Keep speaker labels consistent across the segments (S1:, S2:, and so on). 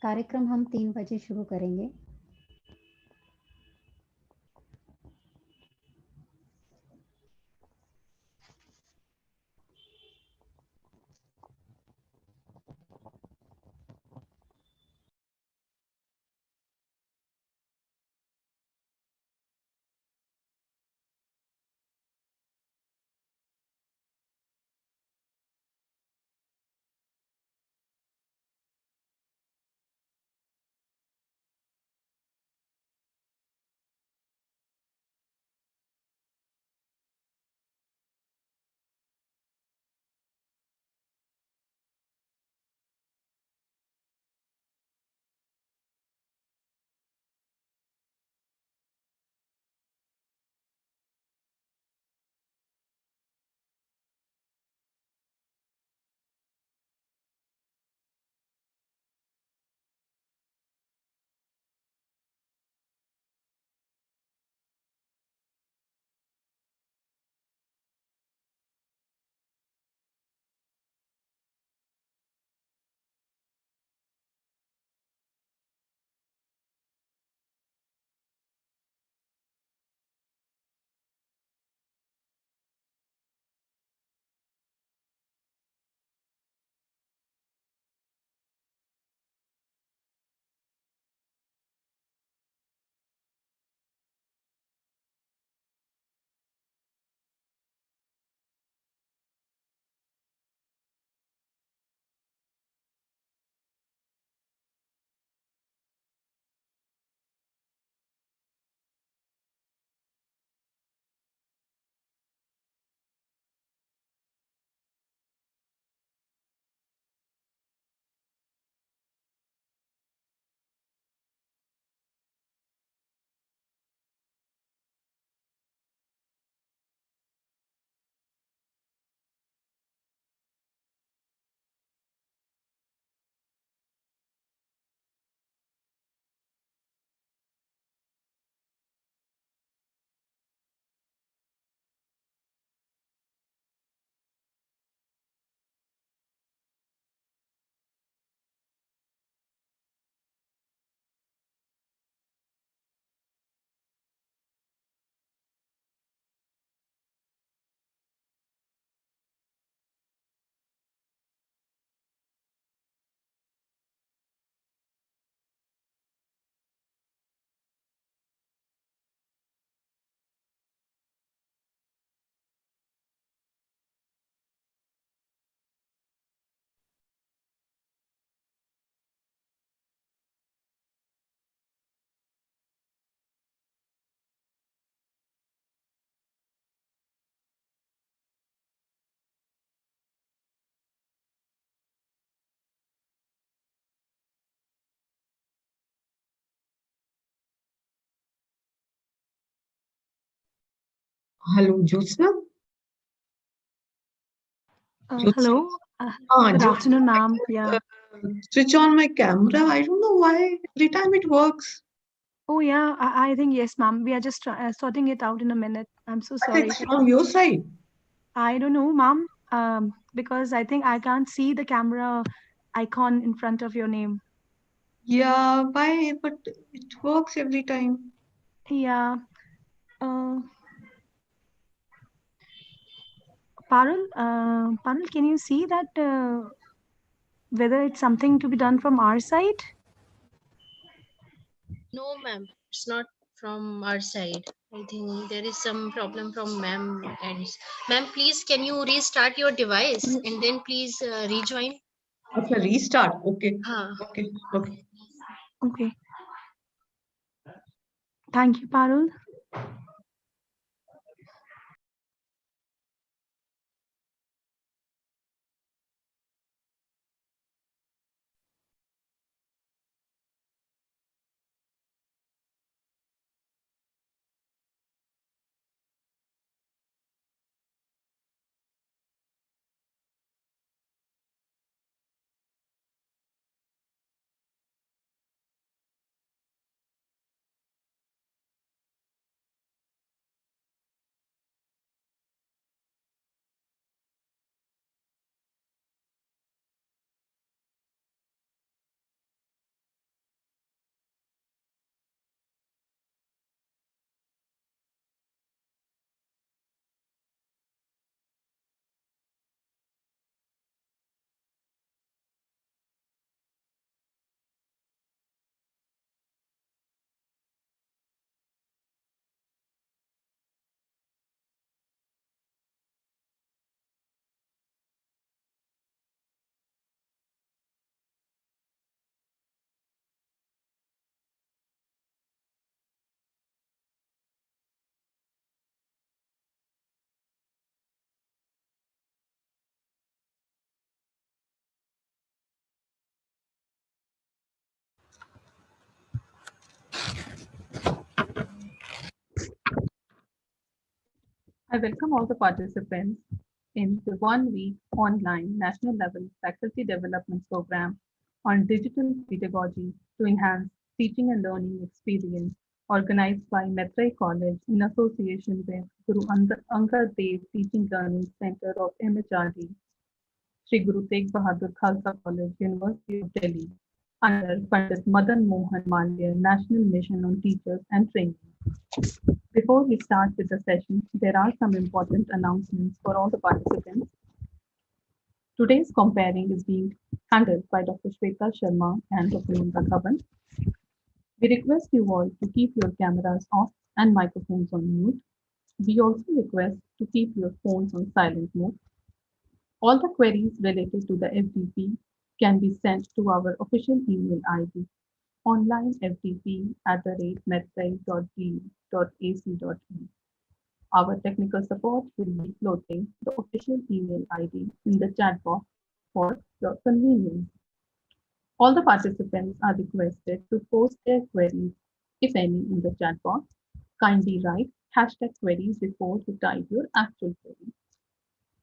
S1: कार्यक्रम हम 3 बजे शुरू करेंगे।
S2: Hello, Jyotsna. Jyotsna.
S3: Hello. Good
S2: Jyotsna,
S3: afternoon,
S2: I
S3: ma'am.
S2: just
S3: Yeah.
S2: switch on my camera. I don't know why every time it works.
S3: Oh, yeah. I think yes, ma'am. We are just sorting it out in a minute. I'm so
S2: But
S3: sorry
S2: it's
S3: for
S2: from
S3: that.
S2: your side.
S3: I don't know, ma'am. Because I think I can't see the camera icon in front of your name.
S2: Yeah, why? But it works every time.
S3: Yeah. Uh, Parul, can you see that whether it's something to be done from our side?
S4: No, ma'am, it's not from our side. I think there is some problem from ma'am ends. Ma'am, please can you restart your device and then please rejoin?
S2: It's a restart. Okay.
S4: Huh.
S2: Okay. Okay.
S3: Okay. Thank you, Parul.
S5: I welcome all the participants in the 1 week online national level faculty development program on digital pedagogy to enhance teaching and learning experience organized by Maitreyi College in association with Guru Angad Dev Teaching Learning Center of MHRD, Sri Guru Tegh Bahadur Khalsa College, University of Delhi, under Pandit Madan Mohan Malviya National Mission on Teachers and Training. Before we start with the session, there are some important announcements for all the participants. Today's comparing is being handled by Dr. Shweta Sharma and Dr. Nanda Kaban. We request you all to keep your cameras off and microphones on mute. We also request to keep your phones on silent mode. All the queries related to the FDP can be sent to our official email ID onlinefdp@maitreyi.edu.ac.in. Our technical support will be floating the official email ID in the chat box for your convenience. All the participants are requested to post their queries, if any, in the chat box. Kindly write #queries before you type your actual query.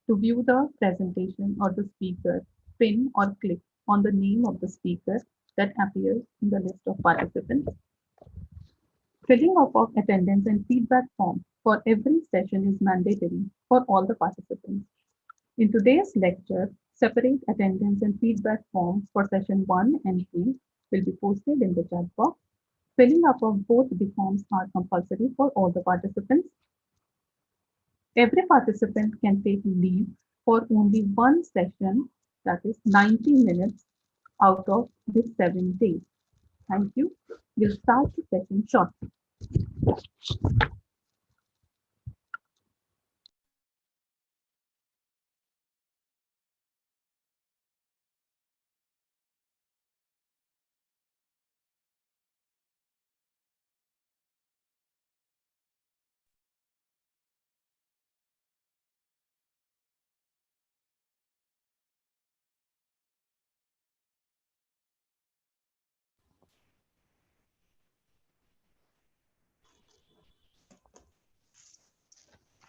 S5: To view the presentation or the speaker, pin or click on the name of the speaker that appears in the list of participants. Filling up of attendance and feedback form for every session is mandatory for all the participants. In today's lecture, separate attendance and feedback form for session 1 and 2 will be posted in the chat box. Filling up of both the forms are compulsory for all the participants. Every participant can take leave for only one session, that is 90 minutes out of this 7 days. Thank you. We'll start the session shortly.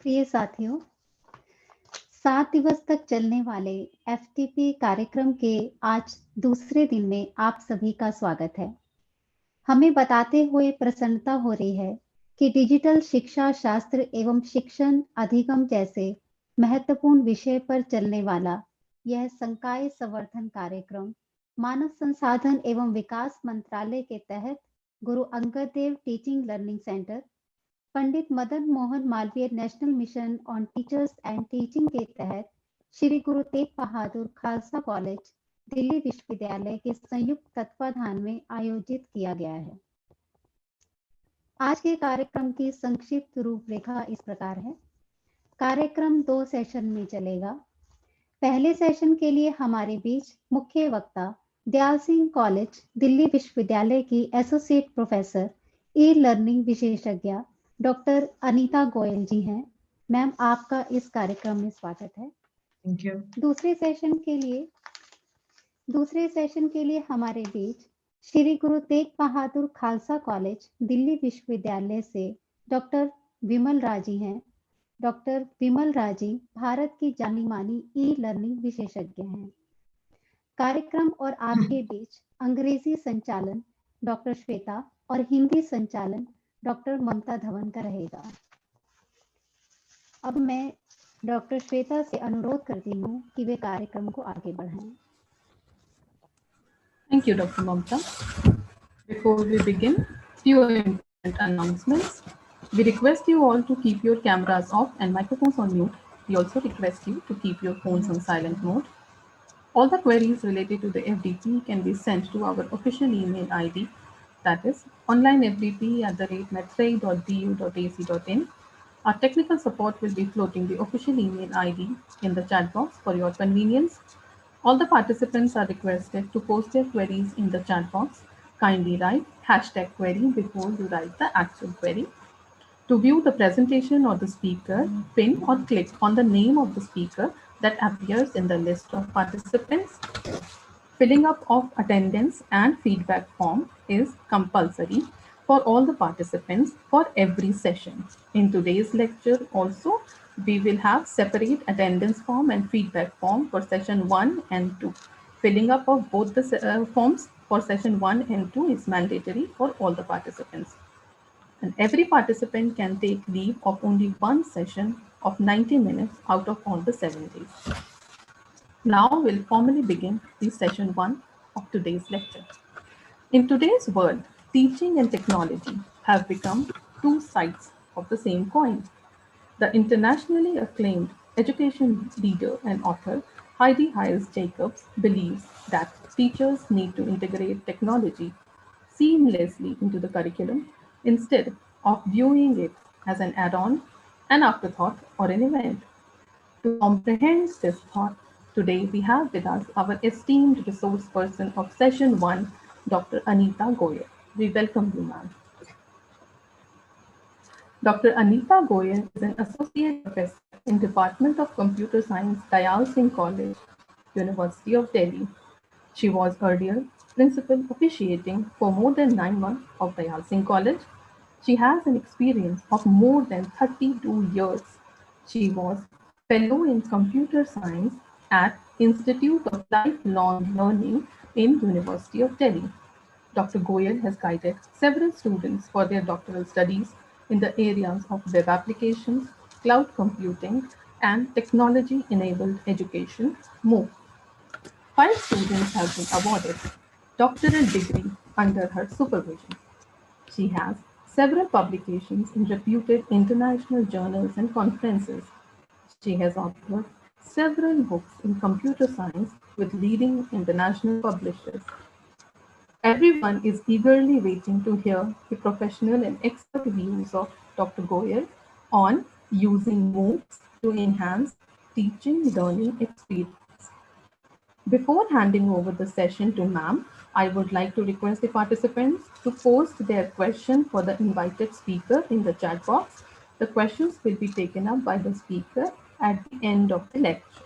S1: प्रिय साथियों, 7 दिवस तक चलने वाले FTP कार्यक्रम के आज दूसरे दिन में आप सभी का स्वागत है। हमें बताते हुए प्रसन्नता हो रही है कि डिजिटल शिक्षा शास्त्र एवं शिक्षण अधिगम जैसे महत्वपूर्ण विषय पर चलने वाला यह संकाय संवर्धन कार्यक्रम मानव संसाधन एवं विकास मंत्रालय के तहत Guru Angad Dev teaching learning centre, Pandit Madan Mohan Malviya national mission on teachers and teaching के तहत श्री गुरु तेग बहादुर खालसा कॉलेज, दिल्ली विश्वविद्यालय के संयुक्त तत्वाधान में आयोजित किया गया है। आज के कार्यक्रम की संक्षिप्त रूपरेखा इस प्रकार है। कार्यक्रम 2 सेशन में चलेगा। पहले सेशन के लिए हमारे बीच मुख्य वक्ता दयाल सिंह कॉलेज, दिल्ली विश्वविद्यालय की एसोसिएट प्रोफेसर ई लर्निंग विशेषज्ञ डॉक्टर अनीता गोयल जी हैं। मैम, आपका इस कार्यक्रम में स्वागत है।
S2: Thank you.
S1: दूसरे सेशन के लिए हमारे बीच श्री गुरु तेग बहादुर खालसा कॉलेज, दिल्ली विश्वविद्यालय से डॉक्टर विमल राजी हैं। डॉक्टर विमल राजी भारत की जानी मानी ई लर्निंग विशेषज्ञ हैं। कार्यक्रम और आपके बीच अंग्रेजी संचालन डॉक्टर श्वेता और हिंदी संचालन डॉक्टर ममता धवन का रहेगा। अब मैं डॉक्टर श्वेता से अनुरोध करती हूँ कि वे कार्यक्रम को आगे बढ़ाएं।
S5: Thank you, Dr. Mamta. Before we begin, few important announcements. We request you all to keep your cameras off and microphones on mute. We also request you to keep your phones on silent mode. All the queries related to the FDP can be sent to our official email ID, that is onlinefdp@maitreyi.edu.ac.in. Our technical support will be floating the official email ID in the chat box for your convenience. All the participants are requested to post their queries in the chat box. Kindly write #query before you write the actual query. To view the presentation or the speaker, pin or click on the name of the speaker that appears in the list of participants. Filling up of attendance and feedback form is compulsory for all the participants for every session. In today's lecture also, We will have separate attendance form and feedback form for session 1 and 2. Filling up of both the forms for session 1 and 2 is mandatory for all the participants. And every participant can take leave of only one session of 90 minutes out of all the 7 days. Now we'll formally begin the session 1 of today's lecture. In today's world, teaching and technology have become two sides of the same coin. The internationally acclaimed education leader and author Heidi Hyles Jacobs believes that teachers need to integrate technology seamlessly into the curriculum instead of viewing it as an add-on, an afterthought, or an event. To comprehend this thought, today we have with us our esteemed resource person of session 1, Dr. Anita Goyal. We welcome you, ma'am. Dr. Anita Goyal is an associate professor in Department of Computer Science, Dayal Singh College, University of Delhi. She was earlier principal officiating for more than 9 months of Dayal Singh College. She has an experience of more than 32 years. She was fellow in computer science at Institute of Lifelong Learning in University of Delhi. Dr. Goyal has guided several students for their doctoral studies in the areas of web applications, cloud computing, and technology-enabled education, MOOC. 5 students have been awarded doctoral degree under her supervision. She has several publications in reputed international journals and conferences. She has authored several books in computer science with leading international publishers. Everyone is eagerly waiting to hear the professional and expert views of Dr. Goyal on using MOOCs to enhance teaching learning experience. Before handing over the session to ma'am, I would like to request the participants to post their question for the invited speaker in the chat box. The questions will be taken up by the speaker at the end of the lecture.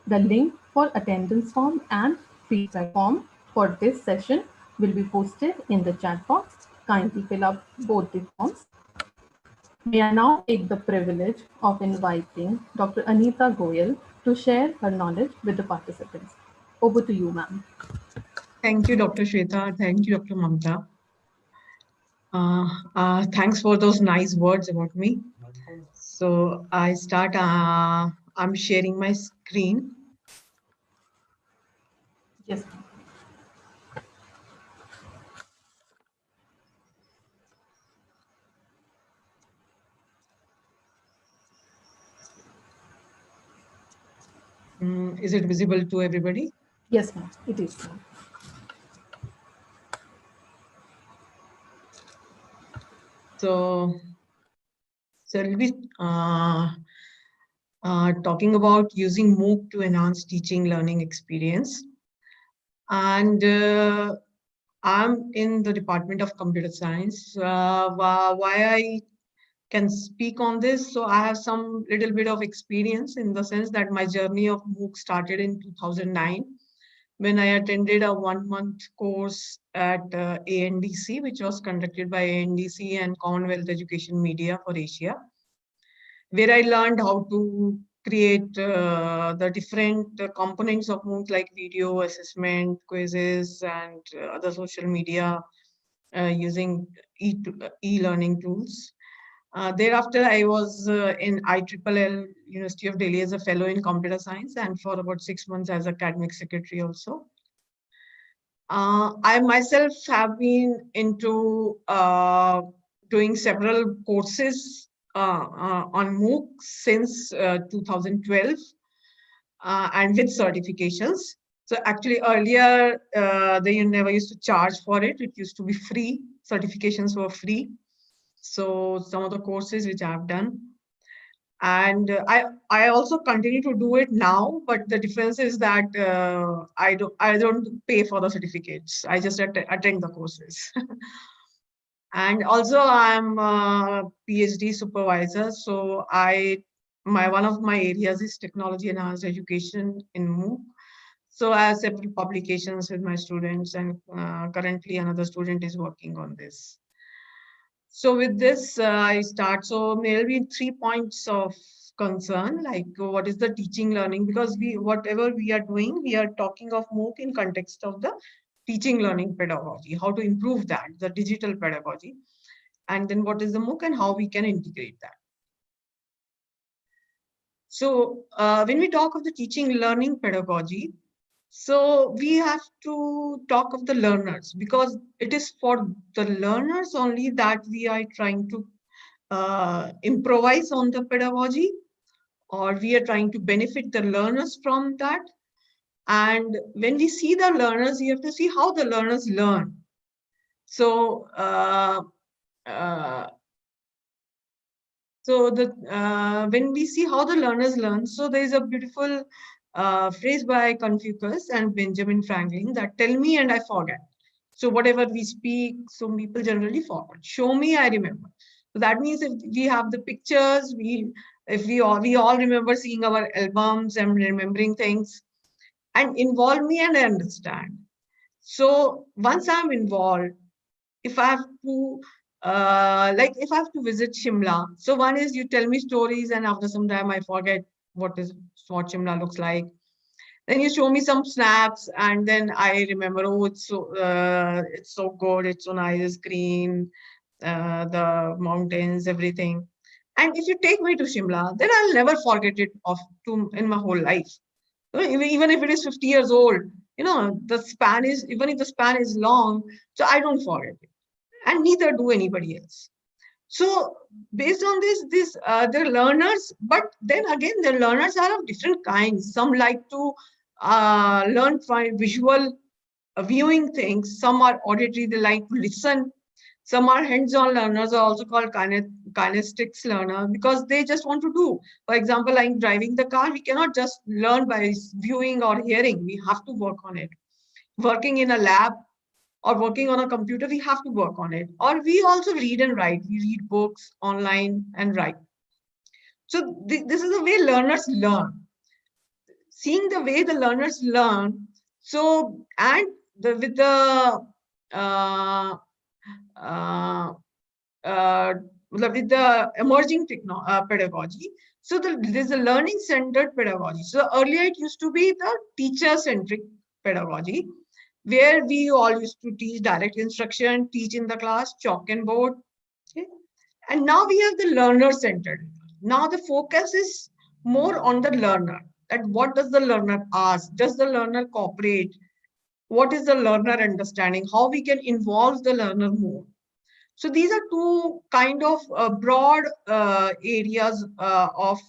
S5: The link for attendance form and feedback form for this session will be posted in the chat box. Kindly fill up both the forms. May I now take the privilege of inviting Dr. Anita Goyal to share her knowledge with the participants. Over to you, ma'am.
S2: Thank you, Dr. Shweta. Thank you, Dr. Mamta. Thanks for those nice words about me. So I start, I'm sharing my screen.
S5: Yes.
S2: Is it visible to everybody?
S5: Yes, ma'am. It is.
S2: So we'll be talking about using MOOC to enhance teaching learning experience. And I'm in the Department of Computer Science. Why I can speak on this? So I have some little bit of experience in the sense that my journey of MOOC started in 2009 when I attended a 1-month course at ANDC, which was conducted by ANDC and Commonwealth Education Media for Asia, where I learned how to create the different components of MOOC like video, assessment, quizzes, and other social media using e-learning tools. Thereafter, I was in IIIL, University of Delhi, as a fellow in computer science, and for about 6 months as academic secretary also. I myself have been into doing several courses on MOOC since 2012 and with certifications. So actually earlier, they never used to charge for it. It used to be free. Certifications were free. So some of the courses which I've done. And I also continue to do it now, but the difference is that I don't pay for the certificates. I just attend the courses. And also I'm a PhD supervisor. So one of my areas is technology enhanced education in MOOC. So I have several publications with my students, and currently another student is working on this. So with this, I start. So there will be 3 points of concern, like what is the teaching learning, because whatever we are doing, we are talking of MOOC in context of the teaching learning pedagogy, how to improve that, the digital pedagogy, and then what is the MOOC and how we can integrate that. So when we talk of the teaching learning pedagogy, so we have to talk of the learners, because it is for the learners only that we are trying to improvise on the pedagogy, or we are trying to benefit the learners from that. And when we see the learners, you have to see how the learners learn. So when we see how the learners learn, so there is a beautiful phrase by Confucius and Benjamin Franklin that tell me and I forget. So whatever we speak, so people generally forget. Show me, I remember. So that means if we have the pictures, if we all remember seeing our albums and remembering things, and involve me and I understand. So once I'm involved, if I have to, if I have to visit Shimla, so one is you tell me stories and after some time I forget what Shimla looks like. Then you show me some snaps and then I remember, oh, it's so good, it's so nice, it's green, the mountains, everything. And if you take me to Shimla, then I'll never forget it in my whole life. Even if it is 50 years old, the span is, even if the span is long, so I don't forget it. And neither do anybody else. So based on this, the learners, but then again, the learners are of different kinds. Some like to learn by visual viewing things. Some are auditory, they like to listen. Some are hands-on learners, are also called kinetics learner, because they just want to do. For example, like driving the car, we cannot just learn by viewing or hearing. We have to work on it. Working in a lab, or working on a computer, we have to work on it. Or we also read and write. We read books online and write. So this is the way learners learn. Seeing the way the learners learn. So, and with the emerging pedagogy, so there's a learning-centered pedagogy. So earlier it used to be the teacher-centric pedagogy, where we all used to teach direct instruction, teach in the class, chalk and board. Okay? And now we have the learner-centered. Now the focus is more on the learner. That what does the learner ask? Does the learner cooperate? What is the learner understanding? How we can involve the learner more? So these are two kind of broad areas of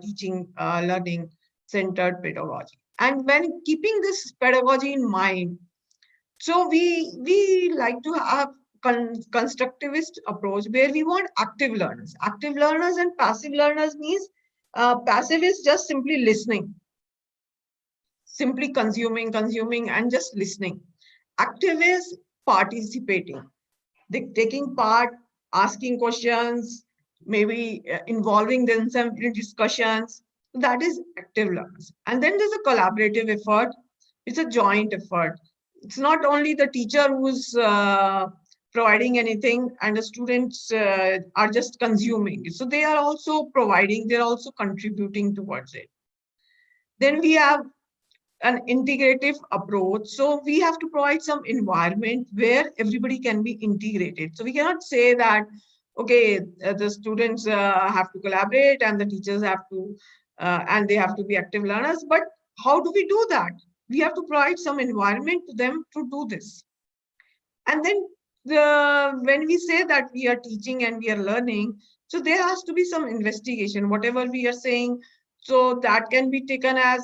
S2: teaching learning centered pedagogy. And when keeping this pedagogy in mind, so we like to have constructivist approach where we want active learners. Active learners and passive learners means passive is just simply listening, simply consuming and just listening. Active is participating, taking part, asking questions, maybe involving themselves in discussions. That is active learners. And then there's a collaborative effort. It's a joint effort. It's not only the teacher who's providing anything and the students are just consuming. So they are also providing, they're also contributing towards it. Then we have an integrative approach. So we have to provide some environment where everybody can be integrated. So we cannot say that, okay, the students have to collaborate and the teachers have to, and they have to be active learners. But how do we do that? We have to provide some environment to them to do this. And then when we say that we are teaching and we are learning, so there has to be some investigation, whatever we are saying. So that can be taken as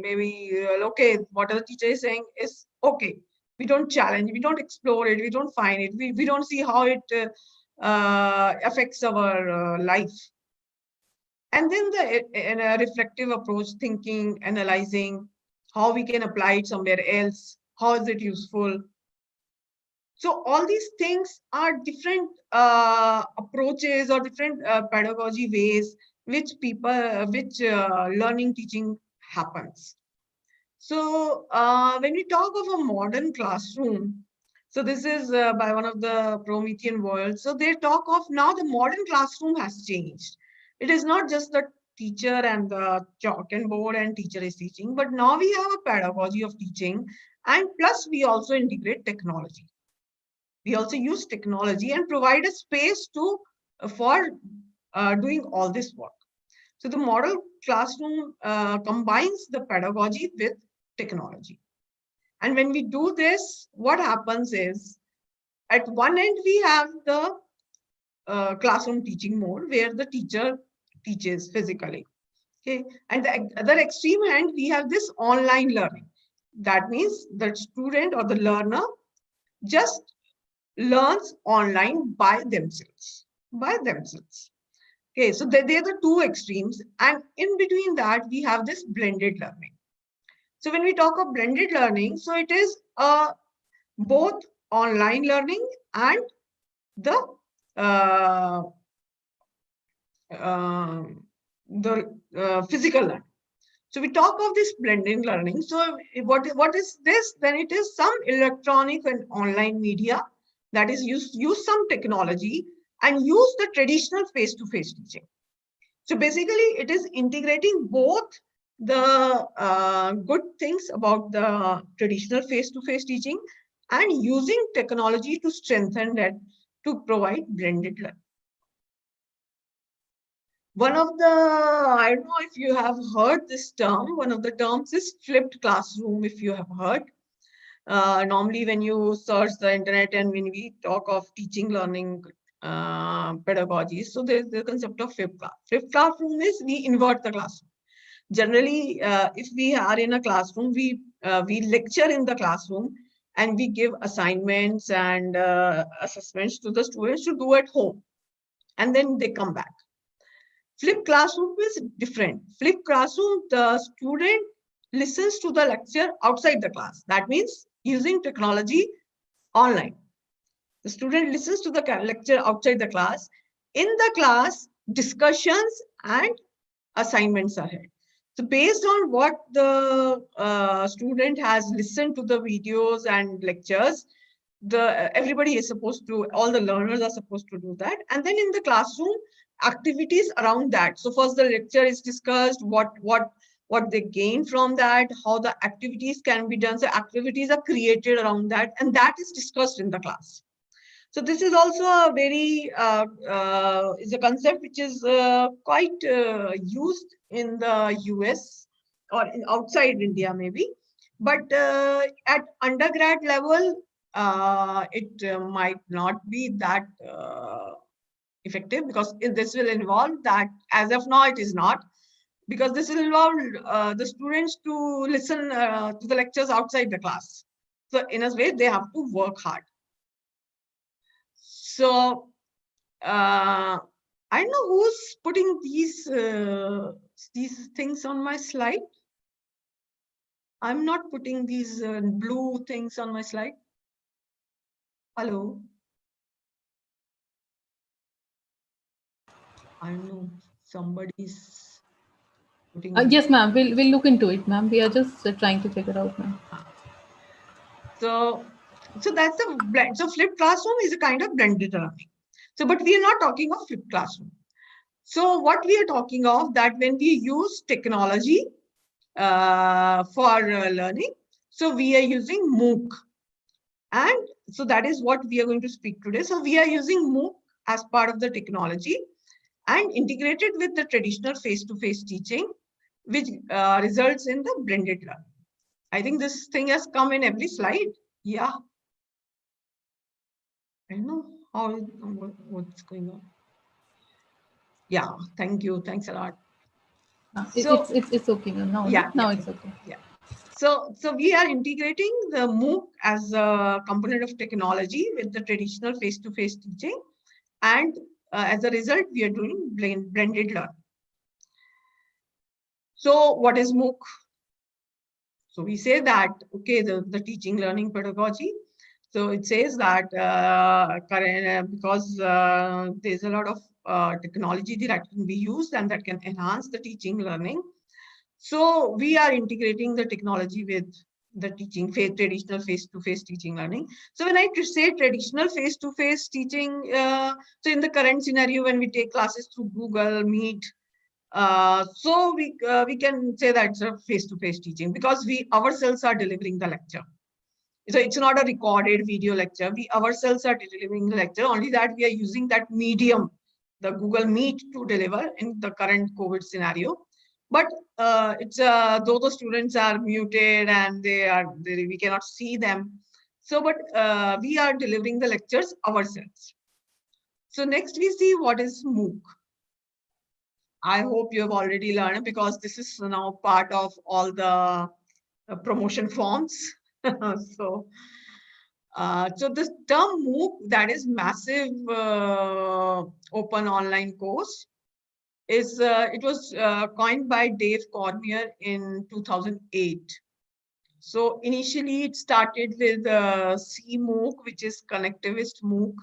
S2: maybe, okay, what the teacher is saying is okay. We don't challenge, we don't explore it, we don't find it, we don't see how it affects our life. And then the reflective approach, thinking, analyzing, how we can apply it somewhere else, how is it useful. So all these things are different approaches or different pedagogy ways which learning teaching happens. So when we talk of a modern classroom, so this is by one of the Promethean worlds. So they talk of now the modern classroom has changed. It is not just the teacher and the chalk and board and teacher is teaching, but now we have a pedagogy of teaching, and plus we also integrate technology. We also use technology and provide a space to for doing all this work. So the model classroom combines the pedagogy with technology. And when we do this, what happens is, at one end, we have the classroom teaching mode where the teacher teaches physically. Okay. And the other extreme hand, we have this online learning. That means the student or the learner just learns online by themselves. Okay, so they're the two extremes. And in between that, we have this blended learning. So when we talk of blended learning, so it is both online learning and the physical learning. So we talk of this blended learning. So what is this? Then it is some electronic and online media that is use some technology and use the traditional face-to-face teaching. So basically, it is integrating both the good things about the traditional face-to-face teaching and using technology to strengthen that to provide blended learning. One of the, I don't know if you have heard this term, one of the terms is flipped classroom, if you have heard. Normally, when you search the internet and when we talk of teaching, learning, pedagogy, so there's the concept of flipped class. Flipped classroom is we invert the classroom. Generally, if we are in a classroom, we lecture in the classroom and we give assignments and assessments to the students to do at home, and then they come back. Flipped classroom is different. Flipped classroom, the student listens to the lecture outside the class. That means using technology online. The student listens to the lecture outside the class. In the class, discussions and assignments are held. So based on what the student has listened to the videos and lectures, everybody is supposed to, all the learners are supposed to do that. And then in the classroom, activities around that. So first the lecture is discussed, what they gain from that, how the activities can be done. So activities are created around that, and that is discussed in the class. So this is also a very is a concept which is quite used in the US or outside India maybe, but at undergrad level it might not be that effective, because this will involve that. As of now, it is not, because this will involve the students to listen to the lectures outside the class. So in a way, they have to work hard. So I don't know who's putting these things on my slide. I'm not putting these blue things on my slide. Hello. I don't know. Somebody's putting.
S5: Yes, ma'am. We'll look into it, ma'am. We are just trying to figure out, ma'am.
S2: So that's a blend. So flipped classroom is a kind of blended learning. So, but we are not talking of flipped classroom. So what we are talking of, that when we use technology for learning, so we are using MOOC. And so that is what we are going to speak today. So we are using MOOC as part of the technology and integrated with the traditional face-to-face teaching, which results in the blended learning. I think this thing has come in every slide. Yeah. I don't know what's going on. Yeah, thank you. Thanks a lot.
S5: So, it's okay now.
S2: Yeah,
S5: now it's okay.
S2: Yeah. So we are integrating the MOOC as a component of technology with the traditional face-to-face teaching, and as a result, we are doing blended learning. So what is MOOC? So we say that, okay, the teaching learning pedagogy. So it says that because there's a lot of technology that can be used and that can enhance the teaching learning. So we are integrating the technology with the teaching, traditional face-to-face teaching learning. So when I say traditional face-to-face teaching, so in the current scenario, when we take classes through Google Meet, so we can say that's a face-to-face teaching because we ourselves are delivering the lecture. So it's not a recorded video lecture. We ourselves are delivering the lecture, only that we are using that medium, the Google Meet, to deliver in the current COVID scenario. But it's though the students are muted and we cannot see them. So, but we are delivering the lectures ourselves. So next we see what is MOOC. I hope you have already learned, because this is now part of all the promotion forms. So this term MOOC, that is massive open online course, is it was coined by Dave Cormier in 2008. So initially it started with CMOOC, which is connectivist MOOC,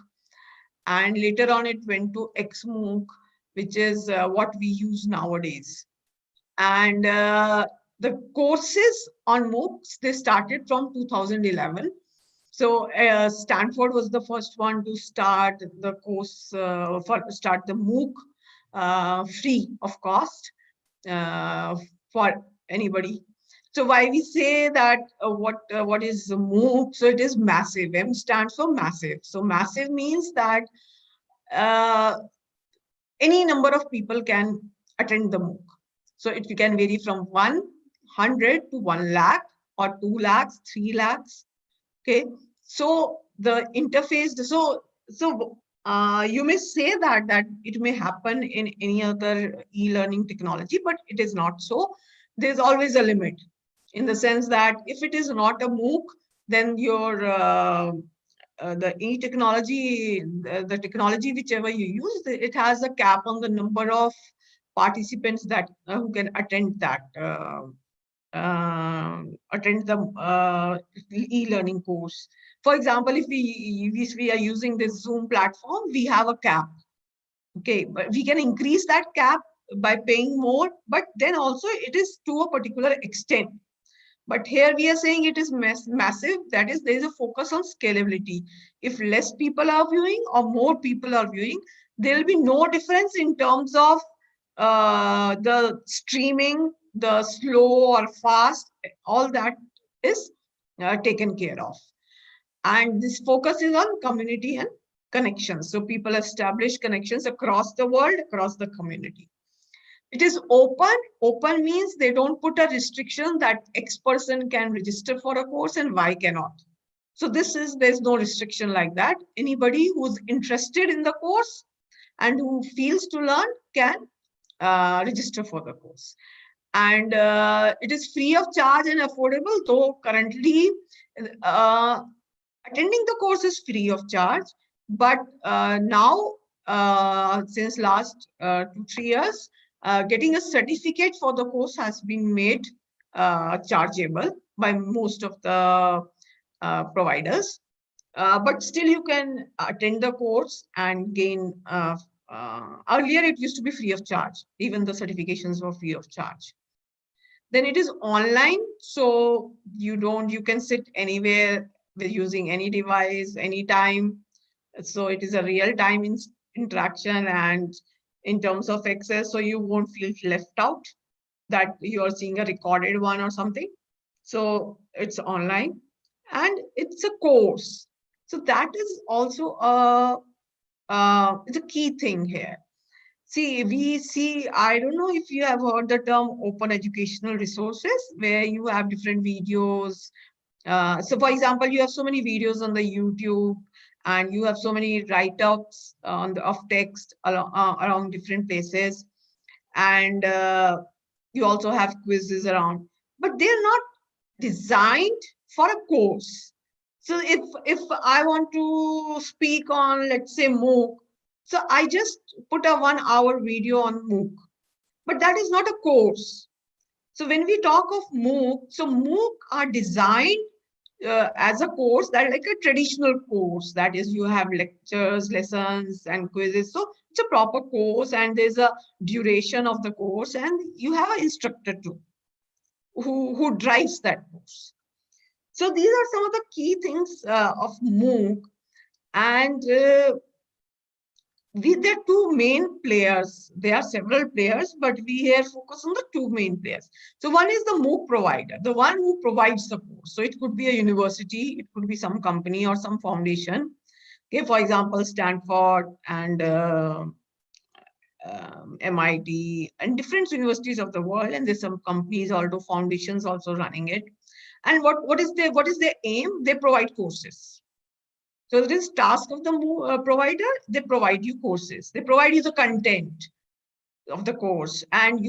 S2: and later on it went to XMOOC, which is what we use nowadays. And the courses on MOOCs, they started from 2011. So Stanford was the first one to start the course, start the MOOC free of cost for anybody. So why we say that what is MOOC? So it is massive. M stands for massive. So massive means that any number of people can attend the MOOC. So it can vary from 100 to 1 lakh or 2 lakhs, 3 lakhs. Okay. So the interface, so you may say that it may happen in any other e-learning technology, but it is not so. There's always a limit, in the sense that if it is not a MOOC, then your the e-technology, the technology whichever you use, it has a cap on the number of participants that who can attend that. Attend the e-learning course. For example, if we are using this Zoom platform, we have a cap. Okay, but we can increase that cap by paying more, but then also it is to a particular extent. But here we are saying it is massive. That is, there is a focus on scalability. If less people are viewing or more people are viewing, there will be no difference in terms of the streaming, the slow or fast, all that is taken care of. And this focus is on community and connections. So people establish connections across the world, across the community. It is open. Open means they don't put a restriction that X person can register for a course and Y cannot. So there's no restriction like that. Anybody who's interested in the course and who feels to learn can register for the course. And it is free of charge and affordable, though currently attending the course is free of charge. But now, since last 2-3 years, getting a certificate for the course has been made chargeable by most of the providers. But still you can attend the course and gain, earlier it used to be free of charge. Even the certifications were free of charge. Then it is online. So you can sit anywhere with using any device, anytime. So it is a real-time interaction, and in terms of access, so you won't feel left out that you are seeing a recorded one or something. So it's online and it's a course. So that is also it's a key thing here. See, I don't know if you have heard the term open educational resources, where you have different videos. So for example, you have so many videos on the YouTube, and you have so many write-ups of text around different places. And you also have quizzes around, but they're not designed for a course. So if I want to speak on, let's say, MOOC, so I just put a 1-hour video on MOOC, but that is not a course. So when we talk of MOOC, so MOOC are designed as a course, that like a traditional course, that is, you have lectures, lessons, and quizzes. So it's a proper course, and there's a duration of the course, and you have an instructor too, who drives that course. So these are some of the key things of MOOC. And there are two main players. There are several players, but we here focus on the two main players. So one is the MOOC provider, the one who provides the course. So it could be a university, it could be some company or some foundation. Okay, for example, Stanford and MIT and different universities of the world, and there's some companies, although foundations also running it. And what is their aim? They provide courses. So this task of the provider, they provide you courses. They provide you the content of the course, and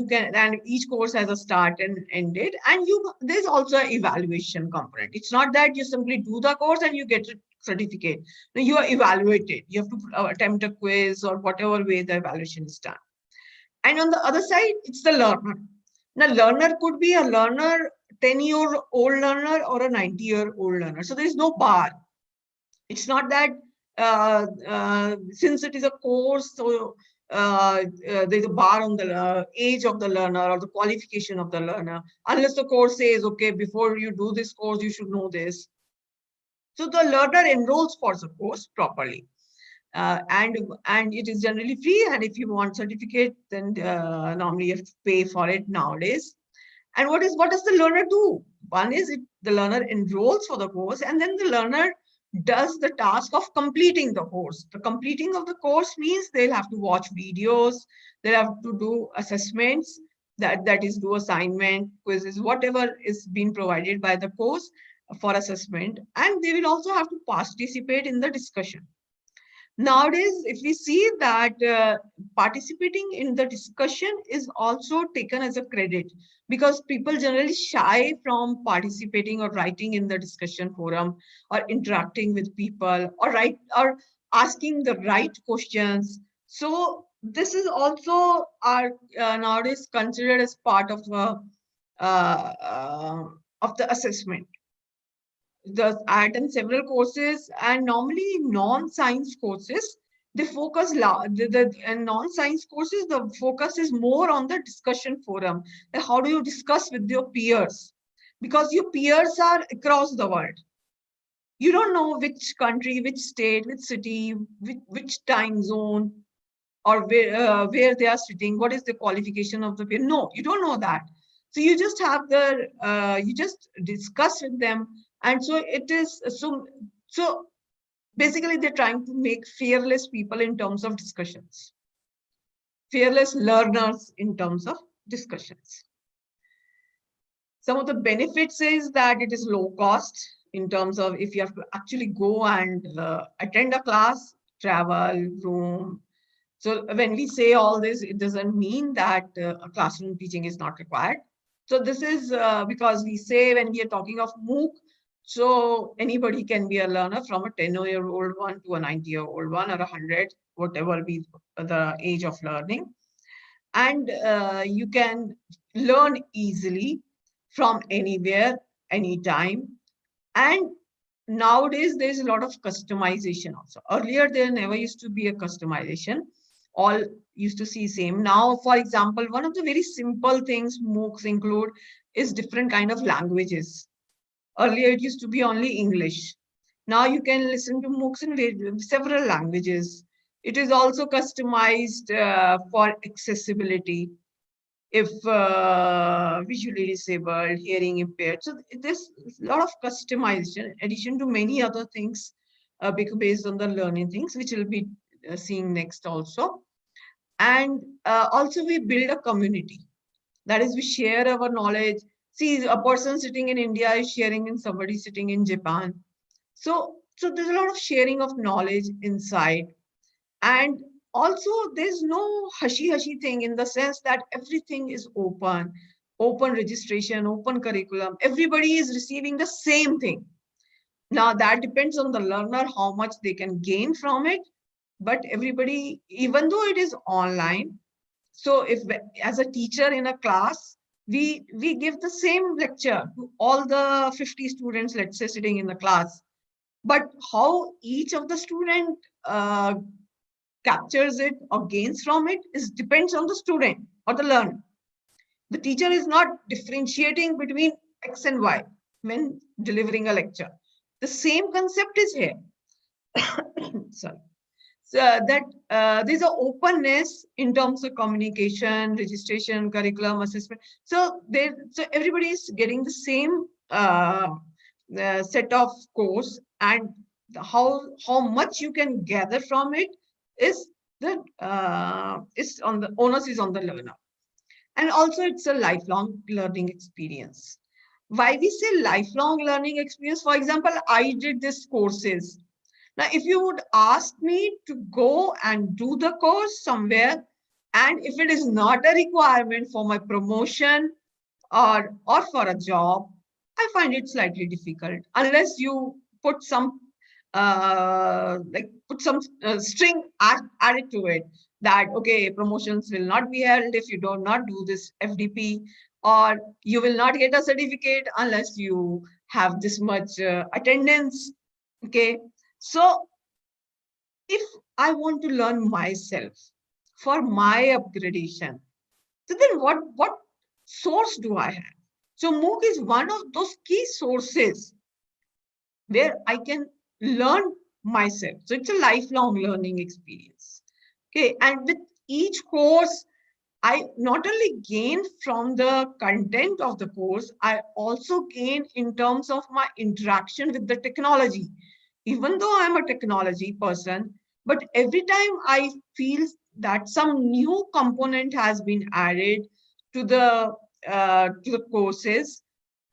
S2: each course has a start and end date, and there's also an evaluation component. It's not that you simply do the course and you get a certificate. No, you are evaluated. You have to attempt a quiz or whatever way the evaluation is done. And on the other side, it's the learner. Now, learner could be a 10-year-old learner or a 90-year-old learner. So there is no bar. It's not that since it is a course, so there's a bar on the age of the learner or the qualification of the learner, unless the course says, okay, before you do this course, you should know this. So the learner enrolls for the course properly. And it is generally free. And if you want certificate, then normally you have to pay for it nowadays. And what does the learner do? One is the learner enrolls for the course, and then the learner does the task of completing the course. The completing of the course means they'll have to watch videos, they'll have to do assessments, that is do assignment, quizzes, whatever is being provided by the course for assessment. And they will also have to participate in the discussion. Nowadays, if we see that participating in the discussion is also taken as a credit, because people generally shy from participating or writing in the discussion forum or interacting with people or asking the right questions. So this is also nowadays considered as part of the assessment. I attend several courses, and normally non-science courses, they focus non-science courses, the focus is more on the discussion forum. How do you discuss with your peers? Because your peers are across the world. You don't know which country, which state, which city, which time zone, or where they are sitting. What is the qualification of the peer? No, you don't know that. So you just have you just discuss with them. And so it is, so basically they're trying to make fearless people in terms of discussions, fearless learners in terms of discussions. Some of the benefits is that it is low cost in terms of if you have to actually go and attend a class, travel, room. So when we say all this, it doesn't mean that a classroom teaching is not required. So this is because we say when we are talking of MOOC, so anybody can be a learner, from a 10-year-old one to a 90-year-old one, or 100, whatever be the age of learning. And you can learn easily from anywhere, anytime. And nowadays, there's a lot of customization also. Earlier, there never used to be a customization. All used to see same. Now, for example, one of the very simple things MOOCs include is different kind of languages. Earlier, it used to be only English. Now you can listen to MOOCs in several languages. It is also customized for accessibility. If visually disabled, hearing impaired. So there's a lot of customization in addition to many other things based on the learning things, which we'll be seeing next also. And also we build a community. That is, we share our knowledge. See, a person sitting in India is sharing in somebody sitting in Japan. So there's a lot of sharing of knowledge inside. And also there's no hushy thing, in the sense that everything is open registration, open curriculum. Everybody is receiving the same thing. Now that depends on the learner, how much they can gain from it. But everybody, even though it is online, so if as a teacher in a class, we give the same lecture to all the 50 students, let's say, sitting in the class. But how each of the student captures it or gains from it depends on the student or the learner. The teacher is not differentiating between X and Y. when delivering a lecture. The same concept is here. Sorry. So that there's an openness in terms of communication, registration, curriculum, assessment. So everybody is getting the same set of course, and how much you can gather from it is on the onus is on the learner. And also it's a lifelong learning experience. Why we say lifelong learning experience? For example, I did this courses. Now, if you would ask me to go and do the course somewhere, and if it is not a requirement for my promotion or for a job, I find it slightly difficult unless you put some string added to it, that okay, promotions will not be held if you do not do this FDP, or you will not get a certificate unless you have this much attendance. Okay, so if I want to learn myself for my upgradation, so then what source do I have? So MOOC is one of those key sources where I can learn myself. So it's a lifelong learning experience. Okay, and with each course, I not only gain from the content of the course, I also gain in terms of my interaction with the technology. Even though I'm a technology person, but every time I feel that some new component has been added to the courses,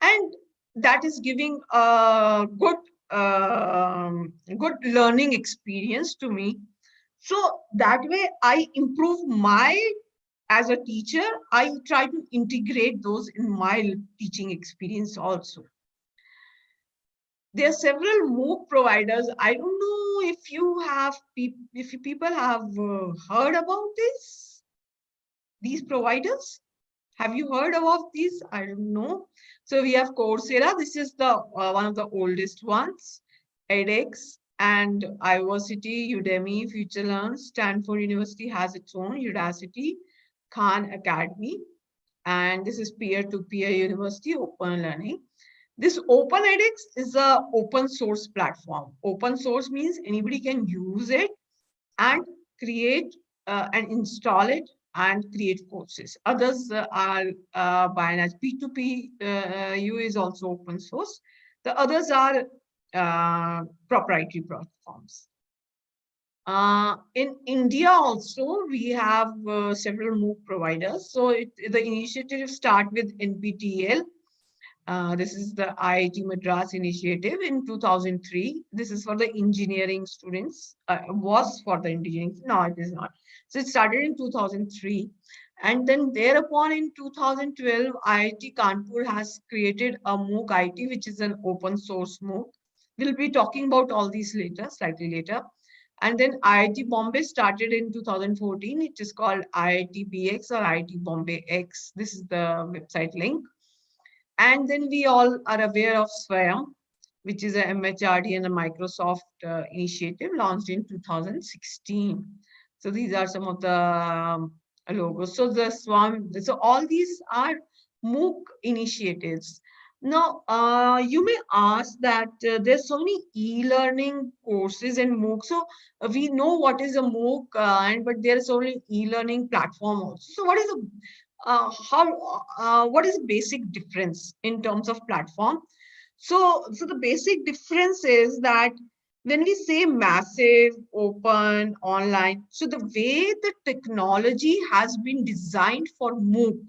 S2: and that is giving a good learning experience to me. So that way I improve as a teacher, I try to integrate those in my teaching experience also. There are several MOOC providers. I don't know if people have heard about these providers. Have you heard about these? I don't know. So we have Coursera. This is the one of the oldest ones. edX and Iversity, Udemy, FutureLearn, Stanford University has its own, Udacity, Khan Academy, and this is peer-to-peer university open learning. This Open edX is a open source platform. Open source means anybody can use it and create and install it and create courses. Others are by and as P2P is also open source. The others are proprietary platforms. In India also, we have several MOOC providers. So the initiative start with NPTEL. This is the IIT Madras initiative in 2003. This is for the engineering students. Was for the engineering. No, it is not. So it started in 2003. And then thereupon in 2012, IIT Kanpur has created a MOOC IT, which is an open source MOOC. We'll be talking about all these later, slightly later. And then IIT Bombay started in 2014. It is called IIT BX or IIT Bombay X. This is the website link. And then we all are aware of SWAYAM, which is a MHRD and a Microsoft initiative launched in 2016. So these are some of the logos. So so all these are MOOC initiatives. Now, you may ask that there's so many e-learning courses in MOOC. So we know what is a MOOC, but there's so many e-learning platform also. So what is what is the basic difference in terms of platform? So the basic difference is that when we say massive, open, online, so the way the technology has been designed for MOOC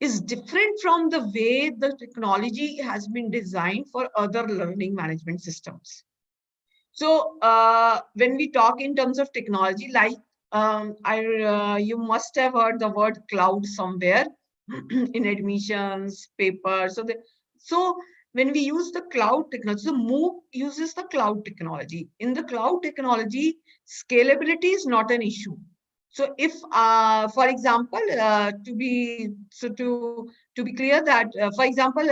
S2: is different from the way the technology has been designed for other learning management systems. So when we talk in terms of technology, like you must have heard the word cloud somewhere in admissions, papers. So when we use the cloud technology, so MOOC uses the cloud technology. In the cloud technology, scalability is not an issue. So if, for example, to be clear that, for example,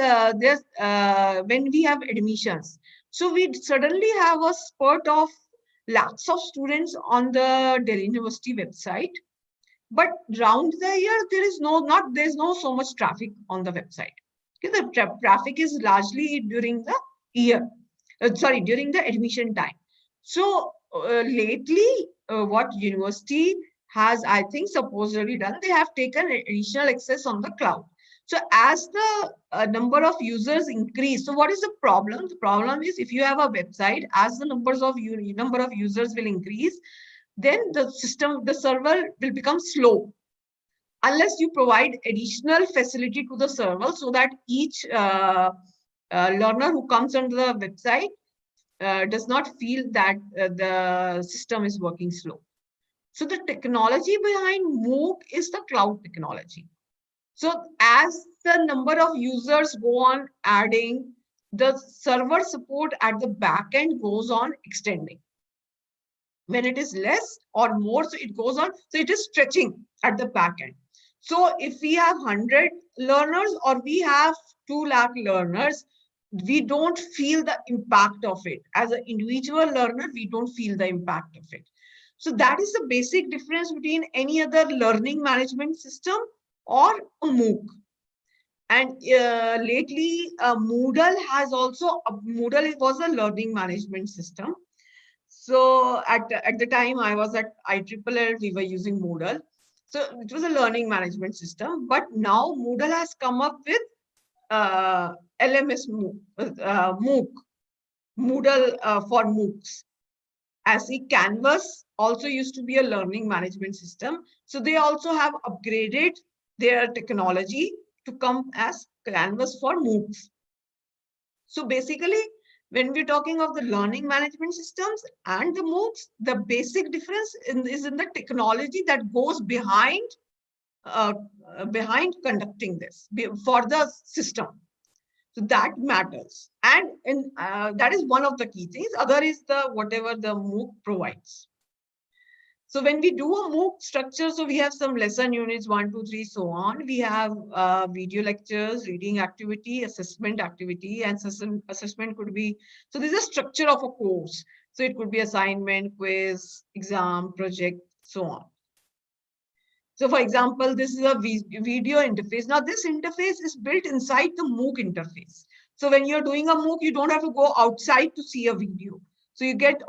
S2: when we have admissions, so we suddenly have a spurt of lakhs of students on the Delhi University website, but round the year there is no so much traffic on the website. Okay, the traffic is largely during the year, during the admission time. So lately, what university has, I think, supposedly done, they have taken additional access on the cloud. So as the number of users increase, so what is the problem? The problem is, if you have a website, as the number of users will increase, then the server will become slow, unless you provide additional facility to the server, so that each learner who comes onto the website does not feel that the system is working slow. So the technology behind MOOC is the cloud technology. So as the number of users go on adding, the server support at the back end goes on extending. When it is less or more, so it goes on, so it is stretching at the back end. So if we have 100 learners or we have 2 lakh learners, we don't feel the impact of it. As an individual learner, we don't feel the impact of it. So that is the basic difference between any other learning management system or a MOOC. And lately, Moodle was a learning management system. So at the time I was at IEEE, we were using Moodle. So it was a learning management system. But now Moodle has come up with LMS MOOC, Moodle for MOOCs. As the Canvas also used to be a learning management system. So they also have upgraded their technology to come as Canvas for MOOCs. So basically, when we're talking of the learning management systems and the MOOCs, the basic difference is in the technology that goes behind conducting this for the system. So that matters, and that is one of the key things. Other is the whatever the MOOC provides. So when we do a MOOC structure, so we have some lesson units, 1, 2, 3, so on. We have video lectures, reading activity, assessment activity, and assessment could be, so this is a structure of a course. So it could be assignment, quiz, exam, project, so on. So for example, this is a video interface. Now this interface is built inside the MOOC interface. So when you're doing a MOOC, you don't have to go outside to see a video. So you get the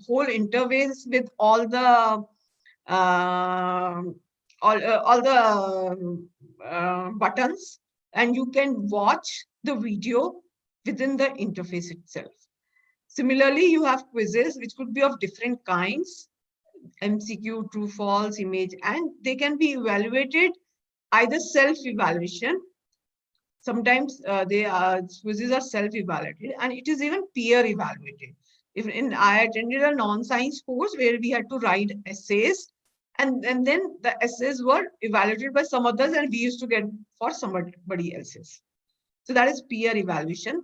S2: whole interface with all the buttons, and you can watch the video within the interface itself. Similarly, you have quizzes which could be of different kinds, MCQ, true, false, image, and they can be evaluated either self-evaluation. Sometimes quizzes are self-evaluated, and it is even peer-evaluated. I attended a non-science course where we had to write essays, and then the essays were evaluated by some others, and we used to get for somebody else's. So that is peer evaluation.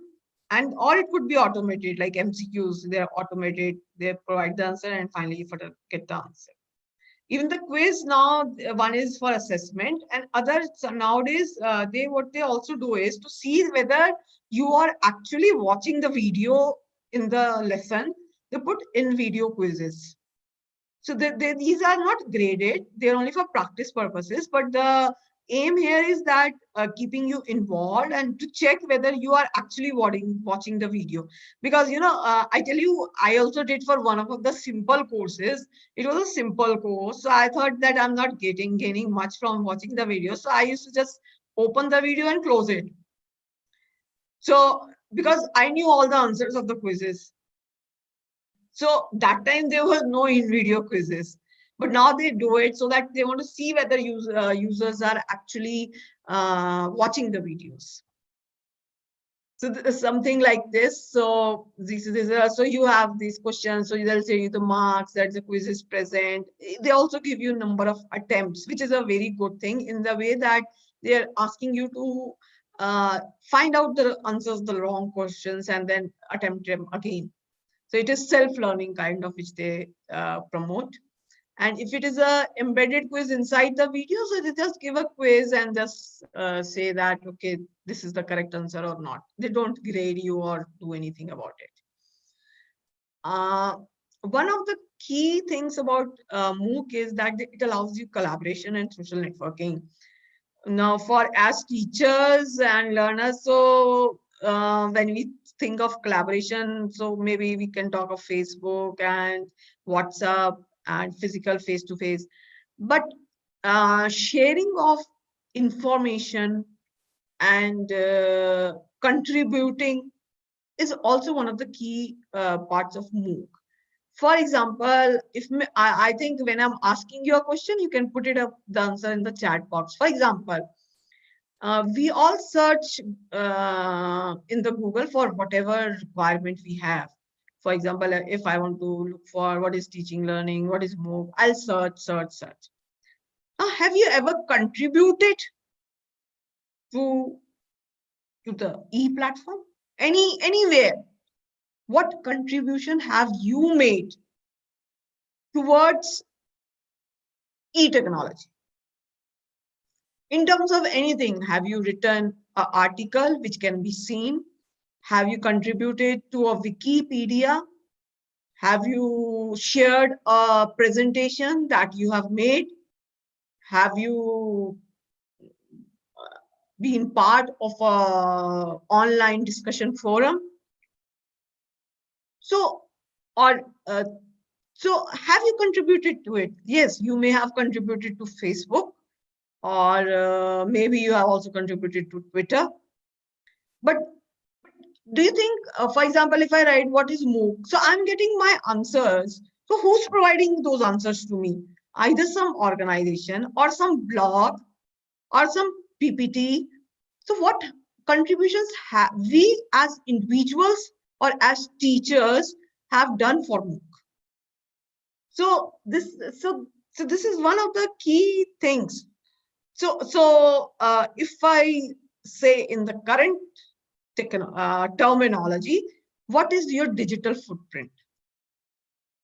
S2: Or it could be automated, like MCQs, they're automated, they provide the answer, and finally you get the answer. Even the quiz now, one is for assessment, and others nowadays, what they also do is to see whether you are actually watching the video in the lesson. They put in video quizzes. So these are not graded, they're only for practice purposes, but the aim here is that keeping you involved and to check whether you are actually watching the video. Because, I tell you, I also did for one of the simple courses. It was a simple course. So I thought that I'm not gaining much from watching the video. So I used to just open the video and close it. So because I knew all the answers of the quizzes. So that time there was no in-video quizzes. But now they do it so that they want to see whether users are actually watching the videos. So something like this. So so you have these questions. So they'll say you the marks that the quiz is present. They also give you a number of attempts, which is a very good thing in the way that they're asking you to find out the answers the wrong questions and then attempt them again. So it is self-learning kind of which they promote. And if it is a embedded quiz inside the video, so they just give a quiz and just say that, okay, this is the correct answer or not. They don't grade you or do anything about it. One of the key things about MOOC is that it allows you collaboration and social networking. now for as teachers and learners, so when we think of collaboration, so maybe we can talk of Facebook and WhatsApp and physical face-to-face, but sharing of information and contributing is also one of the key parts of MOOC. For example, if I think when I'm asking you a question, you can put it up the answer in the chat box. For example, we all search in the Google for whatever requirement we have. For example, if I want to look for what is teaching learning, what is MOOC, I'll search. Have you ever contributed to the e-platform? Anywhere? What contribution have you made towards e-technology? In terms of anything, have you written an article which can be seen? Have you contributed to a Wikipedia? Have you shared a presentation that you have made? Have you been part of an online discussion forum? So, so have you contributed to it? Yes, you may have contributed to Facebook, or maybe you have also contributed to Twitter. But do you think, for example, if I write what is MOOC, so I'm getting my answers. So who's providing those answers to me? Either some organization or some blog or some PPT. So what contributions have we as individuals or as teachers have done for MOOC? So this is one of the key things. So if I say in the current terminology, what is your digital footprint?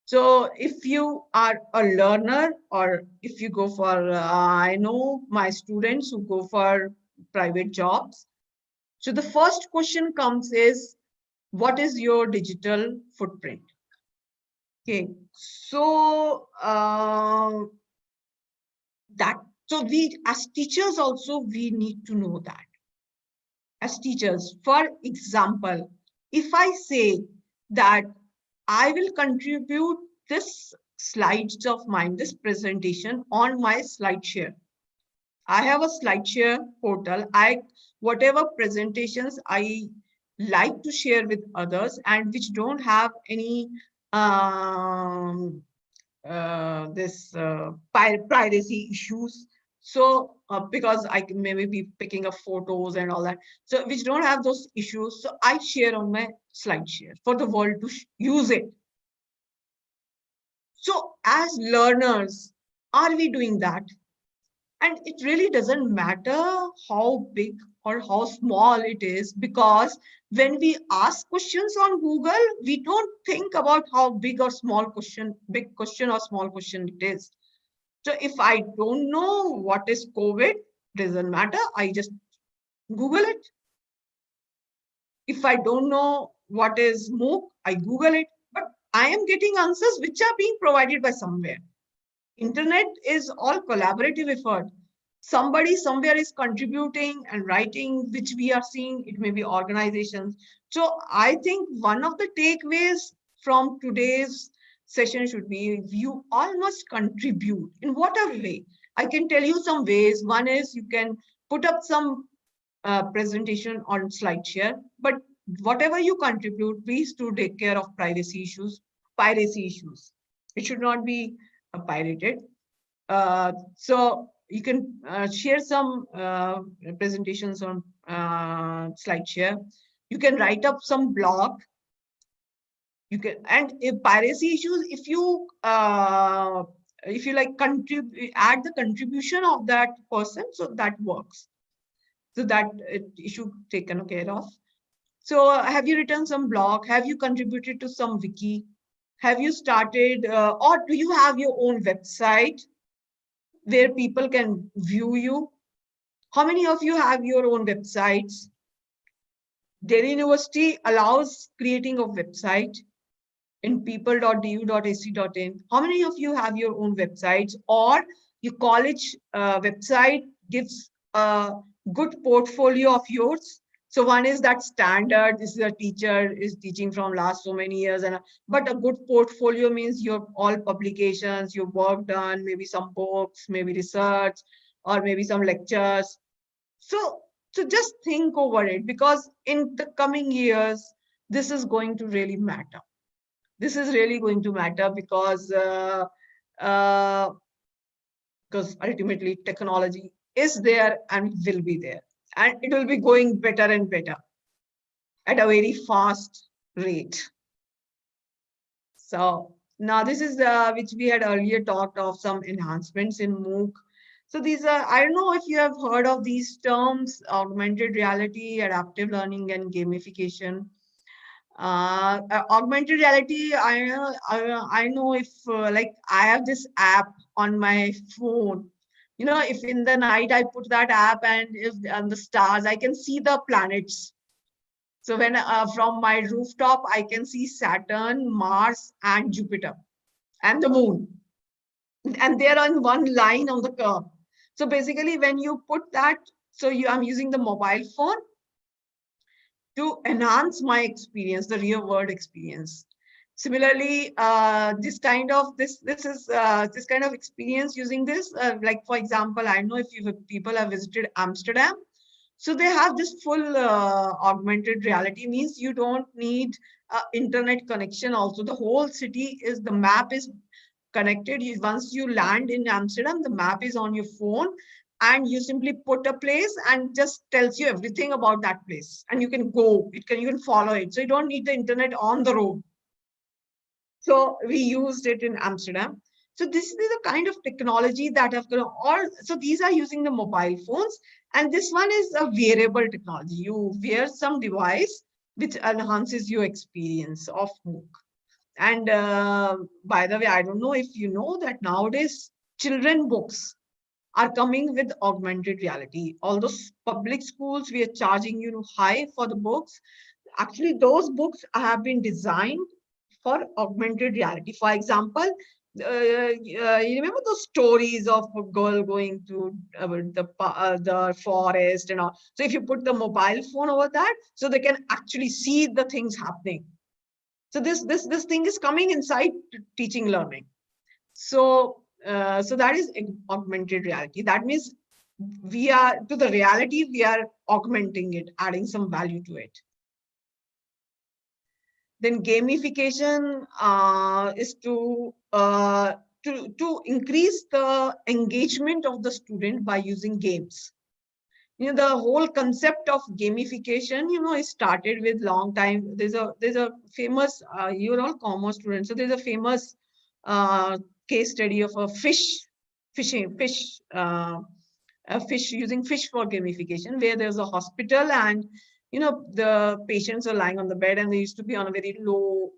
S2: So if you are a learner, or if you go for, I know my students who go for private jobs. So the first question comes is, what is your digital footprint? Okay, so so we as teachers also, we need to know that. As teachers, for example, if I say that I will contribute this slides of mine, this presentation on my SlideShare. I have a SlideShare portal. Whatever presentations I like to share with others and which don't have any privacy issues. So because I can maybe be picking up photos and all that, so which don't have those issues, so I share on my SlideShare for the world to use it. So as learners, are we doing that? And it really doesn't matter how big or how small it is, because when we ask questions on Google, we don't think about how big or small question, big question or small question it is. So if I don't know what is COVID, doesn't matter, I just Google it. If I don't know what is MOOC, I Google it. But I am getting answers which are being provided by somewhere. Internet is all collaborative effort. Somebody somewhere is contributing and writing, which we are seeing. It may be organizations. So I think one of the takeaways from today's session should be, you all must contribute. In whatever way? I can tell you some ways. One is you can put up some presentation on SlideShare, but whatever you contribute, please do take care of privacy issues, piracy issues. It should not be pirated. So you can share some presentations on SlideShare. You can write up some blog. You can, and if piracy issues, if you like add the contribution of that person, so that works. So that issue taken care of. So have you written some blog? Have you contributed to some wiki? Have you started, or do you have your own website where people can view you? How many of you have your own websites? Delhi University allows creating a website in people.du.ac.in. How many of you have your own websites, or your college website gives a good portfolio of yours. So one is that standard, this is a teacher is teaching from last so many years, but a good portfolio means your all publications, your work done, maybe some books, maybe research, or maybe some lectures. So just think over it, because in the coming years, this is going to really matter. This is really going to matter because uh, ultimately technology is there and will be there, and it will be going better and better at a very fast rate. So now this is which we had earlier talked of, some enhancements in MOOC. So these are, I don't know if you have heard of these terms: augmented reality, adaptive learning, and gamification. Augmented reality, I know if like I have this app on my phone. You know, if in the night I put that app, and if on the stars, I can see the planets. So when from my rooftop, I can see Saturn, Mars, and Jupiter, and the moon, and they're on one line on the curve. So basically, when you put that, I'm using the mobile phone to enhance my experience, the real world experience. Similarly, this kind of experience using this, like for example, I know if people have visited Amsterdam, so they have this full augmented reality, means you don't need internet connection. Also, the whole city is, the map is connected. Once you land in Amsterdam, the map is on your phone, and you simply put a place and just tells you everything about that place, and you can go. You can follow it. So you don't need the internet on the road. So we used it in Amsterdam. So this is the kind of technology that have gone. So these are using the mobile phones, and this one is a wearable technology. You wear some device which enhances your experience of MOOC. And by the way, I don't know if you know that nowadays children books are coming with augmented reality. Although public schools, we are charging high for the books. Actually, those books have been designed for augmented reality. For example, you remember those stories of a girl going to the forest and all. So if you put the mobile phone over that, so they can actually see the things happening. So this thing is coming inside teaching learning. So that is augmented reality. That means we are to the reality, we are augmenting it, adding some value to it. Then gamification is to increase the engagement of the student by using games. The whole concept of gamification, it started with long time. There's a famous, you're all commerce students, so there's a famous case study of a fish using fish for gamification, where there's a hospital, and the patients are lying on the bed, and they used to be on a very low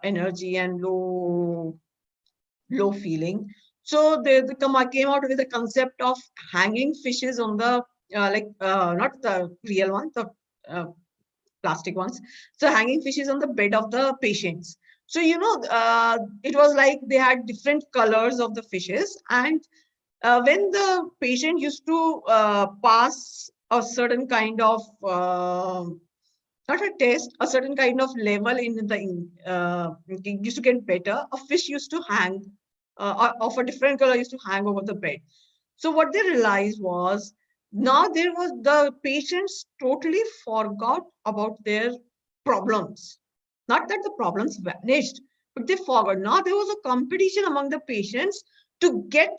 S2: energy and low feeling. So they came out with the concept of hanging fishes on the not the real ones, the plastic ones. So hanging fishes on the bed of the patients. So it was like they had different colors of the fishes, and when the patient used to pass a certain kind of not a test, a certain kind of level in the used to get better, a fish used to hang of a different color used to hang over the bed. So what they realized was, now the patients totally forgot about their problems. Not that the problems vanished, but they forgot. Now there was a competition among the patients to get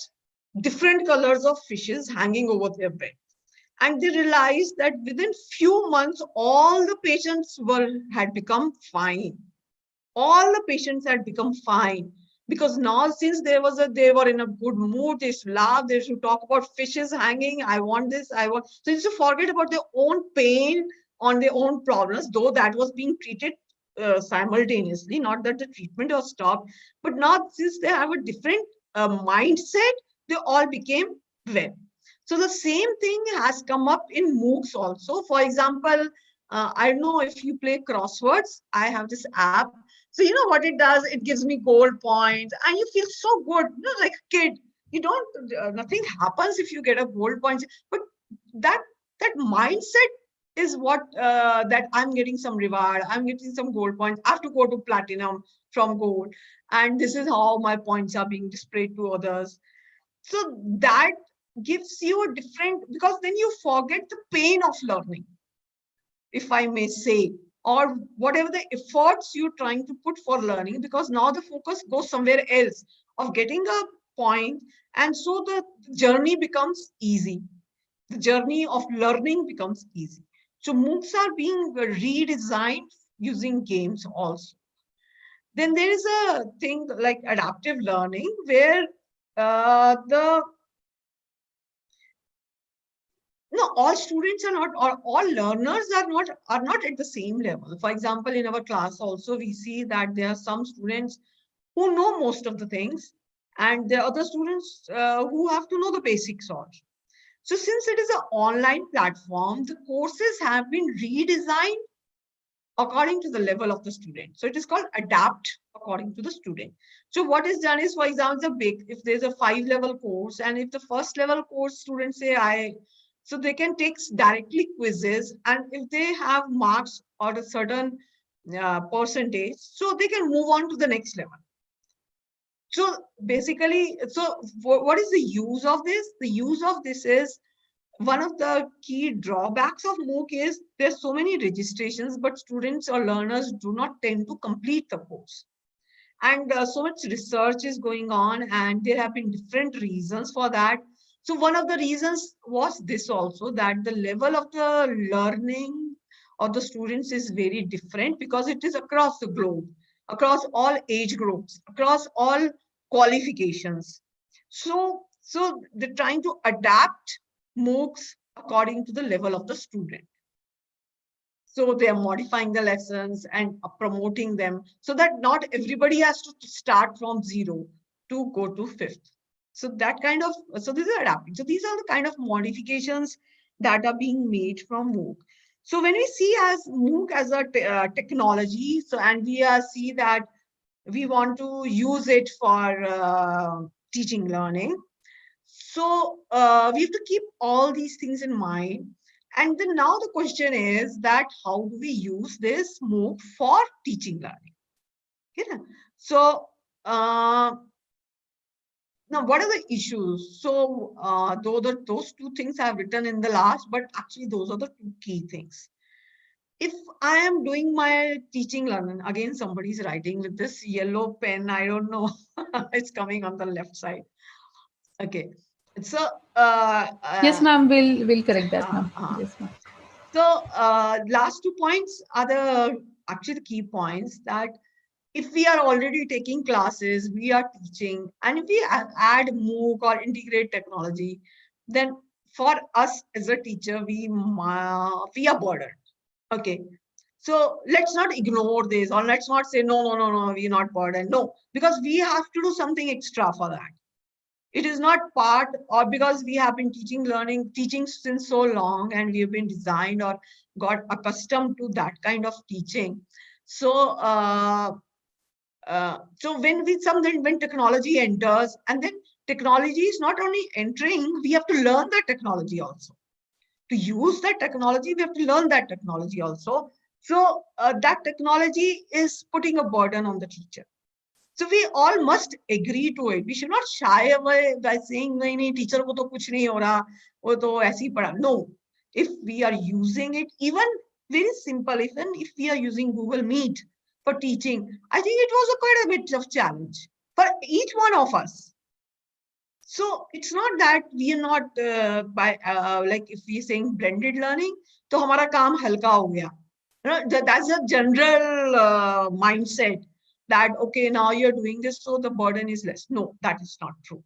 S2: different colors of fishes hanging over their bed. And they realized that within few months, all the patients had become fine. All the patients had become fine, because now since they were in a good mood, they used to laugh, they used to talk about fishes hanging. I want this, I want. So they used to forget about their own pain, on their own problems, though that was being treated simultaneously. Not that the treatment was stopped, but now since they have a different mindset, they all became well. So the same thing has come up in MOOCs also. For example, I don't know if you play crosswords. I have this app. So you know what it does? It gives me gold points, and you feel so good. Like a kid. You don't. Nothing happens if you get a gold points, but that mindset is what that I'm getting some reward, I'm getting some gold points, I have to go to platinum from gold, and this is how my points are being displayed to others. So that gives you a different, because then you forget the pain of learning, if I may say, or whatever the efforts you're trying to put for learning, because now the focus goes somewhere else of getting a point, and so the journey becomes easy. The journey of learning becomes easy. So MOOCs are being redesigned using games also. Then there is a thing like adaptive learning, where all students are not, or all learners are not at the same level. For example, in our class also, we see that there are some students who know most of the things, and there are other students who have to know the basics also. So since it is an online platform, the courses have been redesigned according to the level of the student. So it is called adapt according to the student. So what is done is, for example, if there's a 5-level course, and if the first level course students say so they can take directly quizzes, and if they have marks or a certain percentage, so they can move on to the next level. So basically, so what is the use of this? The use of this is, one of the key drawbacks of MOOC is there's so many registrations, but students or learners do not tend to complete the course. And so much research is going on, and there have been different reasons for that. So one of the reasons was this also, that the level of the learning of the students is very different, because it is across the globe, across all age groups, across all qualifications. So they're trying to adapt MOOCs according to the level of the student. So they are modifying the lessons and promoting them, so that not everybody has to start from 0 to go to 5th. So that kind of, so this is adapting. So these are the kind of modifications that are being made from MOOC. So when we see as MOOC as a technology, so and we see that we want to use it for teaching learning. So we have to keep all these things in mind. And then now the question is that how do we use this MOOC for teaching learning? Okay. So now what are the issues? So those two things I have written in the last, but actually those are the two key things. If I am doing my teaching learning, again, somebody's writing with this yellow pen. I don't know. It's coming on the left side. Okay. So
S5: yes, ma'am, we'll correct that, ma'am. Yes, ma'am.
S2: So last 2 points are actually the key points, that if we are already taking classes, we are teaching, and if we add MOOC or integrate technology, then for us as a teacher, we are burdened. Okay. So let's not ignore this, or let's not say, no, we're not burdened. No, because we have to do something extra for that. It is not part, or because we have been teaching since so long, and we have been designed or got accustomed to that kind of teaching. So so when technology enters, and then technology is not only entering, we have to learn that technology also. To use that technology, we have to learn that technology also. So that technology is putting a burden on the teacher. So we all must agree to it. We should not shy away by saying, "Nahi, teacher ko to kuch nahi ho raha, wo to aise hi pada." No, if we are using it, even very simple, even if we are using Google Meet for teaching, I think it was quite a bit of challenge for each one of us. So it's not that we are not like if we are saying blended learning, to hamara kaam halka ho gaya. That's a general mindset. That, okay, now you're doing this, so the burden is less. No, that is not true.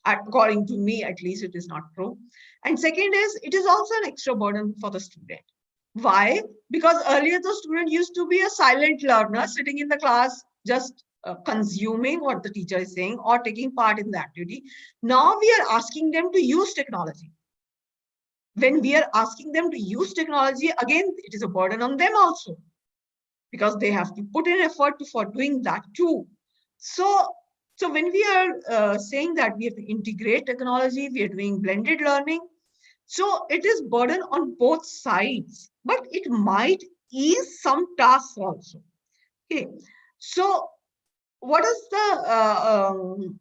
S2: According to me, at least, it is not true. And second is, it is also an extra burden for the student. Why? Because earlier the student used to be a silent learner, sitting in the class, just consuming what the teacher is saying or taking part in the activity. Now we are asking them to use technology. When we are asking them to use technology, again, it is a burden on them also, because they have to put in effort for doing that too. So when we are saying that we have to integrate technology, we are doing blended learning. So it is burden on both sides, but it might ease some tasks also. Okay. So what is the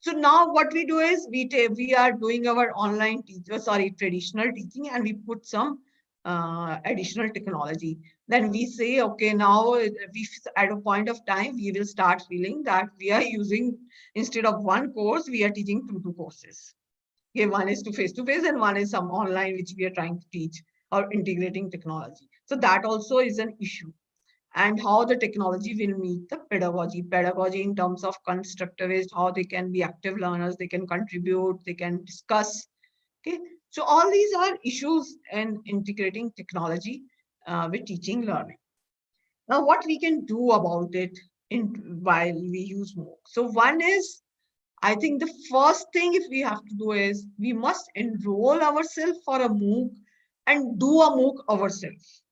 S2: so now what we do is we are doing our online traditional teaching, and we put some additional technology. Then we say, okay, now we at a point of time we will start feeling that we are using, instead of one course, we are teaching two courses. Okay, one is to face, and one is some online which we are trying to teach or integrating technology. So that also is an issue. And how the technology will meet the pedagogy in terms of constructivist, how they can be active learners, they can contribute, they can discuss. Okay, so all these are issues in integrating technology with teaching learning. Now what we can do about it while we use MOOC? So one is, I think the first thing if we have to do is we must enroll ourselves for a MOOC and do a MOOC ourselves.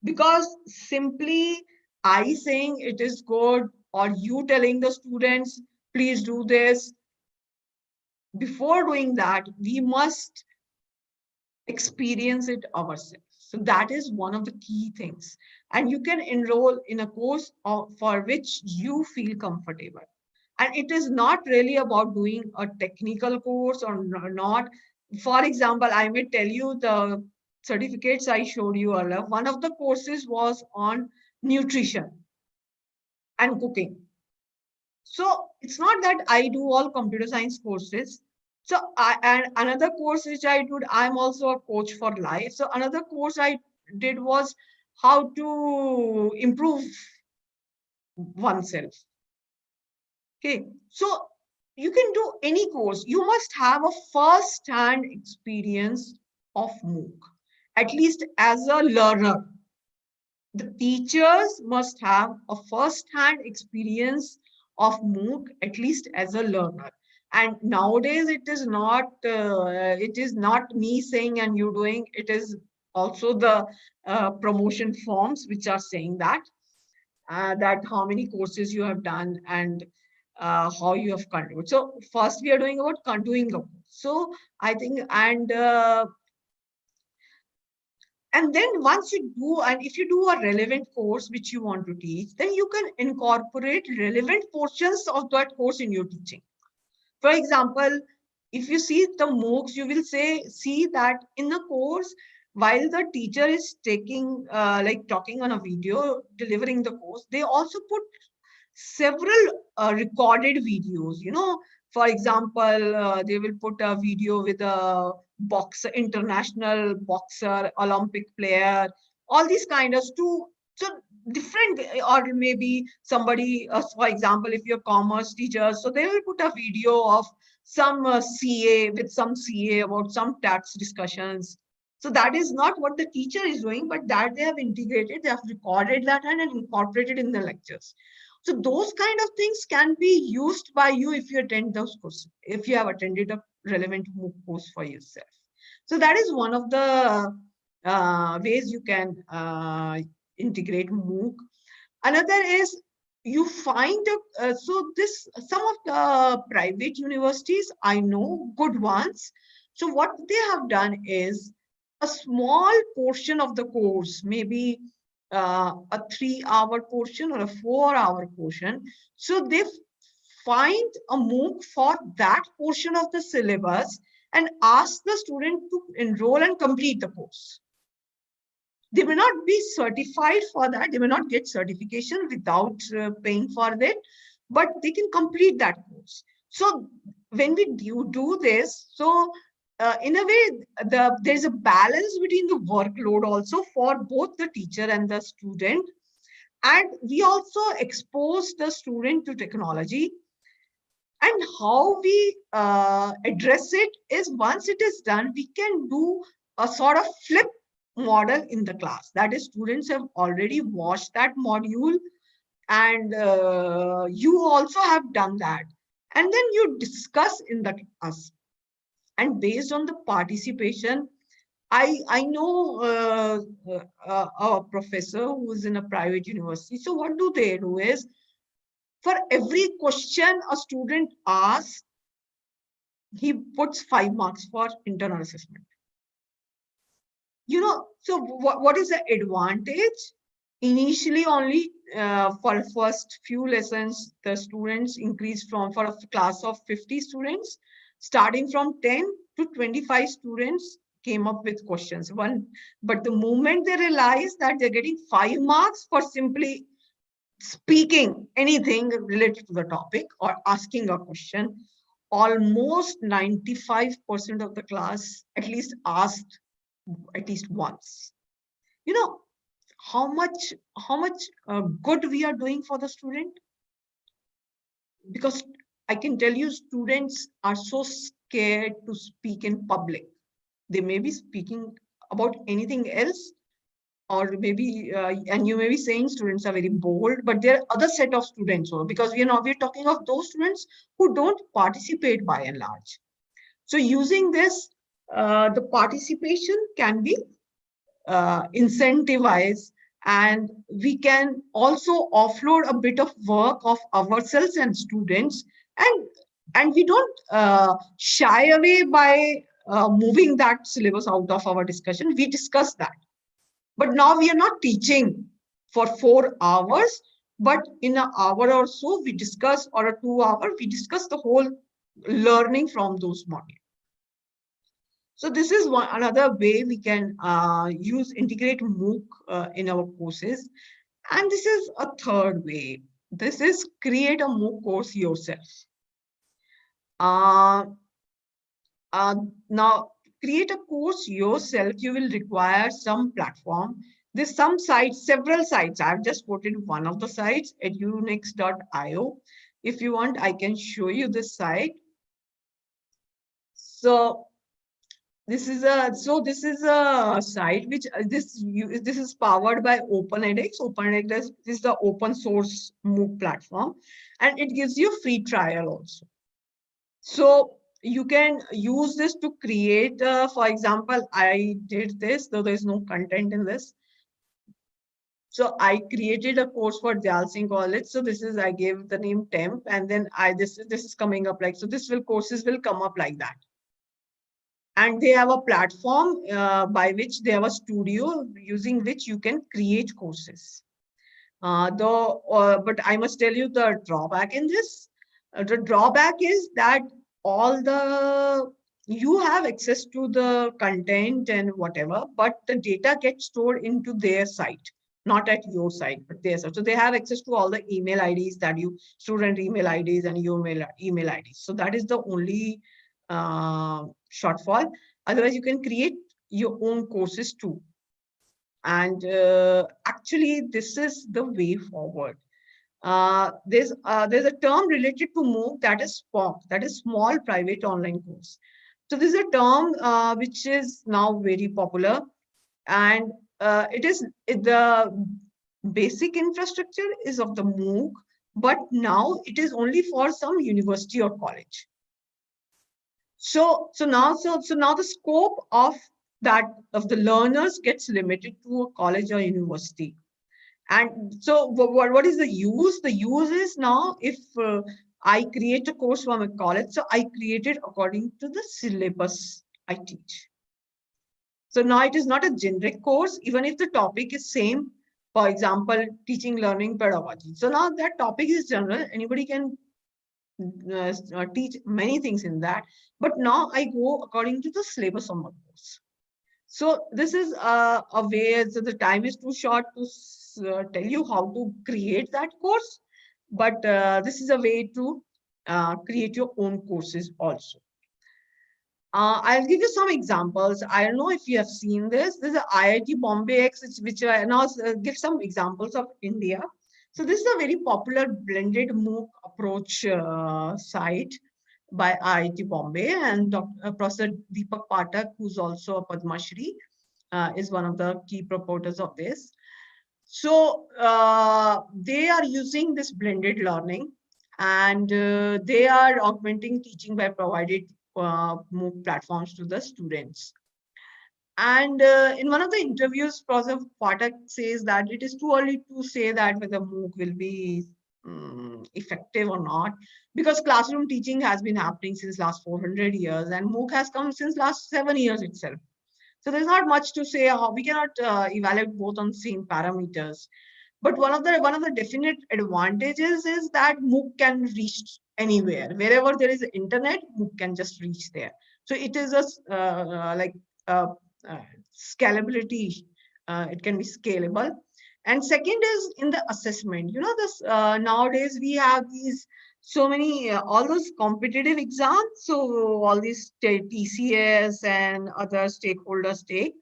S2: Because simply I saying it is good, or you telling the students, please do this, before doing that, we must experience it ourselves. So that is one of the key things. And you can enroll in a course for which you feel comfortable. And it is not really about doing a technical course or not. For example, I may tell you the certificates I showed you earlier. One of the courses was on nutrition and cooking. So it's not that I do all computer science courses. So and another course which I did, I'm also a coach for life. So another course I did was how to improve oneself. Okay, so you can do any course. You must have a first-hand experience of MOOC, at least as a learner. The teachers must have a first-hand experience of MOOC, at least as a learner. And nowadays, it is not me saying and you doing. It is also the promotion forms which are saying that. That how many courses you have done and how you have contributed. So first we are doing about doing a course. So I think, and then once you do, and if you do a relevant course which you want to teach, then you can incorporate relevant portions of that course in your teaching. For example, if you see the MOOCs, you will see that in the course, while the teacher is taking, like talking on a video, delivering the course, they also put several recorded videos. For example, they will put a video with a boxer, international boxer, Olympic player, all these kind of two. So different, or maybe somebody, for example, if you're commerce teacher, so they will put a video of some CA with some CA about some tax discussions. So that is not what the teacher is doing, but that they have integrated, they have recorded that and incorporated in the lectures. So those kind of things can be used by you if you attend those courses, if you have attended a relevant MOOC course for yourself. So that is one of the ways you can integrate MOOC. Another is you find some of the private universities, I know good ones. So what they have done is a small portion of the course, maybe a 3-hour portion or a 4-hour portion. So they find a MOOC for that portion of the syllabus and ask the student to enroll and complete the course. They may not be certified for that. They may not get certification without paying for that, but they can complete that course. So when we do this, so in a way, there's a balance between the workload also for both the teacher and the student. And we also expose the student to technology. And how we address it is, once it is done, we can do a sort of flip model in the class. That is, students have already watched that module and you also have done that. And then you discuss in the class. And based on the participation, I know a professor who is in a private university. So what do they do is, for every question a student asks, he puts 5 marks for internal assessment. So what is the advantage? Initially, only for first few lessons, the students increase for a class of 50 students, starting from 10 to 25 students came up with questions. But the moment they realize that they're getting 5 marks for simply speaking anything related to the topic or asking a question, almost 95% of the class at least asked at least once. How much good we are doing for the student? Because I can tell you, students are so scared to speak in public. They may be speaking about anything else, or maybe and you may be saying students are very bold, but there are other set of students also, because we're talking of those students who don't participate by and large. So using this, the participation can be incentivized, and we can also offload a bit of work of ourselves and students, and we don't shy away by moving that syllabus out of our discussion. We discuss that, but now we are not teaching for 4 hours, but in an hour or so we discuss, or a 2 hour we discuss the whole learning from those modules. So this is another way we can integrate MOOC in our courses. And this is a third way. This is create a MOOC course yourself. Now, create a course yourself, you will require some platform. There's some sites, several sites. I've just quoted one of the sites at unix.io. If you want, I can show you this site. So this is a site which this is powered by OpenEdX. OpenEdX is the open source MOOC platform, and it gives you free trial also. So you can use this to create, for example, I did this, though there's no content in this. So I created a course for Jal Singh College. So this is, I gave the name temp, and then this is coming up like, so courses will come up like that. And they have a platform by which they have a studio using which you can create courses. But I must tell you the drawback in this. The drawback is that you have access to the content and whatever, but the data gets stored into their site, not at your site, but their site. So they have access to all the email IDs that student email IDs and your email IDs. So that is the only shortfall. Otherwise, you can create your own courses too. And actually, this is the way forward. There's a term related to MOOC, that is SPOC, that is Small Private Online Course. So this is a term which is now very popular, and the basic infrastructure is of the MOOC, but now it is only for some university or college. So now the scope of the learners gets limited to a college or university. And so what is the use? The use is now, if I create a course from a college, so I create it according to the syllabus I teach. So now it is not a generic course, even if the topic is same. For example, teaching learning pedagogy. So now that topic is general, anybody can teach many things in that, but now I go according to the syllabus of my course. So this is a way, so the time is too short to tell you how to create that course, but this is a way to create your own courses also. I'll give you some examples. I don't know if you have seen this. This is IIT Bombay X, which I now give some examples of India. So this is a very popular blended MOOC approach site by IIT Bombay, and Professor Deepak Pathak, who's also a Padma Shri, is one of the key promoters of this. So they are using this blended learning, and they are augmenting teaching by providing MOOC platforms to the students. And in one of the interviews, Professor Pathak says that it is too early to say that whether MOOC will be effective or not, because classroom teaching has been happening since last 400 years and MOOC has come since last 7 years itself. So there's not much to say. How we cannot evaluate both on the same parameters. But one of the definite advantages is that MOOC can reach anywhere. Wherever there is internet, MOOC can just reach there. So it is a uh, scalability. It can be scalable. And second is in the assessment. You know, this nowadays we have these so many all those competitive exams. So all these TCS and other stakeholders take.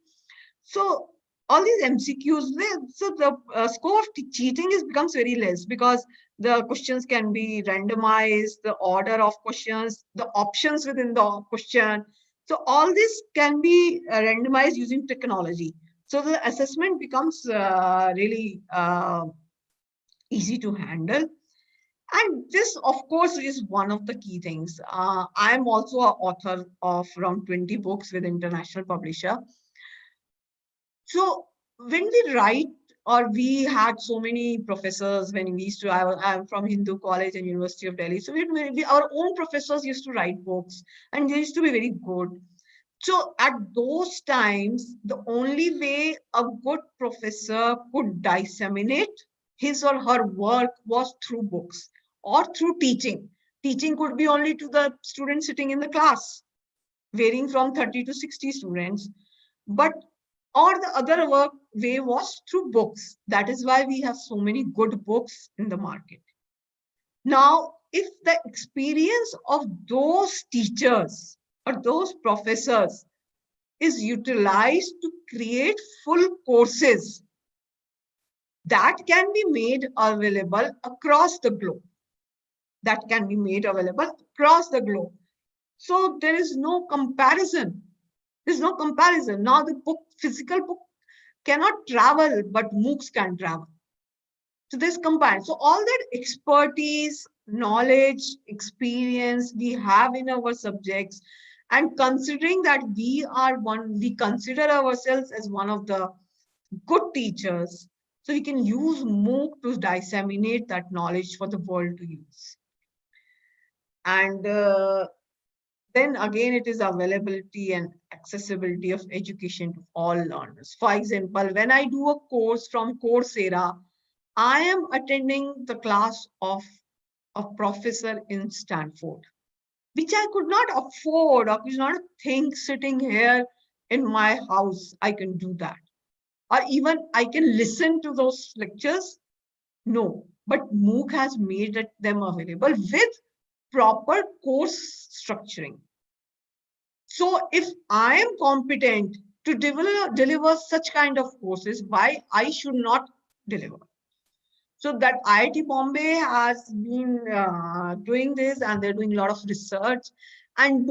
S2: So all these MCQs, so the scope of cheating becomes very less, because the questions can be randomized, the order of questions, the options within the question. So all this can be randomized using technology. So the assessment becomes really easy to handle. And this, of course, is one of the key things. I'm also an author of around 20 books with international publisher. So when we write, or we had so many professors when we used to, I'm from Hindu College and University of Delhi. So our own professors used to write books and they used to be very good. So at those times, the only way a good professor could disseminate his or her work was through books or through teaching. Teaching could be only to the students sitting in the class, varying from 30 to 60 students. But or the other way was through books. That is why we have so many good books in the market. Now, if the experience of those teachers or those professors is utilized to create full courses that can be made available across the globe, so there is no comparison. There's no comparison. Now the physical book cannot travel, but MOOCs can travel. So there's comparison. So all that expertise, knowledge, experience we have in our subjects, and considering that we consider ourselves as one of the good teachers, so we can use MOOC to disseminate that knowledge for the world to use. And then again, it is availability and accessibility of education to all learners. For example, when I do a course from Coursera, I am attending the class of a professor in Stanford, which I could not afford, or could not think sitting here in my house, I can do that. Or even I can listen to those lectures. No, but MOOC has made them available with proper course structuring. So if I am competent to deliver such kind of courses, why I should not deliver? So that IIT Bombay has been doing this, and they're doing a lot of research, and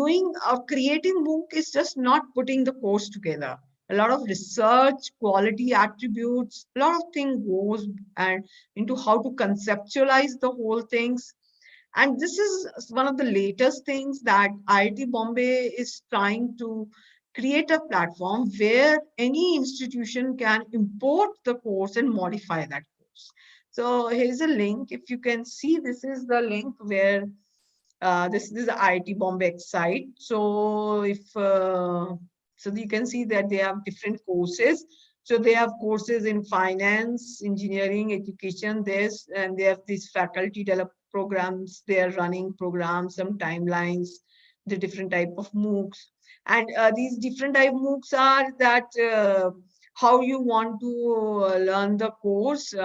S2: creating MOOC is just not putting the course together. A lot of research, quality attributes, a lot of things goes and into how to conceptualize the whole things. And this is one of the latest things that IIT Bombay is trying to create a platform where any institution can import the course and modify that course. So here's a link. If you can see, this is the link where this is the IIT Bombay site. So so you can see that they have different courses. So they have courses in finance, engineering, education, and they have these faculty developed programs. They are running programs, some timelines, the different type of MOOCs. And these different type of MOOCs are that how you want to learn the course. If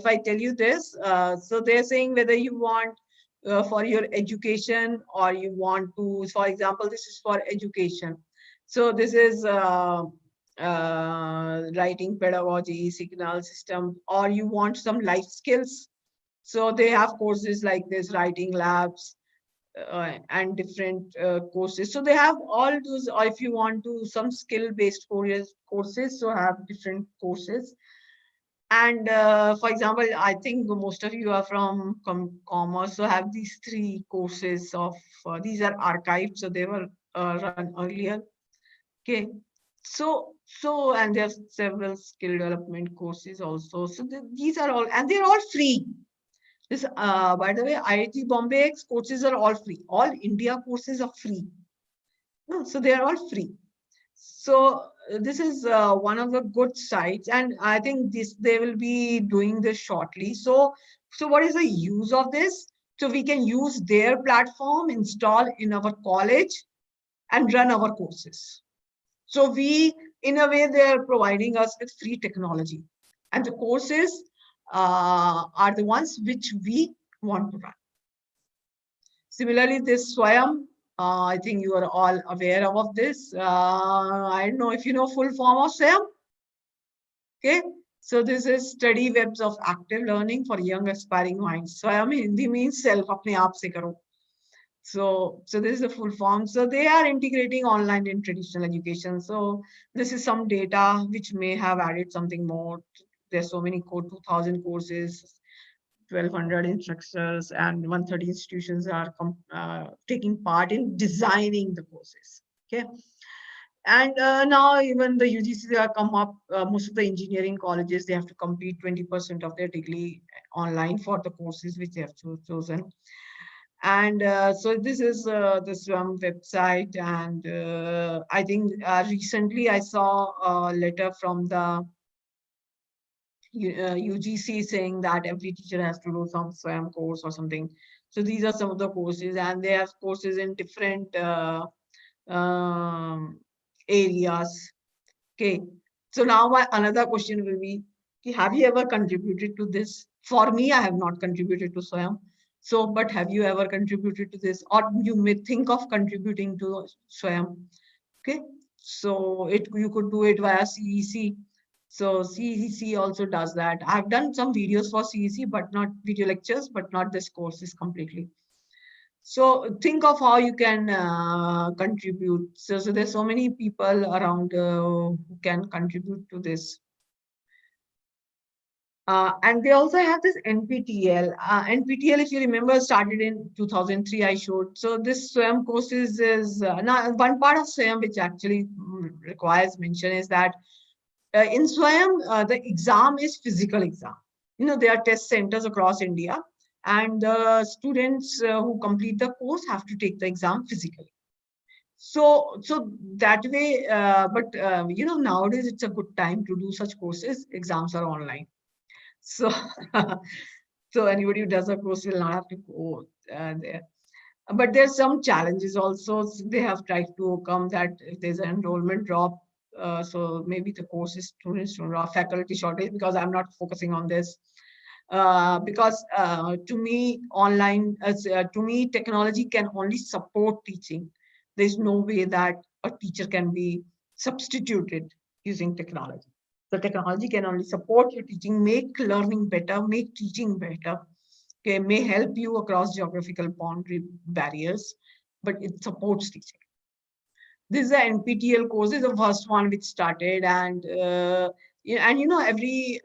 S2: I tell you this, so they're saying whether you want for your education, or you want to, for example, this is for education. So this is writing pedagogy, signal system, or you want some life skills. So they have courses like this, writing labs, and different courses. So they have all those, or if you want to some skill-based courses, so have different courses. And for example, I think most of you are from commerce, so have these 3 courses of, these are archived, so they were run earlier. Okay, So and there's several skill development courses also. So these are all, and they're all free. This, by the way, IIT Bombay courses are all free. All India courses are free. So they are all free. So this is one of the good sites, and I think they will be doing this shortly. So what is the use of this? So we can use their platform, install in our college, and run our courses. So we, in a way, they are providing us with free technology, and the courses are the ones which we want to run. Similarly, this Swayam, I think you are all aware of this. I don't know if you know full form of Swayam. Okay, so this is study webs of active learning for young aspiring minds. Swayam in Hindi means self, apne aap se karo. So this is the full form. So they are integrating online in traditional education. So this is some data which may have added something more. There's so many 2,000 courses, 1,200 instructors, and 130 institutions are taking part in designing the courses. Okay. And now even the UGC have come up, most of the engineering colleges, they have to complete 20% of their degree online for the courses which they have chosen. And so this is the SWAM website. And I think recently I saw a letter from the UGC saying that every teacher has to do some SWAM course or something. So these are some of the courses, and they have courses in different areas. Okay. So now another question will be, have you ever contributed to this? For me, I have not contributed to SWAM. So, but have you ever contributed to this? Or you may think of contributing to SWAM. Okay. So you could do it via CEC. So CEC also does that. I've done some videos for CEC, but not video lectures, but not this courses completely. So think of how you can contribute. So there's so many people around who can contribute to this. And they also have this NPTEL. NPTEL, if you remember, started in 2003, I showed. So this SWAM courses is, now one part of SWAM which actually requires mention is that in SWAM, the exam is physical exam. You know, there are test centers across India, and the students who complete the course have to take the exam physically. So that way, but you know, nowadays it's a good time to do such courses. Exams are online. So, so anybody who does a course will not have to go there. But there's some challenges also. So they have tried to overcome that. If there's an enrollment drop, so maybe the course is students faculty shortage, because I'm not focusing on this. Because to me, to me, technology can only support teaching. There's no way that a teacher can be substituted using technology. So technology can only support your teaching, make learning better, make teaching better. Okay, may help you across geographical boundary barriers, but it supports teaching. This is the NPTEL course, is the first one which started, and you know, every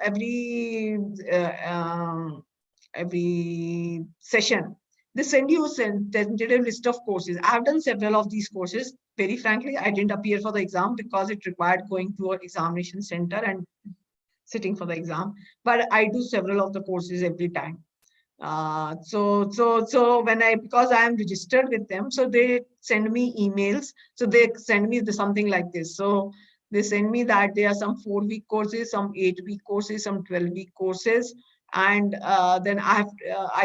S2: session they send you a tentative list of courses. I have done several of these courses. Very frankly, I didn't appear for the exam because it required going to an examination center and sitting for the exam. But I do several of the courses every time. So when because I am registered with them, so they send me emails. So they send me something like this. So they send me that there are some 4-week courses, some 8-week courses, some 12-week courses, and then I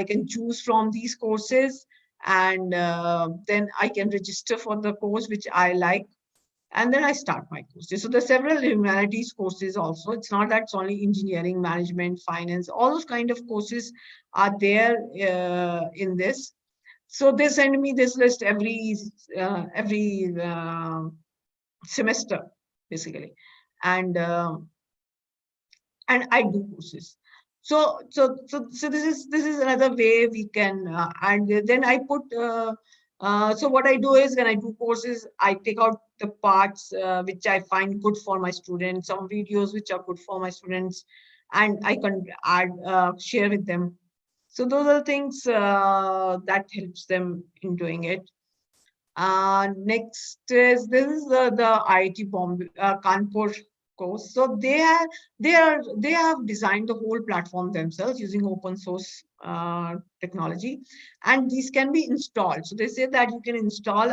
S2: can choose from these courses, and then I can register for the course which I like, and then I start my courses. So there's several humanities courses also. It's not that it's only engineering, management, finance, all those kind of courses are there in this. So they send me this list every semester, basically, and I do courses. So this is another way we can, and then I put. So what I do is when I do courses, I take out the parts which I find good for my students, some videos which are good for my students, and I can add, share with them. So those are things that helps them in doing it. Next is this is the IIT Bombay Kanpur course. So they have designed the whole platform themselves using open source technology, and these can be installed. So they say that you can install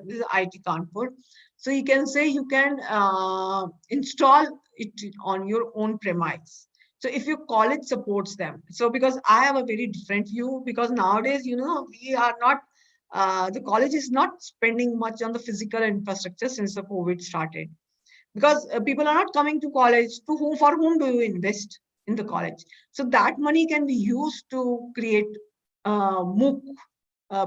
S2: this is IIT Kanpur. So you can say you can install it on your own premise. So if your college supports them. So because I have a very different view, because nowadays, we are not the college is not spending much on the physical infrastructure since the COVID started, because people are not coming to college. For whom do you invest in the college? So that money can be used to create a MOOC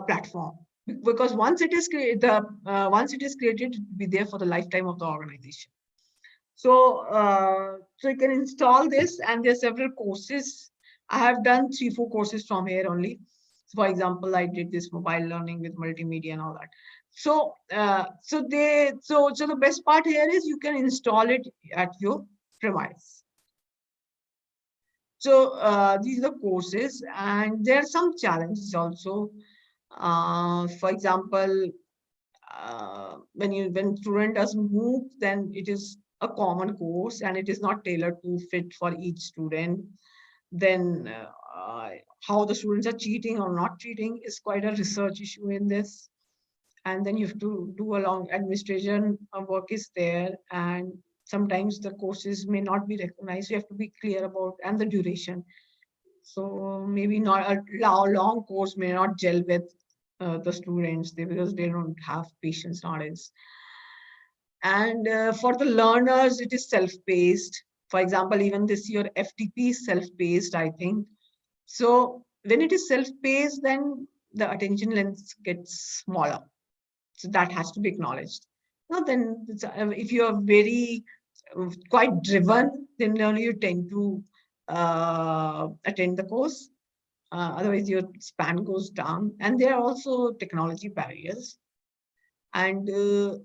S2: platform, because once it is created, it will be there for the lifetime of the organization. So you can install this, and there are several courses. I have done 3-4 courses from here only. For example, I did this mobile learning with multimedia and all that. So the best part here is you can install it at your premise. So these are the courses, and there are some challenges also. For example, when student does MOOC, then it is a common course and it is not tailored to fit for each student. Then how the students are cheating or not cheating is quite a research issue in this. And then you have to do a long administration work is there, and sometimes the courses may not be recognized. You have to be clear about, and the duration. So maybe not a long course may not gel with the students, because they don't have patience nowadays. And for the learners, it is self-paced. For example, even this year, FDP is self-paced, I think. So when it is self-paced, then the attention length gets smaller. So that has to be acknowledged. Now, then if you are very quite driven, then only you tend to attend the course. Otherwise, your span goes down. And there are also technology barriers. And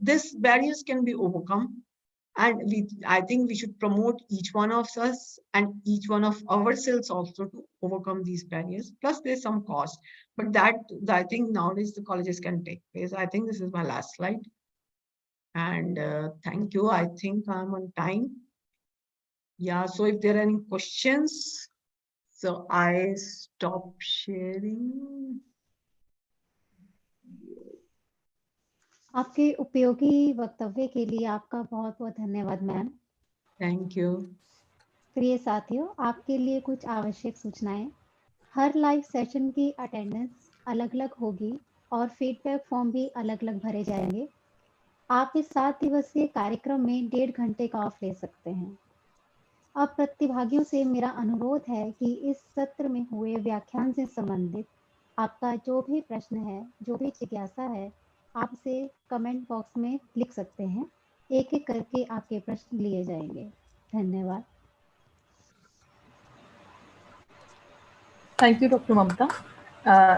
S2: these barriers can be overcome. And I think we should promote each one of us and each one of ourselves also to overcome these barriers. Plus, there's some cost. But that I think nowadays the colleges can take place. I think this is my last slide. And thank you. I think I'm on time. Yeah, so if there are any questions, so I stop sharing.
S1: आपके उपयोगी वक्तव्य के लिए आपका बहुत बहुत धन्यवाद ma'am.
S2: Thank you.
S1: प्रिय साथियों, आपके लिए कुछ आवश्यक सूचनाएं। हर लाइव सेशन की अटेंडेंस अलग-अलग होगी और फीडबैक फॉर्म भी अलग-अलग भरे जाएंगे। आप इस 7 दिवसीय कार्यक्रम में 1.5 घंटे का ऑफ ले सकते हैं। अब प्रतिभागियों से मेरा अनुरोध है कि इस सत्र में हुए व्याख्यान से संबंधित आपका जो भी प्रश्न है, जो भी जिज्ञासा है, आप इसे कमेंट बॉक्स में लिख सकते हैं। एक-एक करके आपके प्रश्न लिए जाएंगे। धन्यवाद।
S5: Thank you, Dr. Mamta.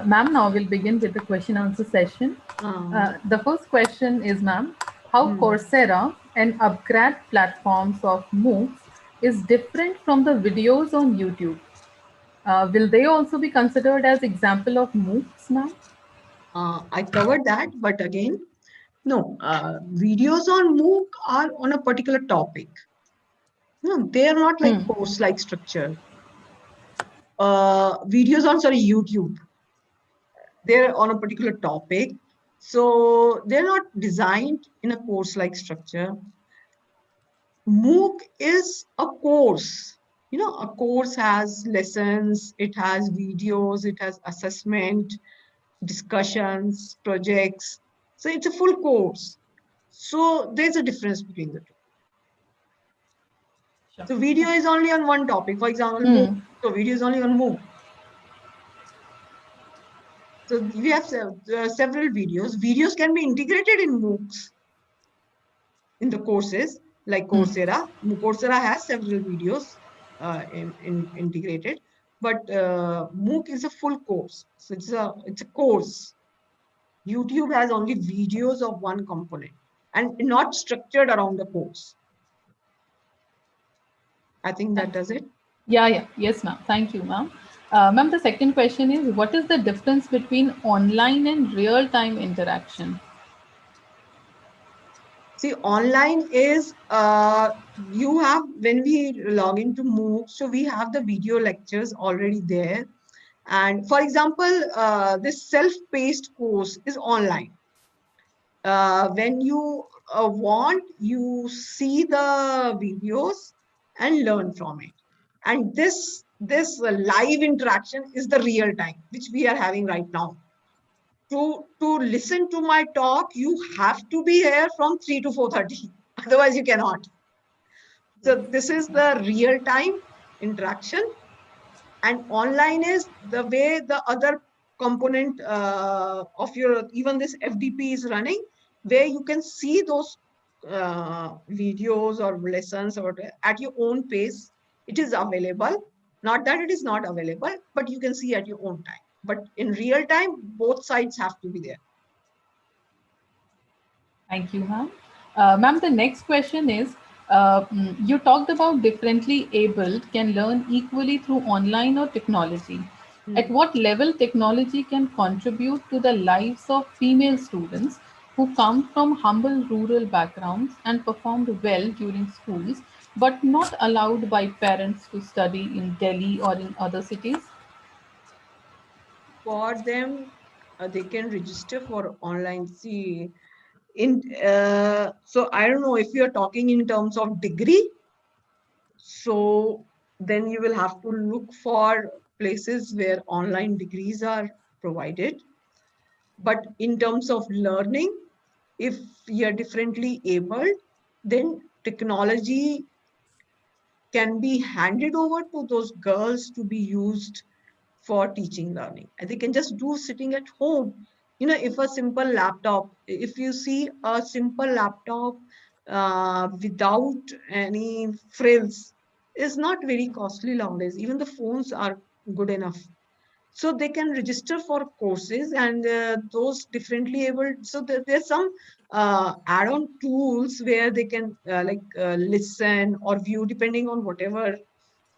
S5: Ma'am, now we'll begin with the question answer session. The first question is, ma'am, how Coursera and upgrad platforms of MOOCs is different from the videos on YouTube? Will they also be considered as example of MOOCs, ma'am?
S2: I covered that, but again, no, videos on MOOC are on a particular topic. No, they are not like course-like structure. Videos on, YouTube, they're on a particular topic. So they're not designed in a course-like structure. MOOC is a course. A course has lessons, it has videos, it has assessment, discussions, projects. So it's a full course. So there's a difference between the two. Sure. So video is only on one topic. For example, MOOC. So video is only on MOOC. So we have several videos. Videos can be integrated in MOOCs, in the courses, like Coursera. Coursera has several videos integrated, but MOOC is a full course. So it's a course. YouTube has only videos of one component and not structured around the course. I think that does it.
S5: Yeah. Yes, ma'am. Thank you, ma'am. Ma'am, the second question is, what is the difference between online and real-time interaction?
S2: See, online is, you have, when we log into MOOC, so we have the video lectures already there. And for example, this self-paced course is online. When you want, you see the videos and learn from it. And this live interaction is the real time, which we are having right now. To listen to my talk, you have to be here from 3 to 4:30. Otherwise, you cannot. So this is the real time interaction. And online is the way the other component of your, even this FDP is running, where you can see those videos or lessons or at your own pace. It is available. Not that it is not available, but you can see at your own time. But in real time, both sides have to be there.
S5: Thank you, ma'am. Ma'am, the next question is, you talked about differently abled can learn equally through online or technology. At what level technology can contribute to the lives of female students who come from humble rural backgrounds and performed well during schools, but not allowed by parents to study in Delhi or in other cities?
S2: For them, they can register for online. See, so I don't know if you're talking in terms of degree. So then you will have to look for places where online degrees are provided. But in terms of learning, if you're differently abled, then technology can be handed over to those girls to be used for teaching learning. And they can just do sitting at home. You know, if a simple laptop, if you see a simple laptop without any frills, is not very costly nowadays. Even the phones are good enough. So they can register for courses, and those differently able. So there's some add-on tools where they can listen or view depending on whatever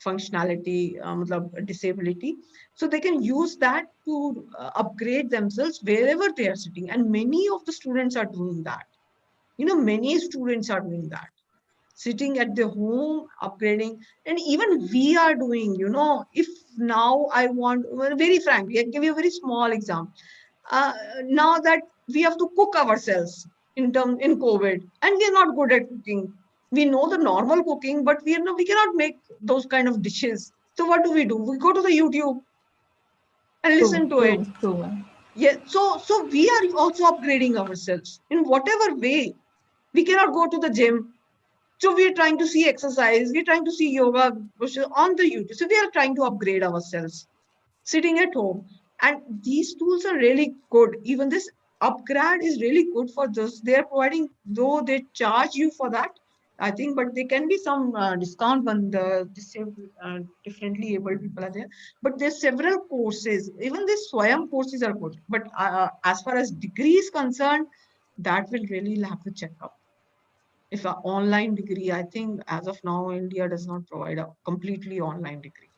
S2: functionality, disability. So they can use that to upgrade themselves wherever they are sitting. And many of the students are doing that. You know, many students are doing that, sitting at the home, upgrading. And even we are doing, you know, if now I want, well, very frankly, I give you a very small example. Now that we have to cook ourselves in COVID, and we are not good at cooking. We know the normal cooking, but we cannot make those kind of dishes. So what do? We go to the YouTube and
S5: True,
S2: listen to it.
S5: true, true, ma'am.
S2: Yeah. So we are also upgrading ourselves in whatever way. We cannot go to the gym. So we are trying to see exercise. We're trying to see yoga on the YouTube. So we are trying to upgrade ourselves sitting at home. And these tools are really good. Even this upgrade is really good for those. They're providing, though they charge you for that, I think, but there can be some discount when the disabled, differently able people are there. But there's several courses. Even these Swayam courses are good. But as far as degree is concerned, that will really have to check up. If an online degree, I think as of now, India does not provide a completely online degree.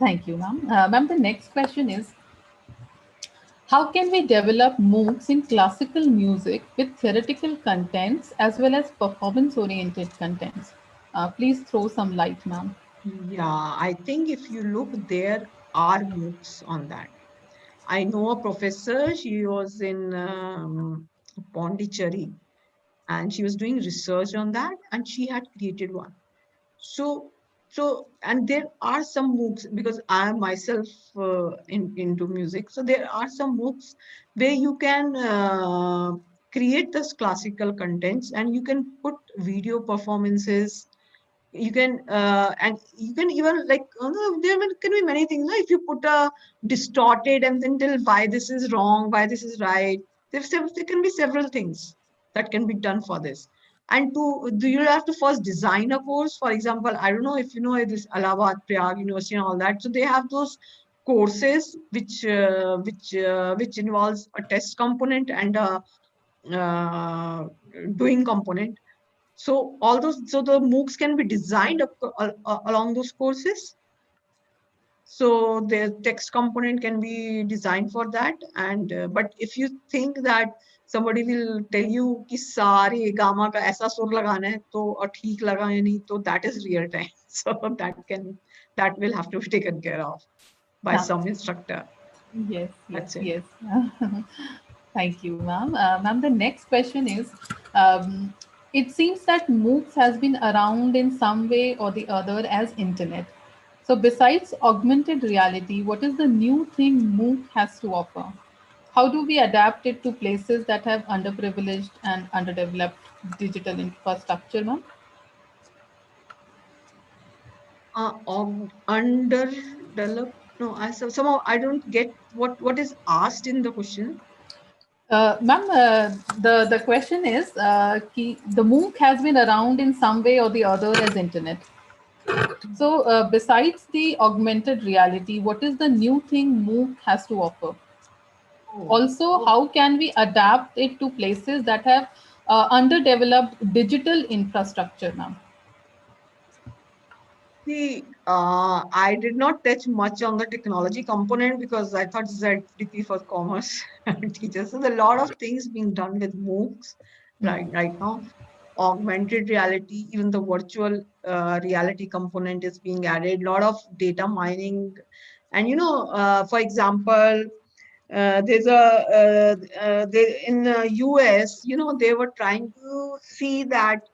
S5: Thank you, ma'am. Ma'am, the next question is, how can we develop MOOCs in classical music with theoretical contents as well as performance-oriented contents? Please throw some light, ma'am.
S2: Yeah, I think if you look, there are MOOCs on that. I know a professor, she was in Pondicherry, and she was doing research on that, and she had created one. And there are some MOOCs, because I am myself into music. So there are some MOOCs where you can create this classical contents, and you can put video performances. You can and you can even there can be many things. If you put a distorted and then tell why this is wrong, why this is right, there can be several things that can be done for this. And do you have to first design a course? For example, I don't know if you know this Allahabad, Prayag University and all that. So they have those courses which involves a test component and a doing component. So the MOOCs can be designed along those courses. So the text component can be designed for that. And but if you think that somebody will tell you कि सारे gamma का ऐसा सुर लगाना है तो और ठीक लगा या नहीं, तो that is real time. So that will have to be taken care of by some instructor.
S5: Yes,
S2: That's it.
S5: yes. Thank you, ma'am. Ma'am, the next question is, it seems that MOOCs has been around in some way or the other as internet. So besides augmented reality, what is the new thing MOOC has to offer? How do we adapt it to places that have underprivileged and underdeveloped digital infrastructure, ma'am?
S2: Underdeveloped? No, somehow I don't get what is asked in the question.
S5: Ma'am, the question is, the MOOC has been around in some way or the other as internet. So, besides the augmented reality, what is the new thing MOOC has to offer? Also, how can we adapt it to places that have underdeveloped digital infrastructure now?
S2: See, I did not touch much on the technology component because I thought FDP for commerce and teachers. So there are a lot of things being done with MOOCs right now. Augmented reality, even the virtual reality component is being added. A lot of data mining, and for example, there's in the US, they were trying to see that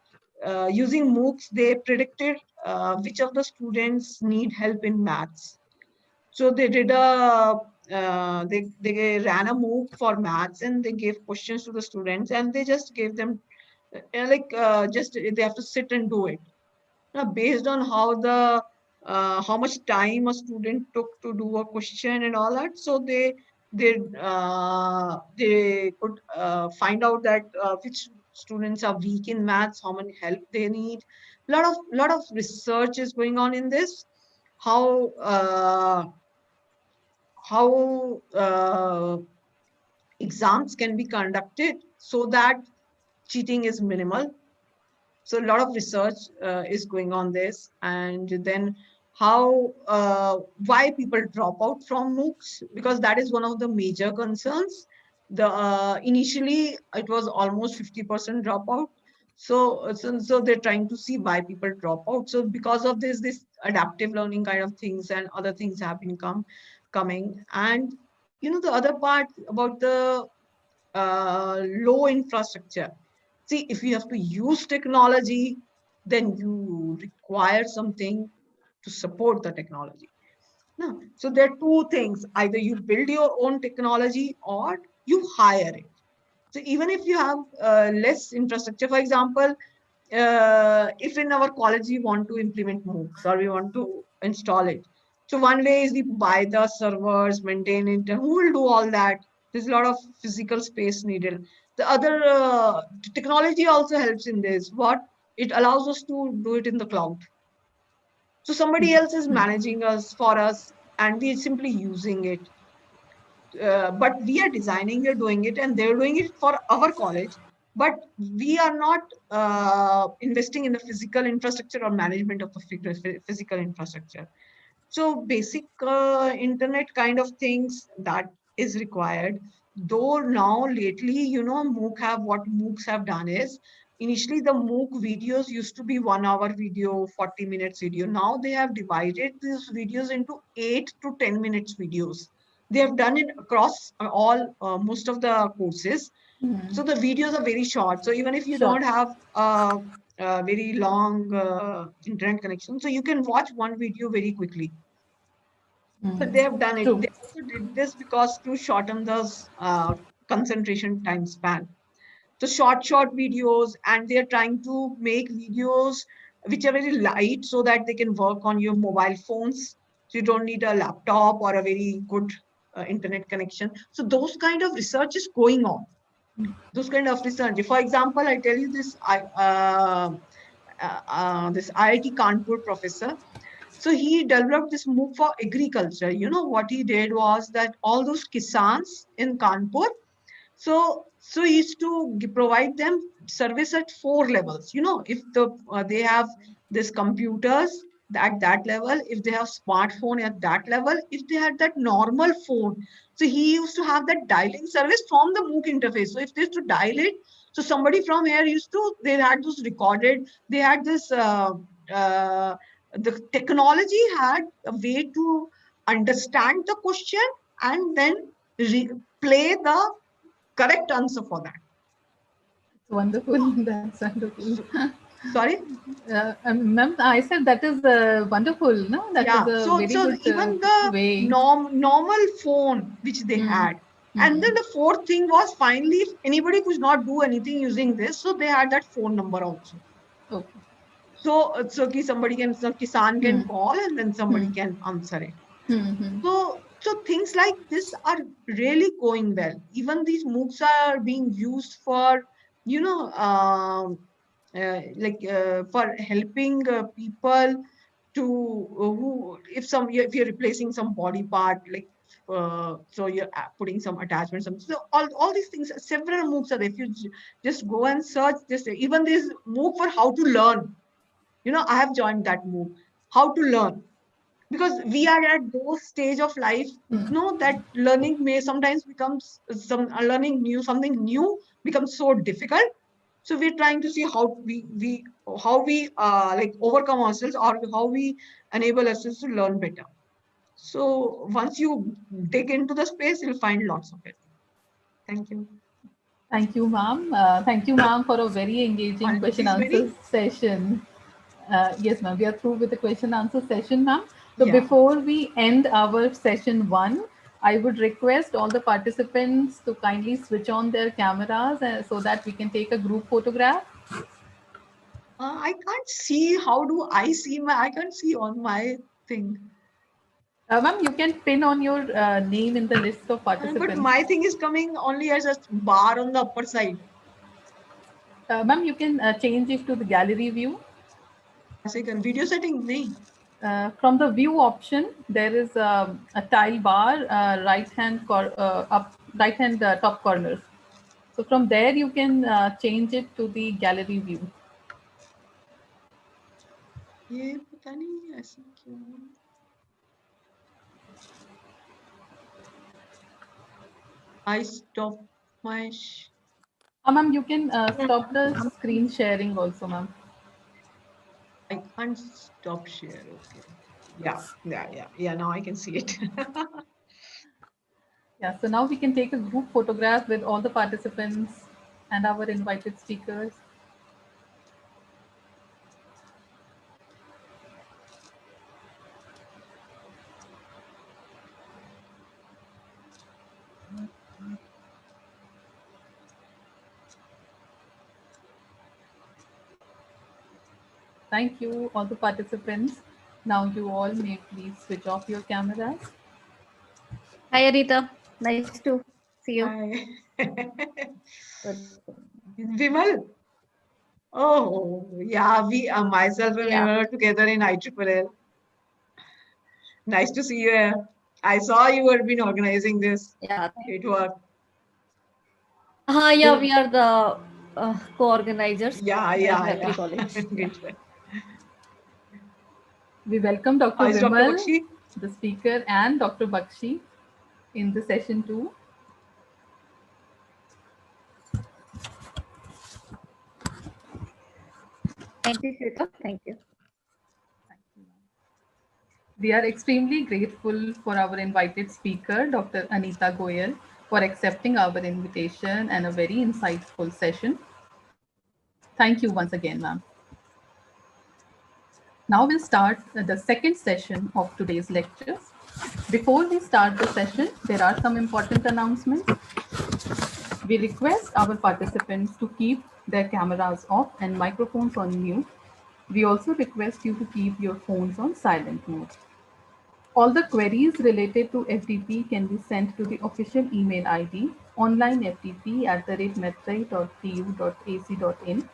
S2: using MOOCs, they predicted which of the students need help in maths. So they did they ran a MOOC for maths, and they gave questions to the students, and they just gave them just they have to sit and do it. Now, based on how much time a student took to do a question and all that, so they could find out that which students are weak in maths, how much help they need. Lot of research is going on in this. How exams can be conducted so that cheating is minimal. So a lot of research is going on this, and then why people drop out from MOOCs, because that is one of the major concerns. Initially it was almost 50% dropout. So they're trying to see why people drop out. So because of this adaptive learning kind of things and other things have been coming. And the other part about the low infrastructure. See, if you have to use technology, then you require something to support the technology. No. So there are two things. Either you build your own technology or you hire it. So even if you have less infrastructure, for example, if in our college we want to implement MOOCs or we want to install it. So one way is we buy the servers, maintain it, and who will do all that? There's a lot of physical space needed. The other technology also helps in this. What it allows us to do it in the cloud. So somebody else is managing us for us, and we're simply using it. But we are designing, we are doing it, and they're doing it for our college. But we are not investing in the physical infrastructure or management of the physical infrastructure. So basic internet kind of things that is required. Though now lately, what MOOCs have done is, initially the MOOC videos used to be 1 hour video, 40 minutes video. Now they have divided these videos into 8 to 10 minutes videos. They have done it across most of the courses. So the videos are very short. So even if you don't have a very long internet connection, so you can watch one video very quickly. So they have done it.
S5: True.
S2: They also did this because to shorten the concentration time span. So short videos, and they're trying to make videos which are very light so that they can work on your mobile phones. So you don't need a laptop or a very good internet connection. So those kind of research is going on. Those kind of research. For example, I tell you this, this IIT Kanpur professor. So he developed this MOOC for agriculture. What he did was that all those kisans in Kanpur, so he used to provide them service at 4 levels. If they have this computers at that level, if they have smartphone at that level, if they had that normal phone. So he used to have that dialing service from the MOOC interface. So if they used to dial it, so somebody from here used to, they had those recorded, they had this, the technology had a way to understand the question and then play the correct answer for that.
S5: It's wonderful. That's wonderful.
S2: Sorry?
S5: Ma'am, I said that is wonderful. No, that is a very
S2: So
S5: good
S2: even the
S5: way.
S2: normal phone which they had, and then the fourth thing was, finally, if anybody could not do anything using this, so they had that phone number also.
S5: Okay.
S2: So somebody can, so Kisan can call and then somebody can answer it. So things like this are really going well. Even these MOOCs are being used for, you know, for helping people to who, if you're replacing some body part, like so you're putting some attachment, so all these things, several MOOCs are there. If you just go and search, just even this MOOC for how to learn. I have joined that MOOC, how to learn, because we are at those stage of life, that learning may sometimes becomes something new becomes so difficult. So we're trying to see how we like overcome ourselves, or how we enable ourselves to learn better. So once you dig into the space, you'll find lots of it. Thank you.
S5: Thank you, ma'am. Thank you, ma'am, for a very engaging question answer session. Yes, ma'am. We are through with the question answer session, ma'am. So before we end our session 1, I would request all the participants to kindly switch on their cameras so that we can take a group photograph.
S2: I can't see. How do I see I can't see on my thing.
S5: Ma'am, you can pin on your name in the list of participants.
S2: But my thing is coming only as a bar on the upper side.
S5: Ma'am, you can change it to the gallery view.
S2: Video setting, nahi.
S5: From the view option, there is a tile bar, right hand top corner. So from there, you can change it to the gallery view.
S2: ये पता नहीं ऐसा क्यों. I stop my.
S5: Ma'am, you can stop the screen sharing also, ma'am.
S2: I can't stop share. Okay. Yeah. Now I can see it.
S5: Yeah. So now we can take a group photograph with all the participants and our invited speakers. Thank you, all the participants. Now you all may please switch off your cameras.
S6: Hi, Anita. Nice to see you.
S2: Hi. Vimal. Oh, yeah. We myself and we were together in IRRL. Nice to see you here. I saw you had been organizing this.
S6: Yeah.
S2: Great work.
S6: Yeah, we are the co-organizers.
S2: Yeah.
S6: Maitreyi College.
S2: Great.
S5: We welcome Dr.
S2: Hi, Dr.
S5: Vimal,
S2: Bakshi.
S5: the speaker, and Dr. Bakshi in the session 2.
S6: Thank you, Shweta. Thank you.
S5: We are extremely grateful for our invited speaker, Dr. Anita Goyal, for accepting our invitation and a very insightful session. Thank you once again, ma'am. Now we'll start the second session of today's lectures. Before we start the session, there are some important announcements. We request our participants to keep their cameras off and microphones on mute. We also request you to keep your phones on silent mode. All the queries related to FDP can be sent to the official email ID onlinefdp@maitreyi.tu.ac.in.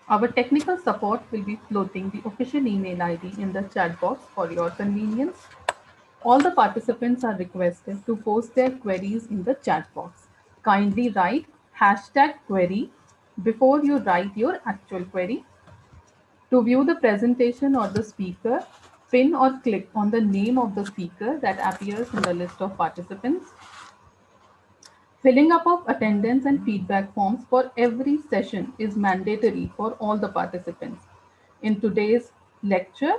S5: Our technical support will be floating the official email ID in the chat box for your convenience. All the participants are requested to post their queries in the chat box. Kindly write #query before you write your actual query. To view the presentation or the speaker, pin or click on the name of the speaker that appears in the list of participants. Filling up of attendance and feedback forms for every session is mandatory for all the participants. In today's lecture,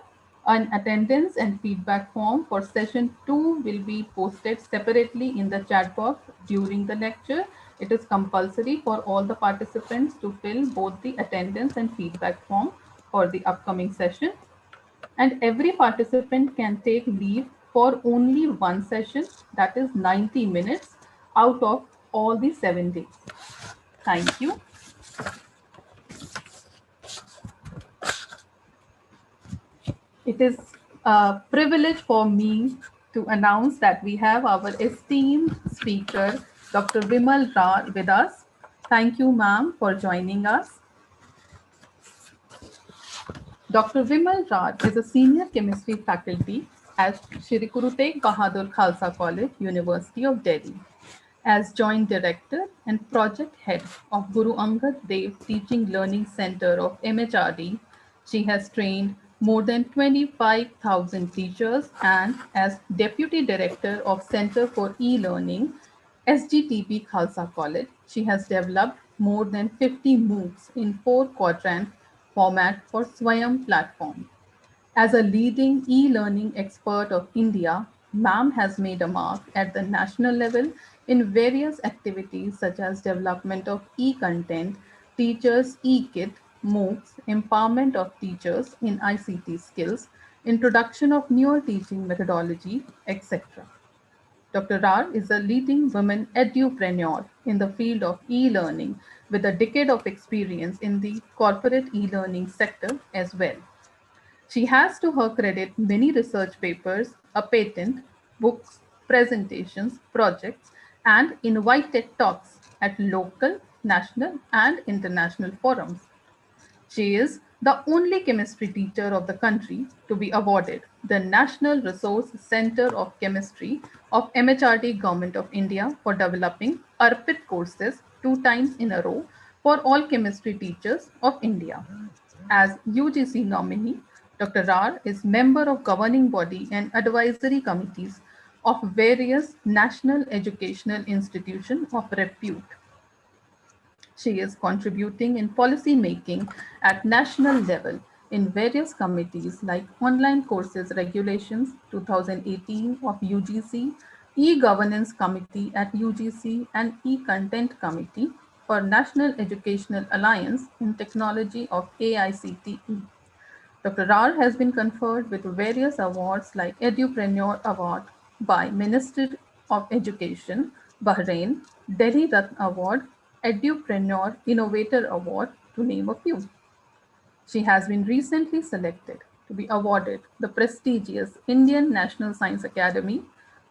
S5: an attendance and feedback form for session 2 will be posted separately in the chat box during the lecture. It is compulsory for all the participants to fill both the attendance and feedback form for the upcoming session. And every participant can take leave for only one session, that is 90 minutes out of all the 7 days. Thank you. It is a privilege for me to announce that we have our esteemed speaker, Dr. Vimal Ra, with us. Thank you, ma'am, for joining us. Dr. Vimal Raj is a senior chemistry faculty at Shri Guru Tegh Bahadur Khalsa College, University of Delhi. As Joint Director and Project Head of Guru Angad Dev Teaching Learning Center of MHRD, she has trained more than 25,000 teachers, and as Deputy Director of Center for E-Learning, SGTP Khalsa College, she has developed more than 50 MOOCs in 4-quadrant format for Swayam platform. As a leading e-learning expert of India, ma'am has made a mark at the national level in various activities such as development of e-content, teachers e-kit, MOOCs, empowerment of teachers in ICT skills, introduction of newer teaching methodology, etc. Dr. Rar is a leading women edupreneur in the field of e-learning with a decade of experience in the corporate e-learning sector as well. She has to her credit many research papers, a patent, books, presentations, projects, and invited talks at local, national, and international forums. She is the only chemistry teacher of the country to be awarded the National Resource Center of Chemistry of MHRD Government of India for developing ARPIT courses 2 times in a row for all chemistry teachers of India. As UGC nominee, Dr. Rar is member of governing body and advisory committees of various national educational institutions of repute. She is contributing in policy making at national level in various committees like Online Courses Regulations 2018 of UGC, E-Governance Committee at UGC, and E-Content Committee for National Educational Alliance in Technology of AICTE. Dr. Rar has been conferred with various awards like Edupreneur Award by Ministry of Education, Bahrain, Delhi Ratna Award, Edupreneur Innovator Award, to name a few. She has been recently selected to be awarded the prestigious Indian National Science Academy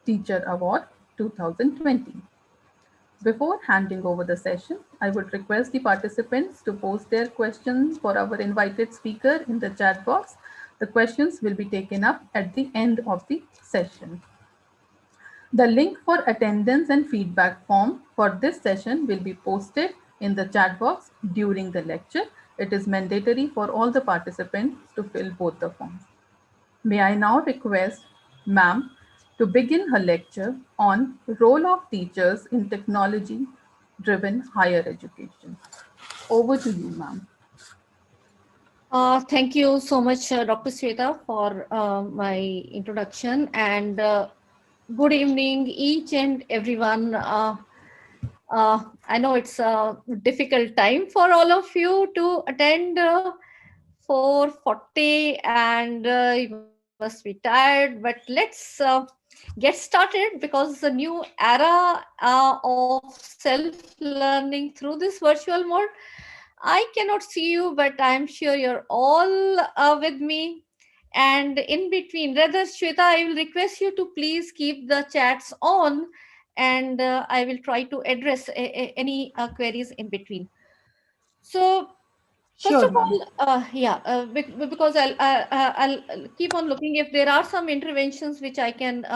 S5: Teacher Award 2020. Before handing over the session, I would request the participants to post their questions for our invited speaker in the chat box. The questions will be taken up at the end of the session. The link for attendance and feedback form for this session will be posted in the chat box during the lecture. It is mandatory for all the participants to fill both the forms. May I now request ma'am to begin her lecture on role of teachers in technology-driven higher education. Over to you, ma'am.
S6: Thank you so much, Dr. Sweta, for my introduction, and good evening, each and everyone. I know it's a difficult time for all of you to attend 4:40, and you must be tired, but let's get started, because the new era of self-learning through this virtual mode. I cannot see you, but I'm sure you're all with me. And in between, rather, Shweta, I will request you to please keep the chats on, and I will try to address any queries in between. So, first
S5: Sure,
S6: of
S5: ma'am.
S6: all, because I'll keep on looking. If there are some interventions which I can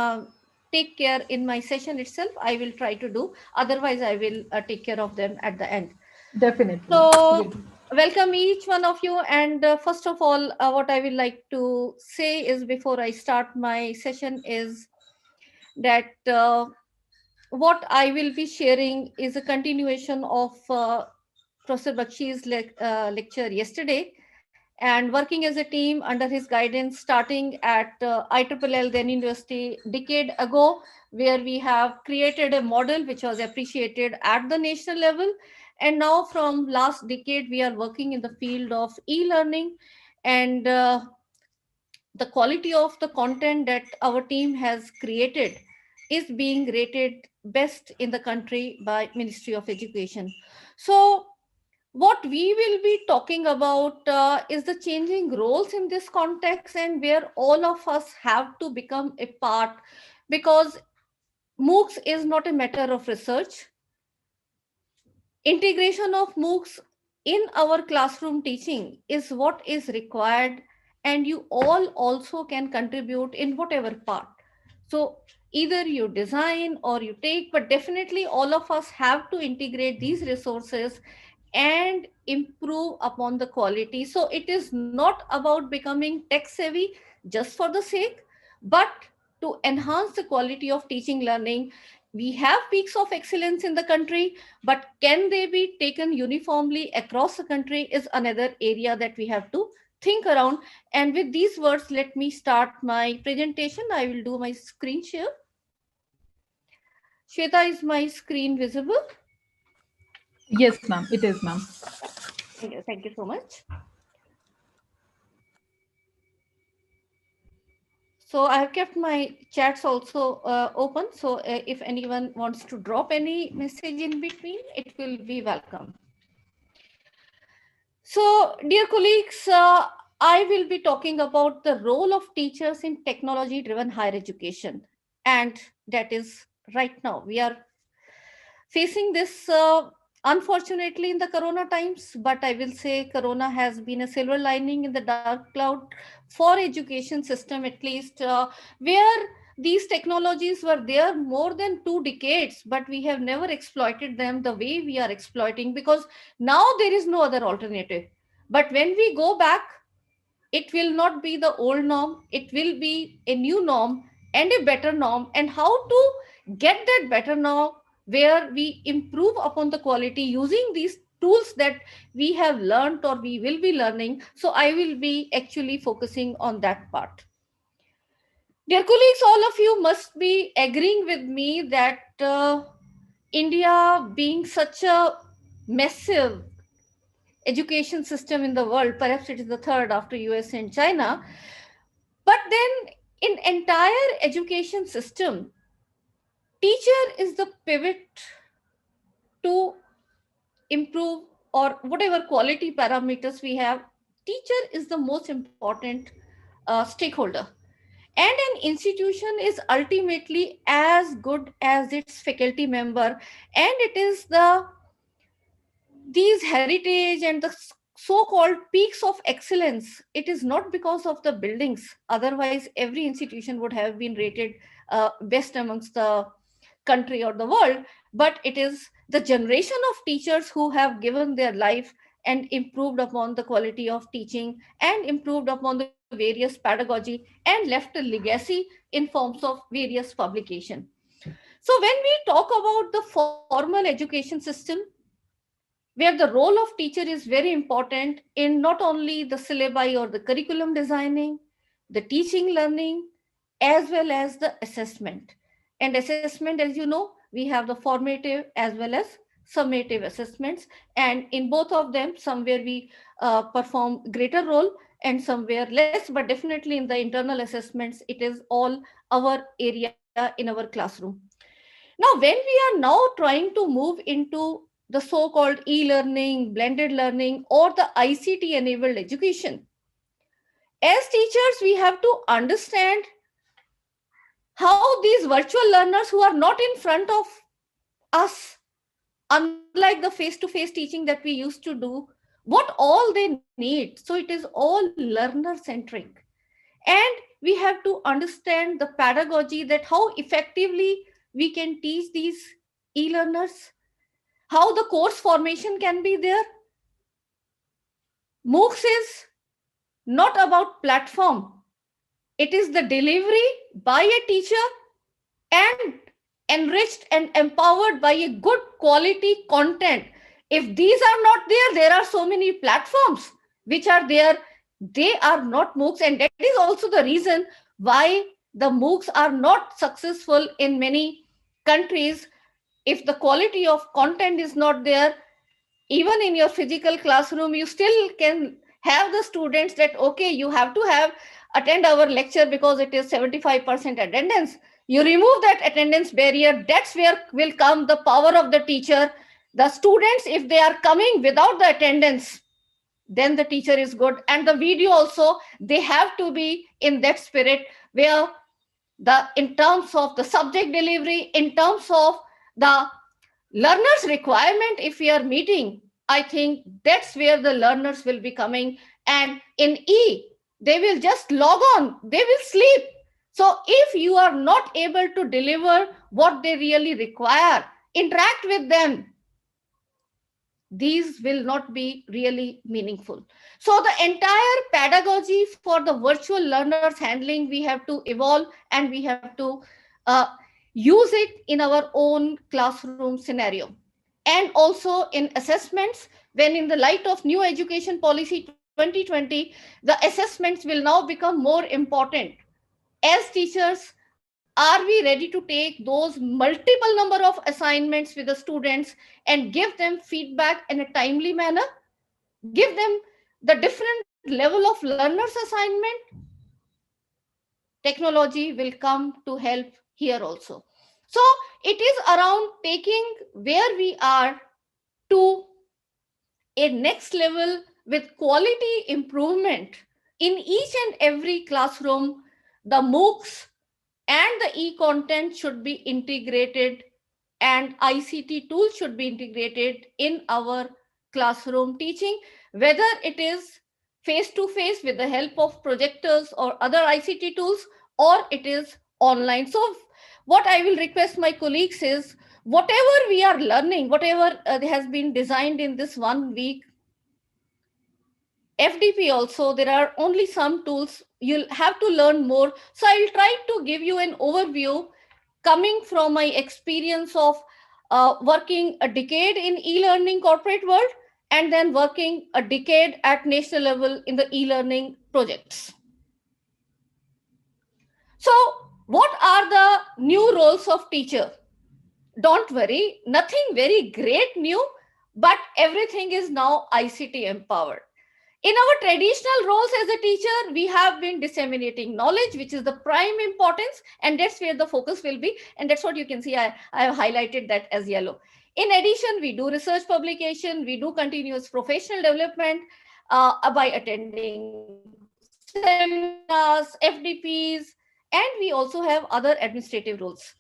S6: take care in my session itself, I will try to do. Otherwise, I will take care of them at the end.
S5: Definitely.
S6: So, welcome each one of you. And first of all, what I will like to say is, before I start my session, is that what I will be sharing is a continuation of Professor Bakshi's lecture yesterday, and working as a team under his guidance, starting at IEEE, then university, decade ago, where we have created a model which was appreciated at the national level. And now from last decade, we are working in the field of e-learning, and the quality of the content that our team has created is being rated best in the country by Ministry of Education. So what we will be talking about is the changing roles in this context, and where all of us have to become a part, because MOOCs is not a matter of research. Integration of MOOCs in our classroom teaching is what is required, and you all also can contribute in whatever part. So either you design or you take, but definitely all of us have to integrate these resources and improve upon the quality. So it is not about becoming tech savvy just for the sake, but to enhance the quality of teaching learning. We have peaks of excellence in the country, but can they be taken uniformly across the country is another area that we have to think around. And with these words, let me start my presentation. I will do my screen share. Shweta, is my screen visible?
S5: Yes, ma'am. It is, ma'am.
S6: Thank you so much. So I have kept my chats also open. So if anyone wants to drop any message in between, it will be welcome. So dear colleagues, I will be talking about the role of teachers in technology-driven higher education. And that is right now. We are facing this unfortunately in the corona times, but I will say corona has been a silver lining in the dark cloud for education system, at least where these technologies were there more than 2 decades, but we have never exploited them the way we are exploiting, because now there is no other alternative. But when we go back, it will not be the old norm, it will be a new norm and a better norm. And how to get that better norm, where we improve upon the quality using these tools that we have learned or we will be learning. So I will be actually focusing on that part. Dear colleagues, all of you must be agreeing with me that India, being such a massive education system in the world, perhaps it is the third after US and China, but then in entire education system, teacher is the pivot to improve, or whatever quality parameters we have, teacher is the most important stakeholder. And an institution is ultimately as good as its faculty member, and it is these heritage and the so-called peaks of excellence. It is not because of the buildings, otherwise every institution would have been rated best amongst the country or the world, but it is the generation of teachers who have given their life and improved upon the quality of teaching and improved upon the various pedagogy and left a legacy in forms of various publication. So when we talk about the formal education system, where the role of teacher is very important in not only the syllabi or the curriculum designing, the teaching learning, as well as the assessment. And assessment, as you know, we have the formative as well as summative assessments. And in both of them, somewhere we perform greater role and somewhere less, but definitely in the internal assessments, it is all our area in our classroom. Now, when we are now trying to move into the so-called e-learning, blended learning, or the ICT-enabled education, as teachers, we have to understand how these virtual learners who are not in front of us, unlike the face-to-face teaching that we used to do, what all they need. So it is all learner-centric. And we have to understand the pedagogy, that how effectively we can teach these e-learners, how the course formation can be there. MOOCs is not about platform. It is the delivery by a teacher and enriched and empowered by a good quality content. If these are not there, there are so many platforms which are there. They are not MOOCs, and that is also the reason why the MOOCs are not successful in many countries. If the quality of content is not there, even in your physical classroom, you still can have the students that, okay, you have to have attend our lecture because it is 75% attendance. You remove that attendance barrier, that's where will come the power of the teacher. The students, if they are coming without the attendance, then the teacher is good. And the video also, they have to be in that spirit where the in terms of the subject delivery, in terms of the learners requirement, if we are meeting, I think that's where the learners will be coming. And in they will just log on, they will sleep. So if you are not able to deliver what they really require, interact with them, these will not be really meaningful. So the entire pedagogy for the virtual learners handling, we have to evolve, and we have to uh, use it in our own classroom scenario. And also in assessments, when in the light of new education policy 2020, the assessments will now become more important. As teachers, are we ready to take those multiple number of assignments with the students and give them feedback in a timely manner, give them the different level of learners assignment? Technology will come to help here also. So it is around taking where we are to a next level with quality improvement in each and every classroom. The MOOCs and the e-content should be integrated, and ICT tools should be integrated in our classroom teaching, whether it is face to face with the help of projectors or other ICT tools, or it is online. So what I will request my colleagues is, whatever we are learning, whatever has been designed in this 1 week, FDP also, there are only some tools. You'll have to learn more. So I will try to give you an overview coming from my experience of working a decade in e-learning corporate world, and then working a decade at national level in the e-learning projects. So what are the new roles of teacher? Don't worry, nothing very great new, but everything is now ICT empowered. In our traditional roles as a teacher, we have been disseminating knowledge, which is the prime importance, and that's where the focus will be. And that's what you can see, I have highlighted that as yellow. In addition, we do research publication, we do continuous professional development by attending seminars, FDPs, and we also have other administrative roles.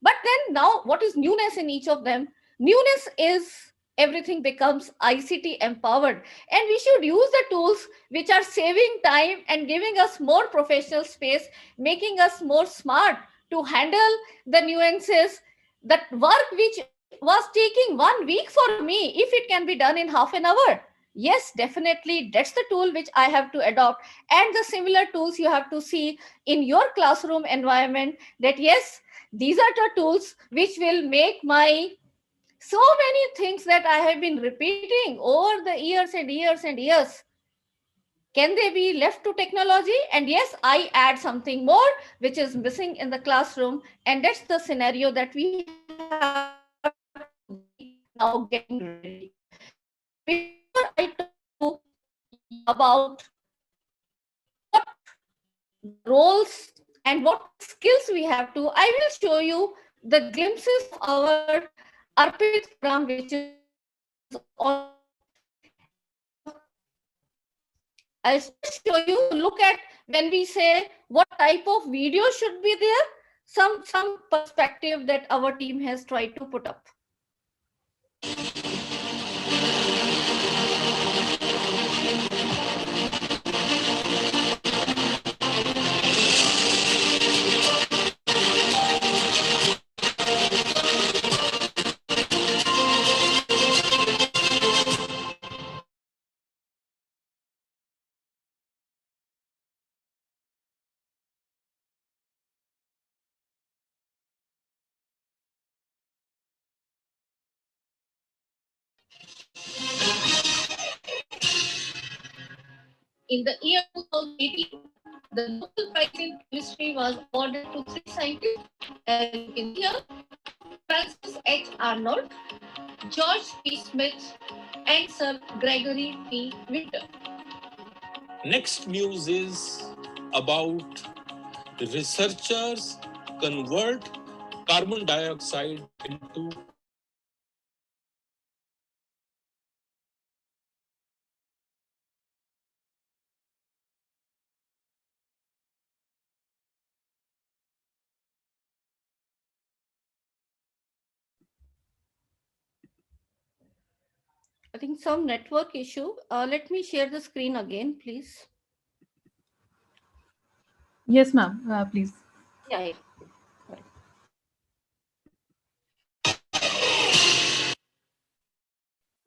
S6: But then now, what is newness in each of them? Newness is everything becomes ICT empowered, and we should use the tools which are saving time and giving us more professional space, making us more smart to handle the nuances. That work which was taking 1 week for me, if it can be done in half an hour, yes, definitely that's the tool which I have to adopt. And the similar tools you have to see in your classroom environment, that yes, these are the tools which will make my so many things that I have been repeating over the years and years and years, can they be left to technology? And yes, I add something more which is missing in the classroom, and that's the scenario that we have to be now getting ready. Before I talk to you about what the roles and what skills we have to, I will show you the glimpses of our Arpit program, which is on YouTube. And I'll just show you, look at when we say what type of video should be there, some perspective that our team has tried to put up. In the year 2018, the Nobel Prize in Chemistry was awarded to 3 scientists, as you can see here: Francis H. Arnold, George P. Smith, and Sir Gregory P. Winter.
S7: Next news is about researchers convert carbon dioxide into
S6: I think some network issue. Let me share the screen again, please.
S5: Yes, ma'am. Please.
S6: Yeah.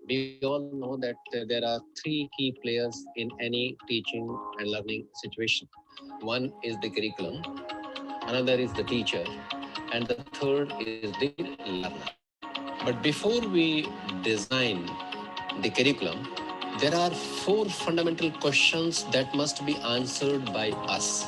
S8: We all know that there are three key players in any teaching and learning situation. One is the curriculum, another is the teacher, and the third is the learner. But before we design the curriculum, there are four fundamental questions that must be answered by us.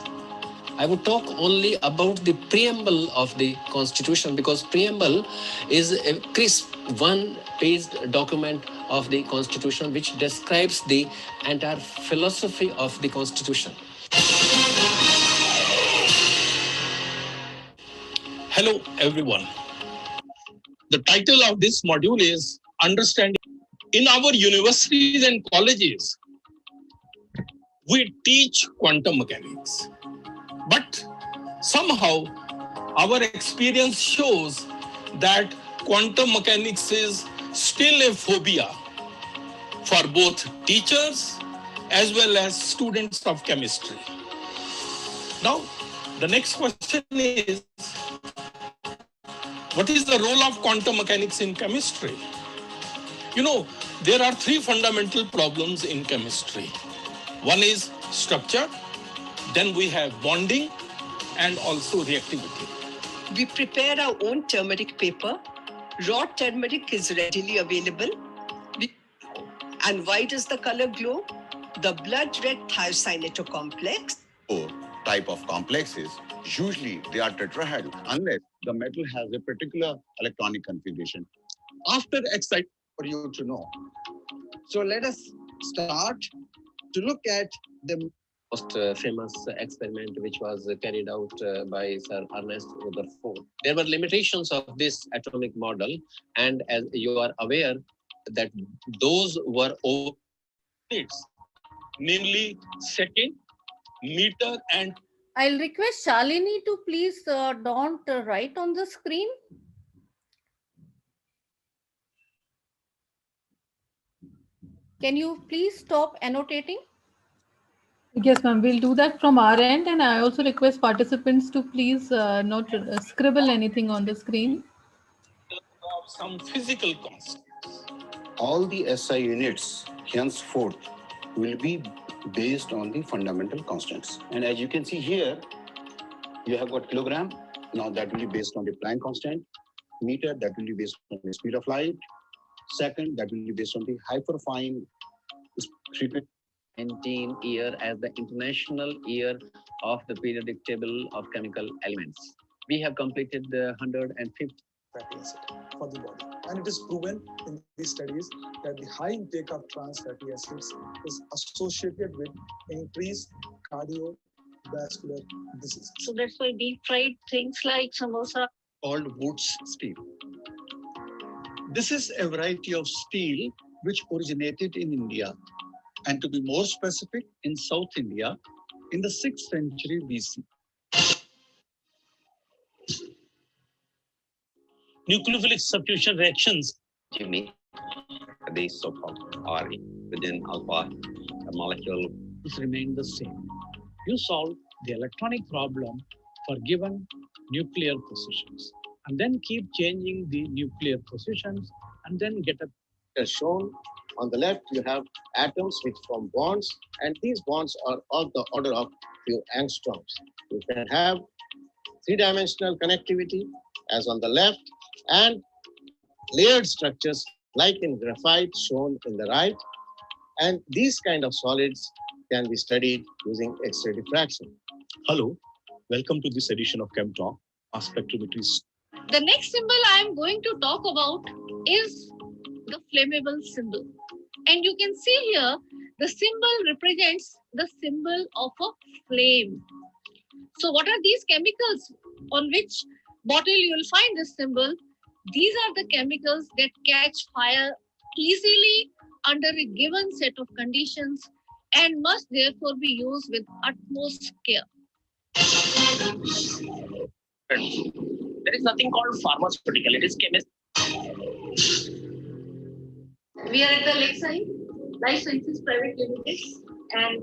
S8: I would talk only about the preamble of the Constitution, because preamble is a crisp one-page document of the Constitution which describes the entire philosophy of the Constitution.
S7: Hello, everyone. The title of this module is Understanding. In our universities and colleges, we teach quantum mechanics. But somehow, our experience shows that quantum mechanics is still a phobia for both teachers as well as students of chemistry. Now, the next question is, what is the role of quantum mechanics in chemistry? You know, there are three fundamental problems in chemistry. One is structure, then we have bonding, and also reactivity.
S9: We prepare our own turmeric paper. Raw turmeric is readily available. And why does the color glow? The blood red thiocyanate complex.
S10: Type of complexes, usually they are tetrahedral unless the metal has a particular electronic configuration. After excitement for you to know. So let us start to look at the
S8: Most famous experiment which was carried out by Sir Ernest Rutherford. There were limitations of this atomic model, and as you are aware that those were over
S7: Units, namely second, meter, and
S6: I'll request Shalini to please don't write on the screen. Can you please stop annotating?
S5: Yes, ma'am. We'll do that from our end, and I also request participants to please not scribble anything on the screen.
S7: of some physical constants.
S10: all the SI units henceforth will be based on the fundamental constants. And as you can see here, you have got kilogram. Now that will be based on the Planck constant. Meter, that will be based on the speed of light. Second, that will be based on the hyperfine treatment.
S8: 19 year as the International Year of the Periodic Table of Chemical Elements. We have completed the 150
S11: fatty acid for the body. And it is proven in these studies that the high intake of trans fatty acids is associated with increased cardiovascular disease.
S6: So that's why deep fried things like samosa
S10: Called Woods steel. This is a variety of steel which originated in India, and to be more specific, in South India in the 6th century BC.
S7: Nucleophilic substitution reactions.
S8: unique, the so-called or within alpha molecule
S12: remain the same. You solve the electronic problem for given nuclear positions and then keep changing the nuclear positions and then get a.
S13: As shown on the left, you have atoms which form bonds, and these bonds are of the order of few angstroms. You can have three-dimensional connectivity as on the left, and layered structures like in graphite shown in the right. And these kind of solids can be studied using X-ray diffraction.
S14: Hello, welcome to this edition of Chem Talk, Mass Spectrometry.
S6: The next symbol I am going to talk about is the flammable symbol. And you can see here, the symbol represents the symbol of a flame. So what are these chemicals on which bottle you will find this symbol? These are the chemicals that catch fire easily under a given set of conditions and must therefore be used with utmost care.
S12: There is nothing called pharmaceutical, it is chemistry.
S6: We are at the Lakeside Life Sciences Private Limited, and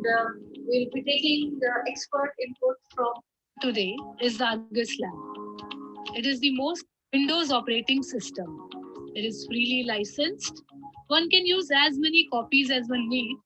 S6: we'll be taking the expert input from today is the Argus Lab. It is the most Windows operating system. It is freely licensed. One can use as many copies as one needs.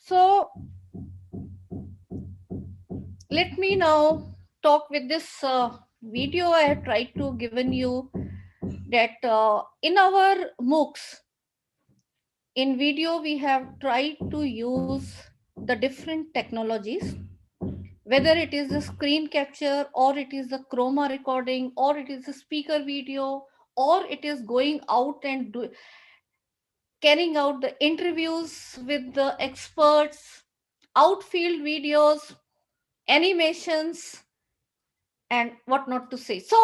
S6: So let me now talk with this video I have tried to given you that in our MOOCs, in video we have tried to use the different technologies, whether it is the screen capture or it is the chroma recording or it is a speaker video or it is going out and carrying out the interviews with the experts, outfield videos, animations, and what not to say. So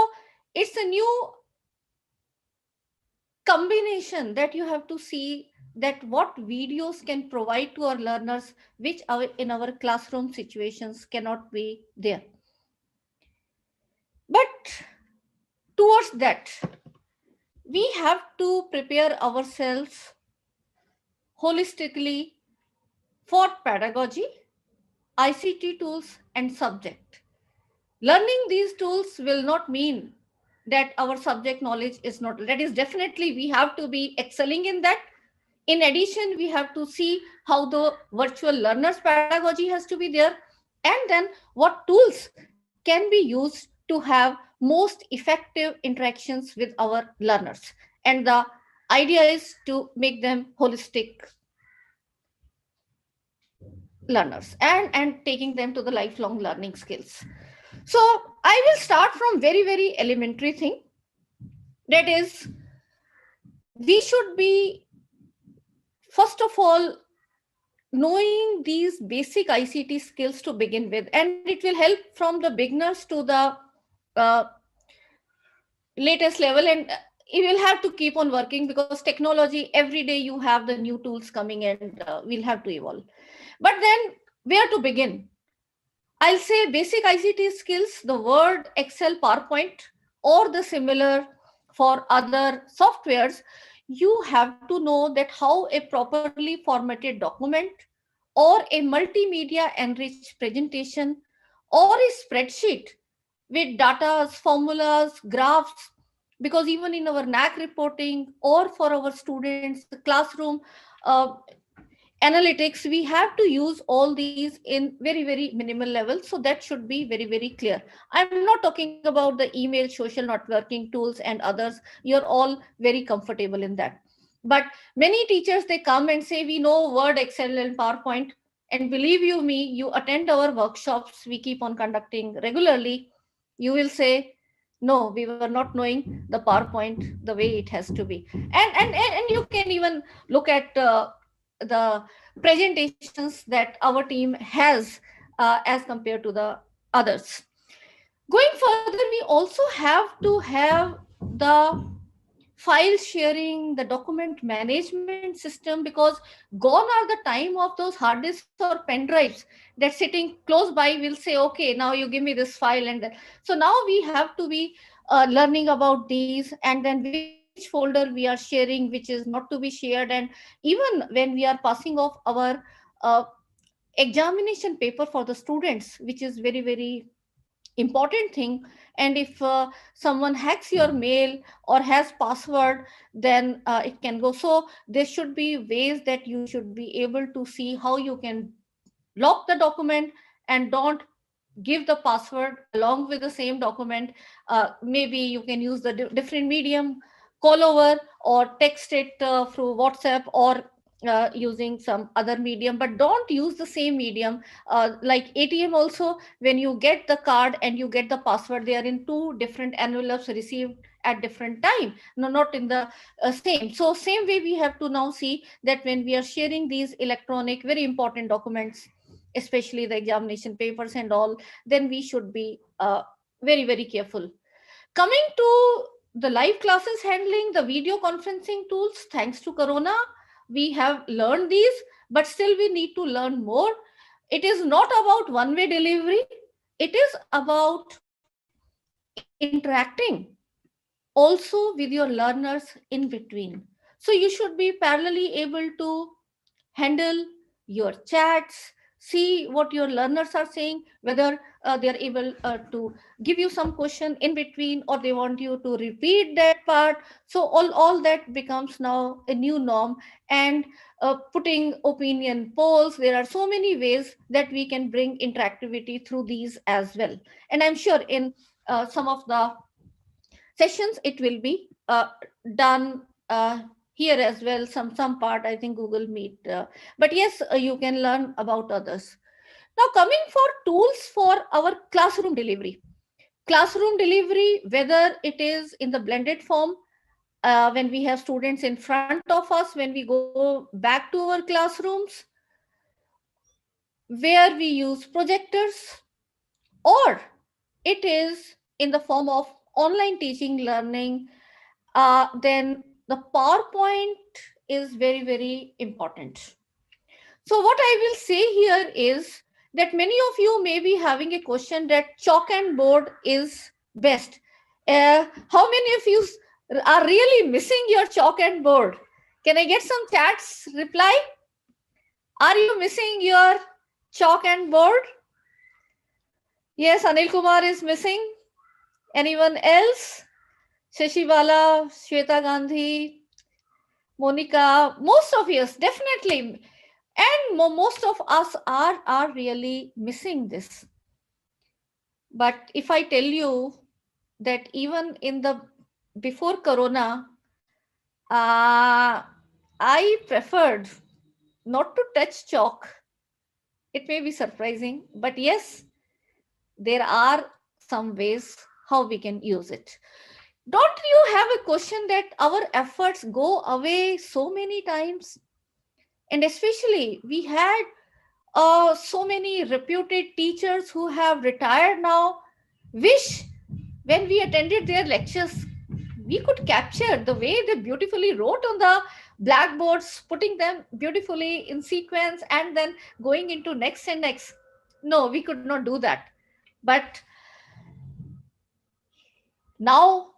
S6: it's a new combination that you have to see that what videos can provide to our learners, which in our classroom situations cannot be there. But towards that, we have to prepare ourselves holistically for pedagogy, ICT tools, and subject. Learning these tools will not mean that our subject knowledge is not, that is definitely we have to be excelling in that. In addition, we have to see how the virtual learners pedagogy has to be there, and then what tools can be used to have most effective interactions with our learners. And the idea is to make them holistic learners and taking them to the lifelong learning skills. So I will start from very elementary thing. That is, we should be, first of all, knowing these basic ICT skills to begin with, and it will help from the beginners to the uh, latest level, and you will have to keep on working because technology, every day you have the new tools coming, and we'll have to evolve. But then where to begin? I'll say basic ICT skills, the Word, Excel, PowerPoint, or the similar for other softwares. You have to know that how a properly formatted document or a multimedia enriched presentation or a spreadsheet with data, formulas, graphs, because even in our NAC reporting or for our students, classroom analytics, we have to use all these in very minimal level. So that should be very clear. I'm not talking about the email, social networking tools and others. You're all very comfortable in that. But many teachers, they come and say, we know Word, Excel, and PowerPoint. And believe you me, you attend our workshops we keep on conducting regularly, you will say, no, we were not knowing the PowerPoint the way it has to be. And you can even look at the presentations that our team has as compared to the others. Going further, we also have to have the file sharing, the document management system, because gone are the time of those hard disks or pen drives that sitting close by will say, okay, now you give me this file. And so now we have to be learning about these, and then which folder we are sharing, which is not to be shared. And even when we are passing off our uh, examination paper for the students, which is very very important thing. And if someone hacks your mail or has password, then it can go. So there should be ways that you should be able to see how you can lock the document, and don't give the password along with the same document. Maybe you can use the different medium, call over or text it through WhatsApp, or using some other medium, but don't use the same medium. Like ATM also, when you get the card and you get the password, they are in two different envelopes received at different time, no, not in the same. So same way we have to now see that when we are sharing these electronic very important documents, especially the examination papers and all, then we should be very very careful. Coming to the live classes, handling the video conferencing tools, thanks to corona we have learned these, but still we need to learn more. It is not about one way delivery, it is about interacting also with your learners in between. So you should be parallelly able to handle your chats, see what your learners are saying, whether they are able to give you some question in between, or they want you to repeat that part. So all that becomes now a new norm. And putting opinion polls, there are so many ways that we can bring interactivity through these as well. And I'm sure in some of the sessions it will be done here as well, some part, I think Google Meet. But yes, you can learn about others. Now coming for tools for our classroom delivery. Classroom delivery, whether it is in the blended form, when we have students in front of us, when we go back to our classrooms where we use projectors, or it is in the form of online teaching learning, then the PowerPoint is very, very important. So what I will say here is that many of you may be having a question that chalk and board is best. How many of you are really missing your chalk and board? Can I get some chats reply? Are you missing your chalk and board? Yes, Anil Kumar is missing. Anyone else? Shashibala, Shweta Gandhi, Monica, most of us definitely, and most of us are really missing this. But if I tell you that even in the before Corona, I preferred not to touch chalk. It may be surprising, but yes, there are some ways how we can use it. Don't you have a question that our efforts go away so many times? And especially we had so many reputed teachers who have retired now. Wish when we attended their lectures, we could capture the way they beautifully wrote on the blackboards, putting them beautifully in sequence and then going into next and next. No, we could not do that. But now,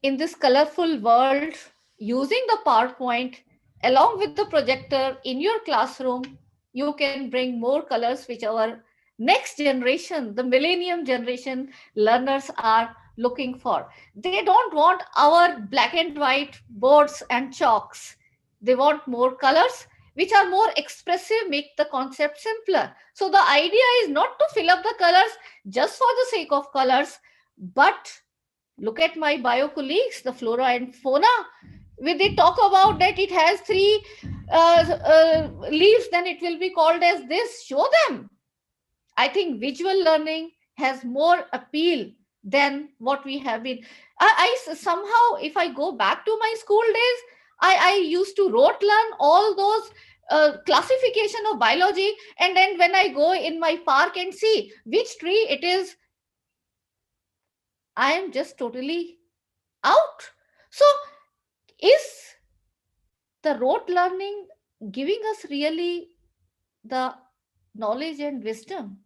S6: in this colorful world, using the PowerPoint along with the projector in your classroom, you can bring more colors which our next generation, the millennium generation learners are looking for. They don't want our black and white boards and chalks. They want more colors which are more expressive, make the concept simpler. So the idea is not to fill up the colors just for the sake of colors, but look at my bio colleagues, the flora and fauna. When they talk about that it has three leaves, then it will be called as this. Show them. I think visual learning has more appeal than what we have been. Somehow, if I go back to my school days, I used to rote learn all those classification of biology, and then when I go in my park and see which tree it is, I am just totally out. So, is the rote learning giving us really the knowledge and wisdom?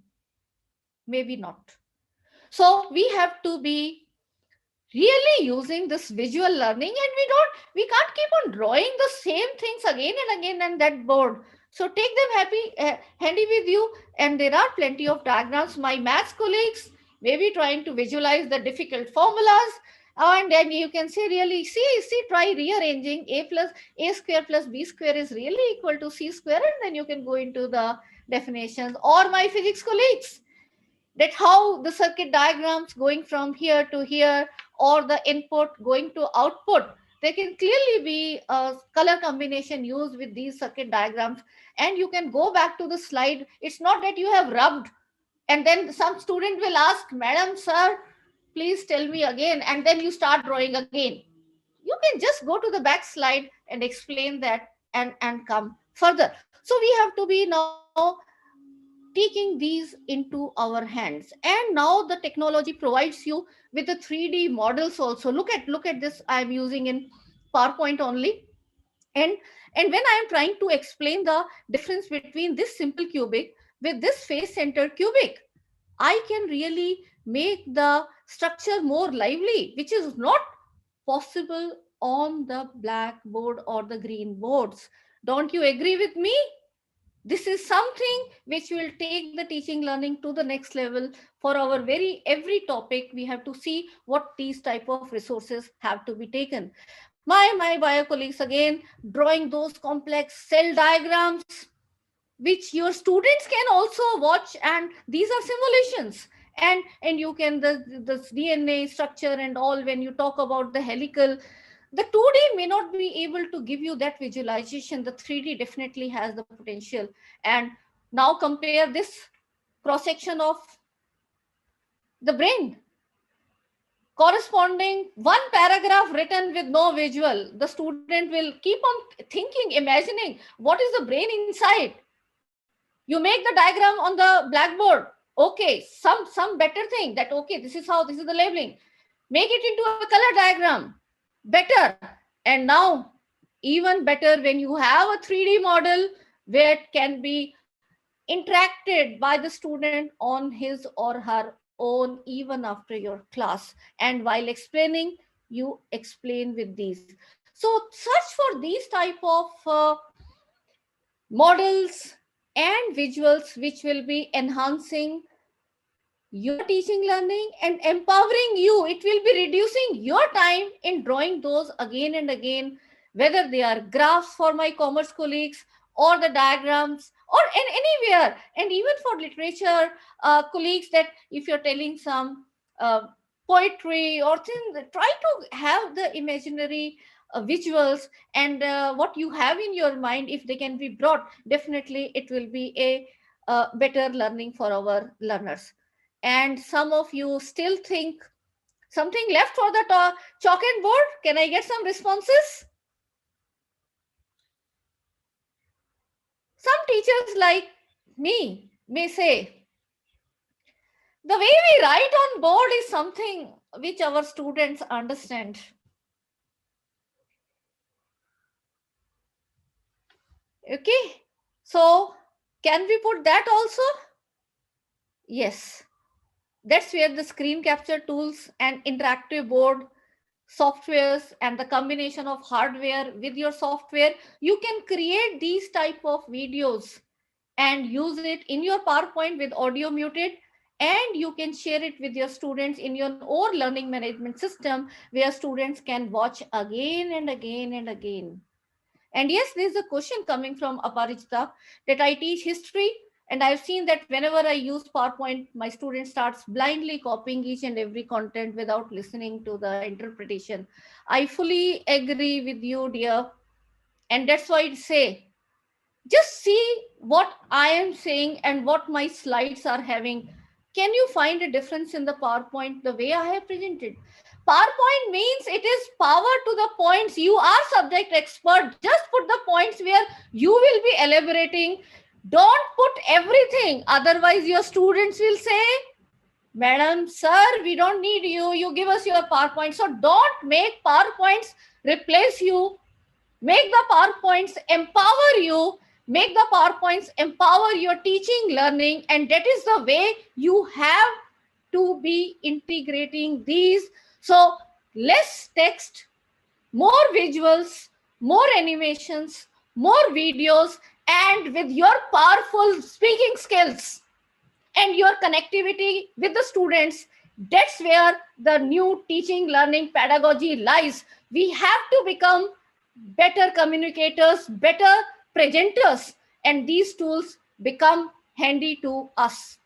S6: Maybe not. So, we have to be really using this visual learning, and we can't keep on drawing the same things again and again on that board. So take them handy with you, and there are plenty of diagrams. My maths colleagues may be trying to visualize the difficult formulas, and then you can see, really see, try rearranging a square plus b square is really equal to c square, and then you can go into the definitions. Or my physics colleagues, that how the circuit diagrams going from here to here, or the input going to output, there can clearly be a color combination used with these circuit diagrams. And you can go back to the slide. It's not that you have rubbed and then some student will ask, madam, sir, please tell me again, and then you start drawing again. You can just go to the back slide and explain that, and come further. So we have to be now taking these into our hands. And now the technology provides you with the 3D models also. Look at this, I'm using in PowerPoint only. And when I am trying to explain the difference between this simple cubic with this face centered cubic, I can really make the structure more lively, which is not possible on the blackboard or the green boards. Don't you agree with me? This is something which will take the teaching learning to the next level. For our every topic, we have to see what these type of resources have to be taken. My bio colleagues, again, drawing those complex cell diagrams, which your students can also watch, and these are simulations. And you can, the DNA structure and all, when you talk about the helical, the 2D may not be able to give you that visualization. The 3D definitely has the potential. And now compare this cross section of the brain, corresponding one paragraph written with no visual. The student will keep on thinking, imagining what is the brain inside. You make the diagram on the blackboard. Okay, some better thing that, okay, this is the labeling. Make it into a color diagram. Better. And now even better when you have a 3D model where it can be interacted by the student on his or her own, even after your class. And while explaining, you explain with these. So search for these type of models and visuals which will be enhancing your teaching learning and empowering you. It will be reducing your time in drawing those again and again, whether they are graphs for my commerce colleagues, or the diagrams, or anywhere. And even for literature colleagues, that if you're telling some poetry or things, try to have the imaginary visuals, and what you have in your mind, if they can be brought, definitely it will be a better learning for our learners. And some of you still think something left for the chalk and board. Can I get some responses? Some teachers like me may say, the way we write on board is something which our students understand. Okay, so can we put that also? Yes. That's where the screen capture tools and interactive board softwares and the combination of hardware with your software, you can create these type of videos and use it in your PowerPoint with audio muted, and you can share it with your students in your own learning management system, where students can watch again and again and again. And yes, there's a question coming from Aparijita, that I teach history, and I've seen that whenever I use PowerPoint, my student starts blindly copying each and every content without listening to the interpretation. I fully agree with you, dear. And that's why I say, just see what I am saying and what my slides are having. Can you find a difference in the PowerPoint, the way I have presented? PowerPoint means it is power to the points. You are subject expert. Just put the points where you will be elaborating. Don't put everything. Otherwise, your students will say, madam, sir, we don't need you. You give us your PowerPoint. So don't make PowerPoints replace you. Make the PowerPoints empower you. Make the PowerPoints empower your teaching learning. And that is the way you have to be integrating these. So less text, more visuals, more animations, more videos, and with your powerful speaking skills and your connectivity with the students, that's where the new teaching learning pedagogy lies. We have to become better communicators, better presenters, and these tools become handy to us.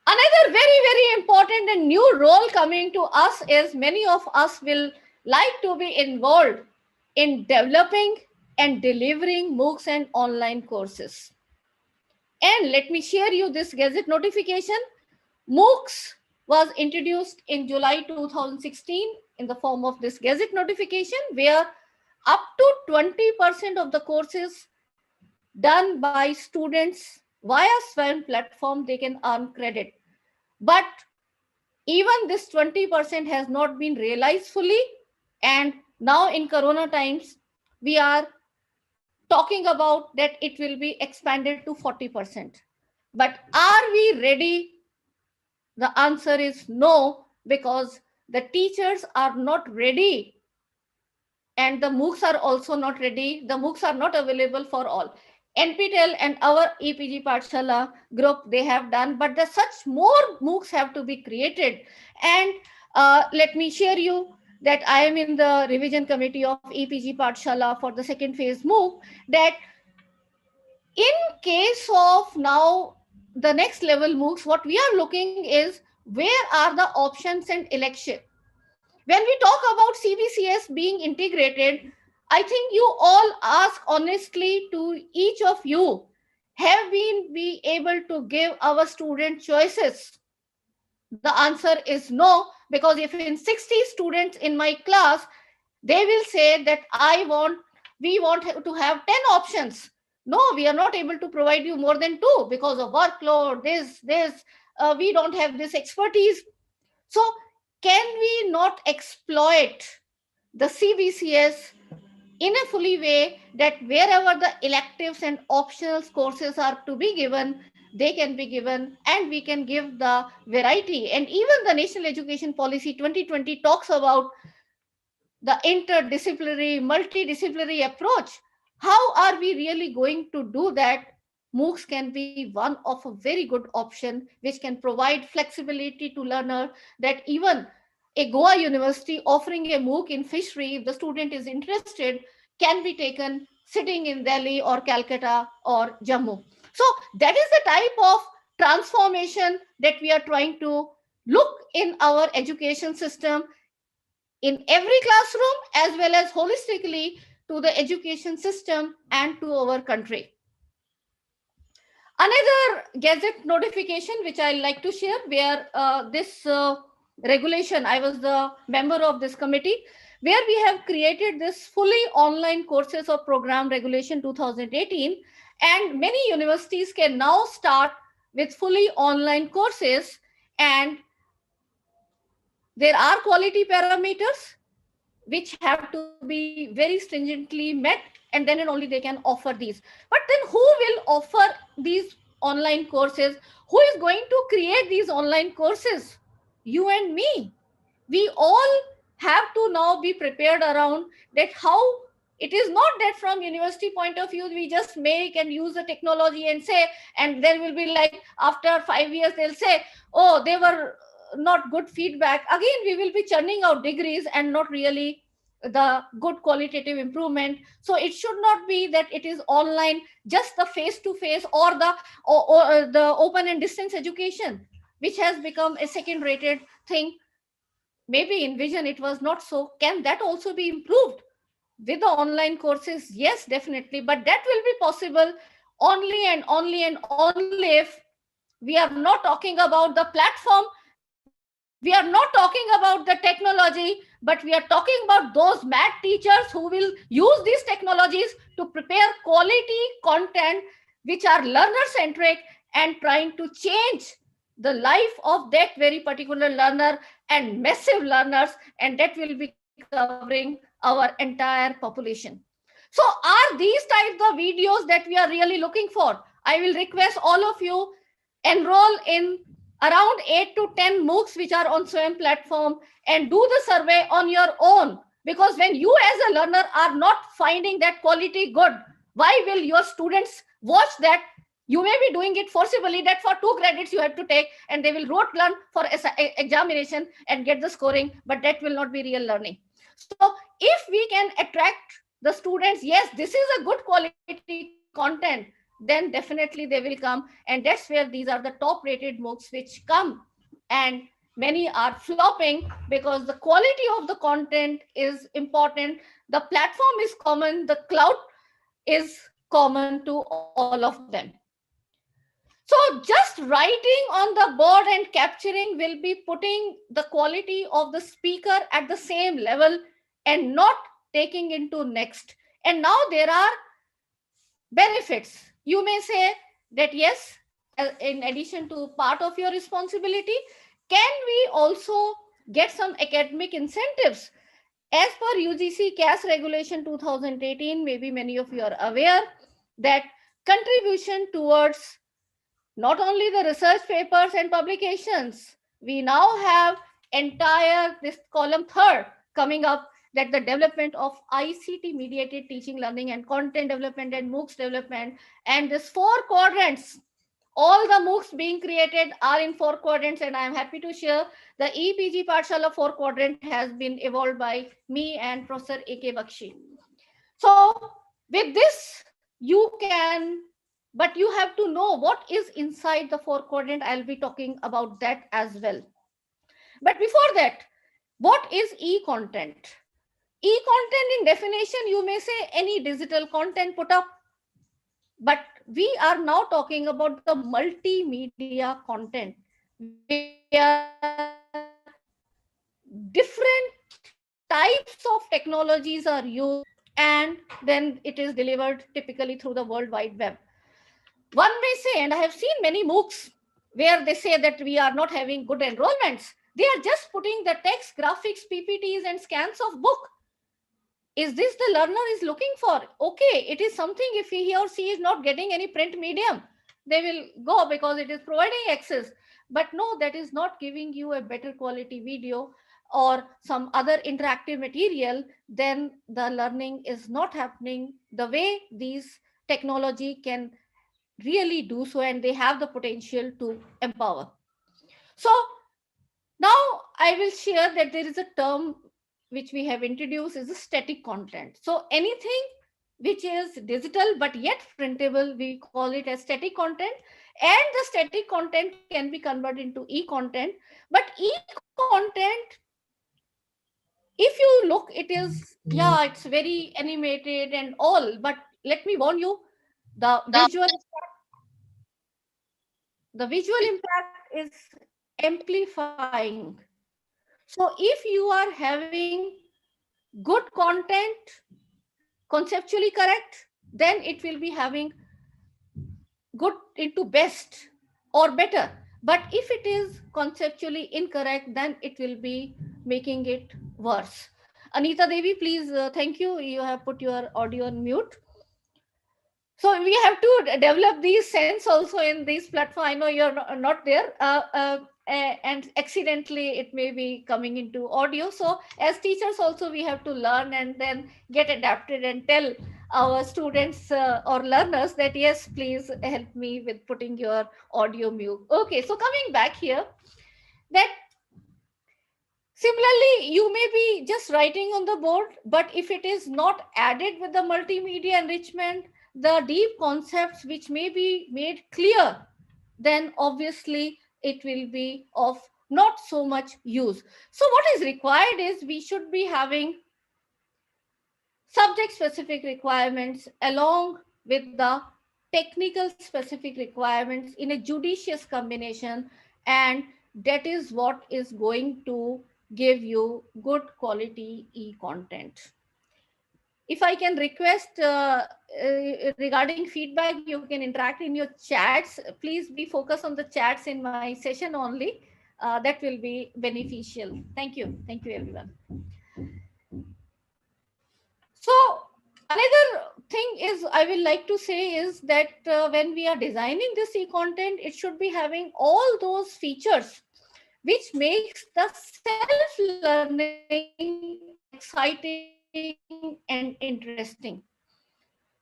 S6: Another very, very important and new role coming to us is many of us will like to be involved in developing and delivering MOOCs and online courses. And let me share you this Gazette notification. MOOCs was introduced in July 2016 in the form of this Gazette notification, where up to 20% of the courses done by students via SWAM platform, they can earn credit. But even this 20% has not been realized fully. And now in Corona times, we are talking about that it will be expanded to 40%. But are we ready? The answer is no, because the teachers are not ready and the MOOCs are also not ready. The MOOCs are not available for all. NPTEL and our EPG Pathshala group, they have done, but the such more MOOCs have to be created. And let me share you that I am in the revision committee of EPG Pathshala for the second phase MOOC, that in case of now the next level MOOCs, what we are looking is where are the options and election. When we talk about CBCS being integrated, I think you all ask honestly to each of you, have we been able to give our student choices? The answer is no, because if in 60 students in my class, they will say that we want to have 10 options. No, we are not able to provide you more than 2 because of workload, we don't have this expertise. So can we not exploit the CBCS in a fully way that wherever the electives and optional courses are to be given, they can be given and we can give the variety. And even the National Education Policy 2020 talks about the interdisciplinary, multidisciplinary approach. How are we really going to do that? MOOCs can be one of a very good option which can provide flexibility to learner, that even a Goa university offering a MOOC in fishery, if the student is interested, can be taken sitting in Delhi or Calcutta or Jammu. So that is the type of transformation that we are trying to look in our education system, in every classroom as well as holistically to the education system and to our country. Another Gazette notification which I like to share, where this regulation, I was the member of this committee, where we have created this fully online courses of program regulation 2018, and many universities can now start with fully online courses, and there are quality parameters which have to be very stringently met, and then and only they can offer these. But then who will offer these online courses? Who is going to create these online courses? You and me. We all have to now be prepared around that. How it is not that from university point of view we just make and use the technology and say, and there will be like after 5 years they'll say, oh, they were not good feedback. Again, we will be churning out degrees and not really the good qualitative improvement. So it should not be that it is online, just the face to face or the open and distance education, which has become a second rated thing. Maybe in vision it was not so. Can that also be improved with the online courses? Yes, definitely, but that will be possible only and only and only if we are not talking about the platform, we are not talking about the technology, but we are talking about those mad teachers who will use these technologies to prepare quality content which are learner centric and trying to change the life of that very particular learner and massive learners, and that will be covering our entire population. So are these types of videos that we are really looking for? I will request all of you, enroll in around 8 to 10 MOOCs which are on Swayam platform and do the survey on your own. Because when you as a learner are not finding that quality good, why will your students watch that? You may be doing it forcibly that for 2 credits you have to take and they will rote learn for examination and get the scoring, but that will not be real learning. So if we can attract the students, yes, this is a good quality content, then definitely they will come. And that's where these are the top rated MOOCs which come. And many are flopping because the quality of the content is important. The platform is common, the cloud is common to all of them. So just writing on the board and capturing will be putting the quality of the speaker at the same level and not taking into next. And now there are benefits. You may say that yes, in addition to part of your responsibility, can we also get some academic incentives? As per UGC CAS regulation 2018, maybe many of you are aware that contribution towards not only the research papers and publications, we now have entire this column third coming up, that the development of ICT mediated teaching, learning and content development and MOOCs development, and this 4 quadrants. All the MOOCs being created are in 4 quadrants, and I am happy to share the EPG Pathshala 4 quadrant has been evolved by me and Professor A.K. Bakshi. So with this, you can, but you have to know what is inside the 4 quadrant. I'll be talking about that as well. But before that, what is e-content? E-content in definition, you may say any digital content put up. But we are now talking about the multimedia content, where different types of technologies are used and then it is delivered typically through the World Wide Web. One may say, and I have seen many MOOCs where they say that we are not having good enrollments. They are just putting the text, graphics, PPTs and scans of book. Is this the learner is looking for? Okay, it is something. If he or she is not getting any print medium, they will go because it is providing access. But no, that is not giving you a better quality video or some other interactive material, then the learning is not happening the way these technology can really do so, and they have the potential to empower. So now I will share that there is a term which we have introduced is a static content. So anything which is digital but yet printable, we call it as static content. And the static content can be converted into e-content. But e-content, if you look, it is, yeah, it's very animated and all, but let me warn you, the visual impact is amplifying. So if you are having good content, conceptually correct, then it will be having good into best or better. But if it is conceptually incorrect, then it will be making it worse. Anita Devi, please, thank you. You have put your audio on mute. So we have to develop these sense also in this platform. I know you're not there, and accidentally it may be coming into audio. So as teachers also we have to learn and then get adapted and tell our students or learners that yes, please help me with putting your audio mute. Okay, so coming back here, that similarly, you may be just writing on the board, but if it is not added with the multimedia enrichment, the deep concepts which may be made clear, then obviously it will be of not so much use. So what is required is we should be having subject specific requirements along with the technical specific requirements in a judicious combination, and that is what is going to give you good quality e-content. If I can request regarding feedback, you can interact in your chats. Please be focused on the chats in my session only. That will be beneficial. Thank you. Thank you, everyone. So another thing is, I will like to say is that when we are designing this e-content, it should be having all those features which makes the self-learning exciting and interesting.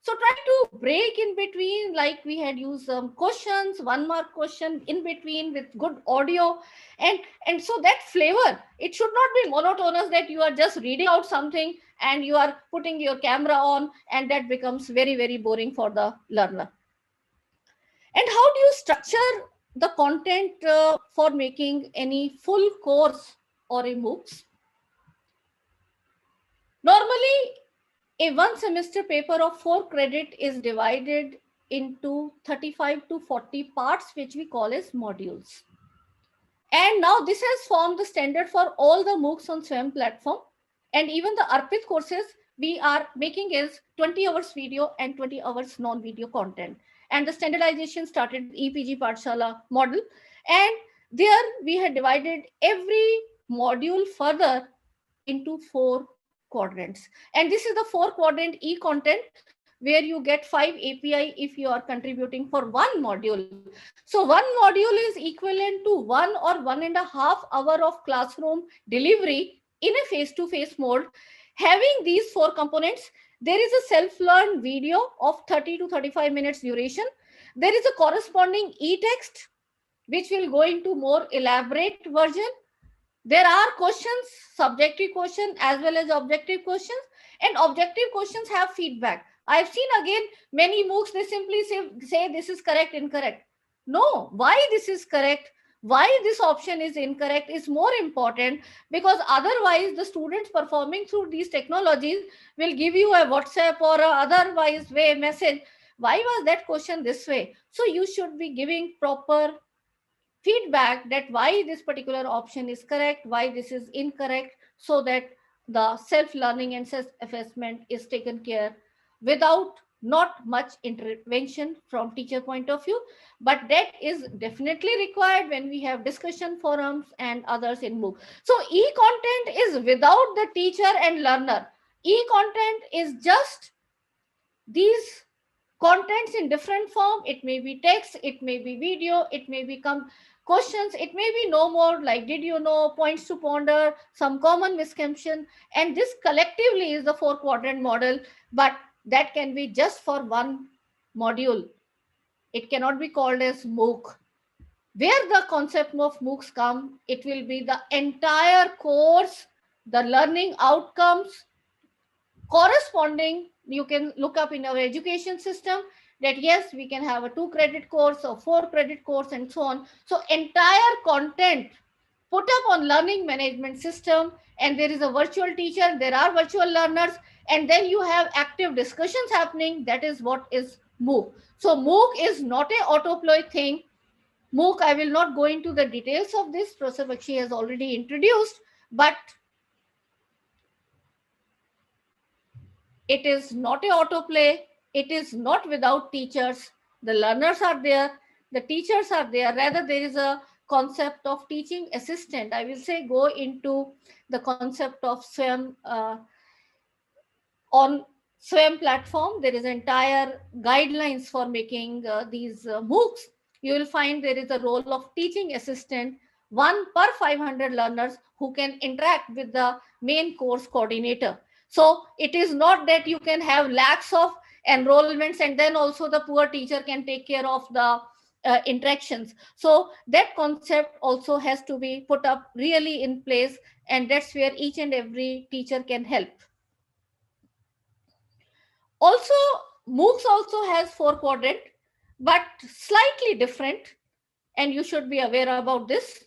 S6: So try to break in between, like we had used some questions, 1-mark question in between with good audio, and so that flavor, it should not be monotonous that you are just reading out something and you are putting your camera on, and that becomes very, very boring for the learner. And how do you structure the content for making any full course or a MOOCs? Normally, a 1 semester paper of 4 credit is divided into 35 to 40 parts, which we call as modules. And now this has formed the standard for all the MOOCs on SWAYAM platform. And even the Arpit courses we are making is 20 hours video and 20 hours non-video content. And the standardization started with EPG Pathshala model. And there we had divided every module further into 4 quadrants. And this is the 4 quadrant e-content where you get 5 API if you are contributing for 1 module. So 1 module is equivalent to 1 or 1.5 hour of classroom delivery in a face-to-face mode. Having these 4 components, there is a self-learned video of 30 to 35 minutes duration. There is a corresponding e-text which will go into more elaborate version. There are questions, subjective question as well as objective questions, and objective questions have feedback. I've seen again many MOOCs, they simply say this is correct, incorrect. No, why this is correct, why this option is incorrect is more important, because otherwise the students performing through these technologies will give you a WhatsApp or a otherwise way message. Why was that question this way? So you should be giving proper feedback that why this particular option is correct, why this is incorrect, so that the self-learning and self-assessment is taken care without not much intervention from teacher point of view. But that is definitely required when we have discussion forums and others in MOOC. So e-content is without the teacher and learner. E-content is just these contents in different form. It may be text, it may be video, it may become questions, it may be no more like did you know, points to ponder, some common misconception, and this collectively is the 4 quadrant model. But that can be just for 1 module. It cannot be called as MOOC. Where the concept of MOOCs come, it will be the entire course, the learning outcomes corresponding. You can look up in our education system that yes, we can have a 2 credit course or 4 credit course and so on. So entire content put up on learning management system, and there is a virtual teacher, there are virtual learners, and then you have active discussions happening. That is what is MOOC. So MOOC is not a autoploy thing. MOOC, I will not go into the details of this, Professor Bakshi has already introduced, but it is not a autoplay. It is not without teachers. The learners are there. The teachers are there. Rather, there is a concept of teaching assistant. I will say go into the concept of SWAYAM. On SWAYAM platform, there is entire guidelines for making these MOOCs. You will find there is a role of teaching assistant, 1 per 500 learners who can interact with the main course coordinator. So it is not that you can have lakhs of enrollments and then also the poor teacher can take care of the interactions. So that concept also has to be put up really in place, and that's where each and every teacher can help. Also, MOOCs also has 4 quadrant, but slightly different, and you should be aware about this.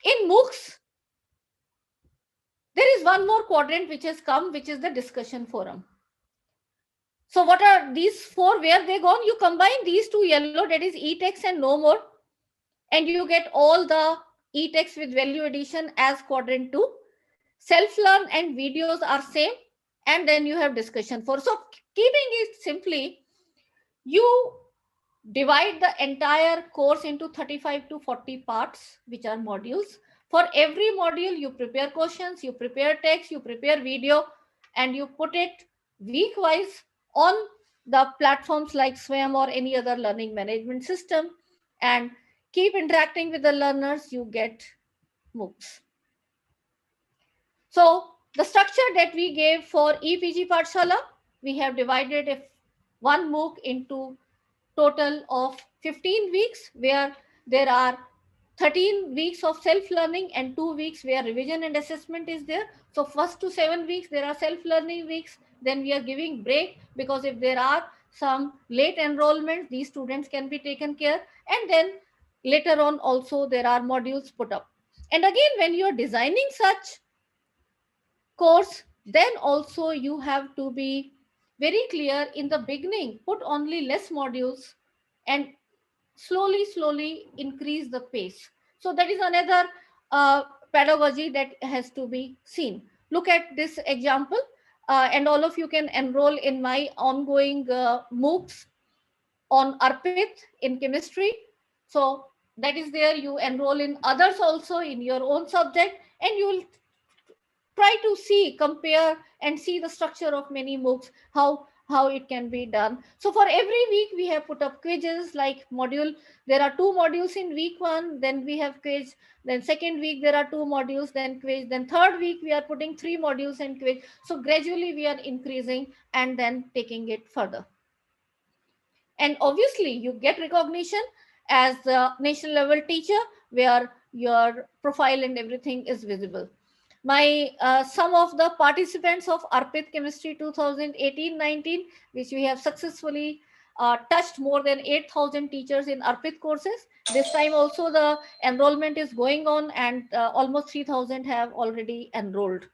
S6: In MOOCs, there is 1 more quadrant which has come, which is the discussion forum. So what are these 4? Where they gone? You combine these 2 yellow, that is e-text and no more, and you get all the e-text with value addition as quadrant 2. Self-learn and videos are same, and then you have discussion 4. So keeping it simply, you divide the entire course into 35 to 40 parts, which are modules. For every module, you prepare questions, you prepare text, you prepare video, and you put it week-wise on the platforms like Swayam or any other learning management system and keep interacting with the learners, you get MOOCs. So the structure that we gave for EPG Pathshala, we have divided one MOOC into total of 15 weeks, where there are 13 weeks of self-learning and 2 weeks where revision and assessment is there. So first to 7 weeks, there are self-learning weeks. Then we are giving break, because if there are some late enrollments, these students can be taken care. And then later on also there are modules put up. And again, when you are designing such course, then also you have to be very clear in the beginning, put only less modules and slowly increase the pace. So that is another pedagogy that has to be seen. Look at this example, and all of you can enroll in my ongoing MOOCs on ARPIT in chemistry. So that is there. You enroll in others also in your own subject, and you will try to see, compare, and see the structure of many MOOCs, how it can be done. So for every week we have put up quizzes, like module, there are 2 modules in week 1, then we have quiz, then second week there are 2 modules, then quiz, then third week we are putting 3 modules and quiz. So gradually we are increasing and then taking it further. And obviously you get recognition as the national level teacher, where your profile and everything is visible. My some of the participants of ARPIT Chemistry 2018-19, which we have successfully touched more than 8,000 teachers in ARPIT courses. This time also the enrollment is going on, and almost 3,000 have already enrolled.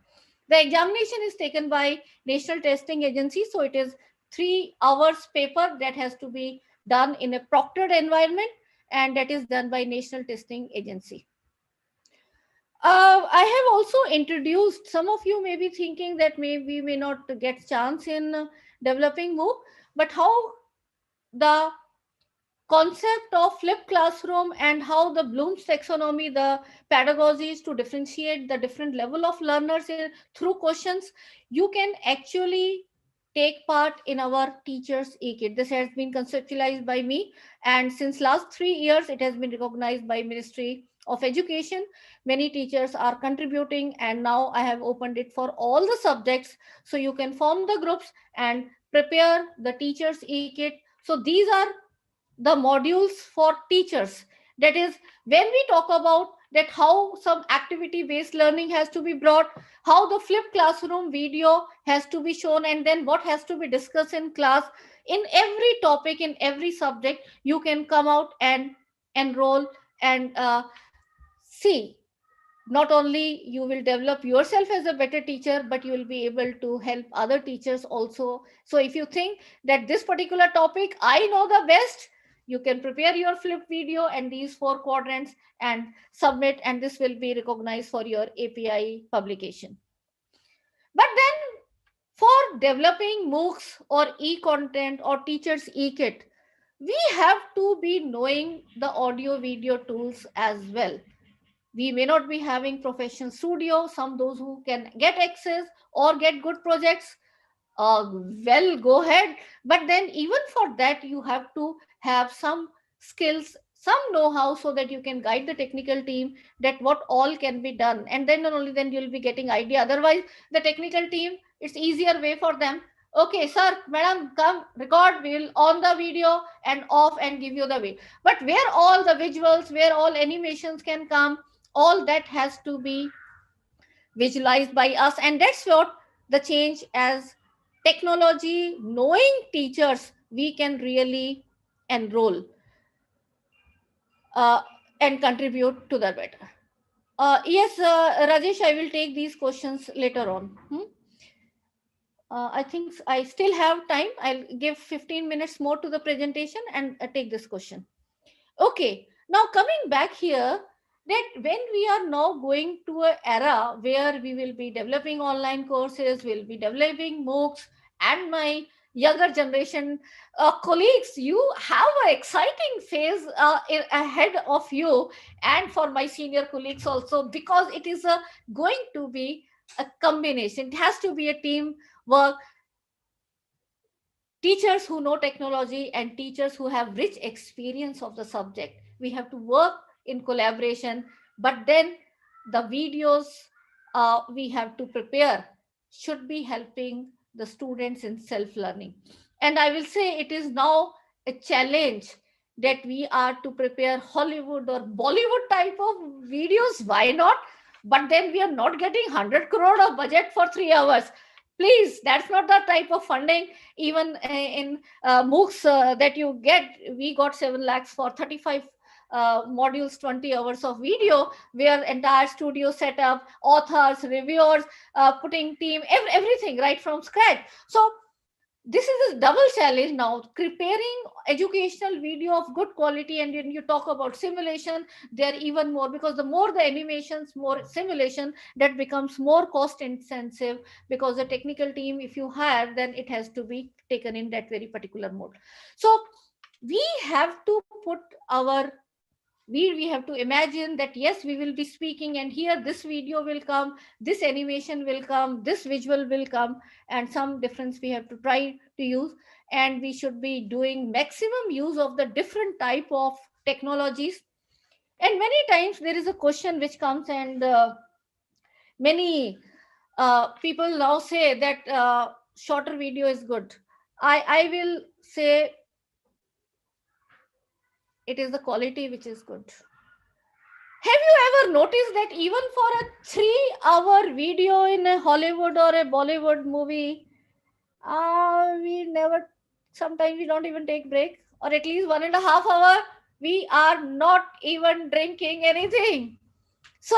S6: The examination is taken by National Testing Agency, so it is 3 hours paper that has to be done in a proctored environment, and that is done by National Testing Agency. I have also introduced, some of you may be thinking that maybe we may not get chance in developing MOOC, but how the concept of flipped classroom and how the Bloom's taxonomy, the pedagogies to differentiate the different level of learners through questions, you can actually take part in our teachers e-kit. This has been conceptualized by me, and since last 3 years it has been recognized by Ministry of Education. Many teachers are contributing, and now I have opened it for all the subjects, so you can form the groups and prepare the teachers e-kit. So these are the modules for teachers. That is, when we talk about that, how some activity based learning has to be brought, how the flipped classroom video has to be shown, and then what has to be discussed in class, in every topic, in every subject, you can come out and enroll and see. Not only you will develop yourself as a better teacher, but you will be able to help other teachers also. So if you think that this particular topic I know the best, you can prepare your flip video and these 4 quadrants and submit, and this will be recognized for your API publication. But then for developing MOOCs or e-content or teachers e-kit, we have to be knowing the audio video tools as well. We may not be having professional studio, some those who can get access or get good projects, well, go ahead. But then even for that, you have to have some skills, some know-how, so that you can guide the technical team that what all can be done. And then only then you'll be getting idea. Otherwise, the technical team, it's easier way for them. Okay, sir, madam, come record, we'll on the video and off and give you the way. But where all the visuals, where all animations can come, all that has to be visualized by us. And that's what the change as technology, knowing teachers, we can really enroll and contribute to the better. Yes, Rajesh, I will take these questions later on. I think I still have time. I'll give 15 minutes more to the presentation and take this question. Okay, now coming back here, that when we are now going to an era where we will be developing online courses, we'll be developing MOOCs, and my younger generation colleagues, you have an exciting phase ahead of you, and for my senior colleagues also, because it is going to be a combination. It has to be a team work. teachers who know technology and teachers who have rich experience of the subject. We have to work in collaboration, but then the videos we have to prepare should be helping the students in self-learning. And I will say it is now a challenge that we are to prepare Hollywood or Bollywood type of videos. Why not? But then we are not getting 100 crore of budget for 3 hours. Please, that's not the type of funding. Even in MOOCs that you get, we got 7 lakhs for 35 modules, 20 hours of video, where entire studio setup, authors, reviewers, putting team, everything right from scratch. So this is a double challenge now, preparing educational video of good quality. And when you talk about simulation, they're even more, because the more the animations, more simulation, that becomes more cost intensive, because the technical team, if you hire, then it has to be taken in that very particular mode. So we have to put our, we have to imagine that yes, we will be speaking, and here this video will come, this animation will come, this visual will come, and some difference we have to try to use. And we should be doing maximum use of the different type of technologies. And many times there is a question which comes, and many people now say that shorter video is good. I will say it is the quality which is good. Have you ever noticed that even for a 3-hour video in a Hollywood or a Bollywood movie, we never, sometimes we don't even take break, or at least 1.5 hour, we are not even drinking anything. So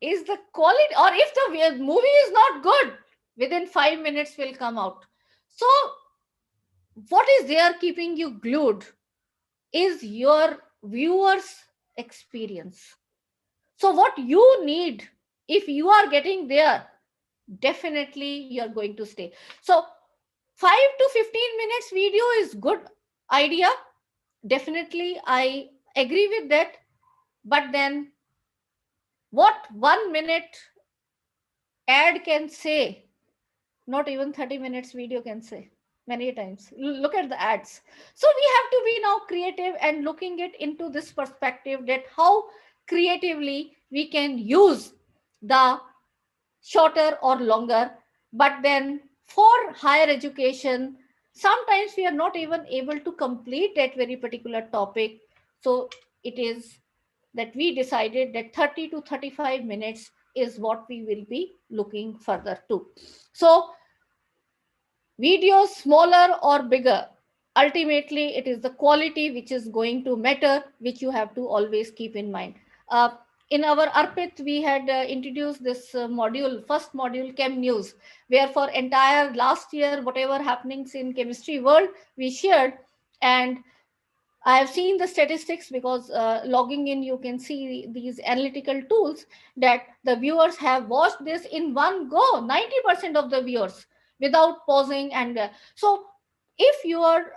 S6: is the quality, or if the movie is not good, within 5 minutes will come out. So what is there keeping you glued is your viewers experience. So what you need, if you are getting there, definitely you're going to stay. So 5 to 15 minutes video is good idea. Definitely I agree with that. But then what 1 minute ad can say, not even 30 minutes video can say many times. Look at the ads. So we have to be now creative and looking it into this perspective, that how creatively we can use the shorter or longer. But then for higher education, sometimes we are not even able to complete that very particular topic. So it is that we decided that 30 to 35 minutes is what we will be looking further to. So videos smaller or bigger, ultimately it is the quality which is going to matter, which you have to always keep in mind. In our Arpit, we had introduced this module, first module, Chem News, where for entire last year, whatever happenings in chemistry world, we shared. And I have seen the statistics, because logging in, you can see these analytical tools, that the viewers have watched this in one go, 90% of the viewers, without pausing. And so if your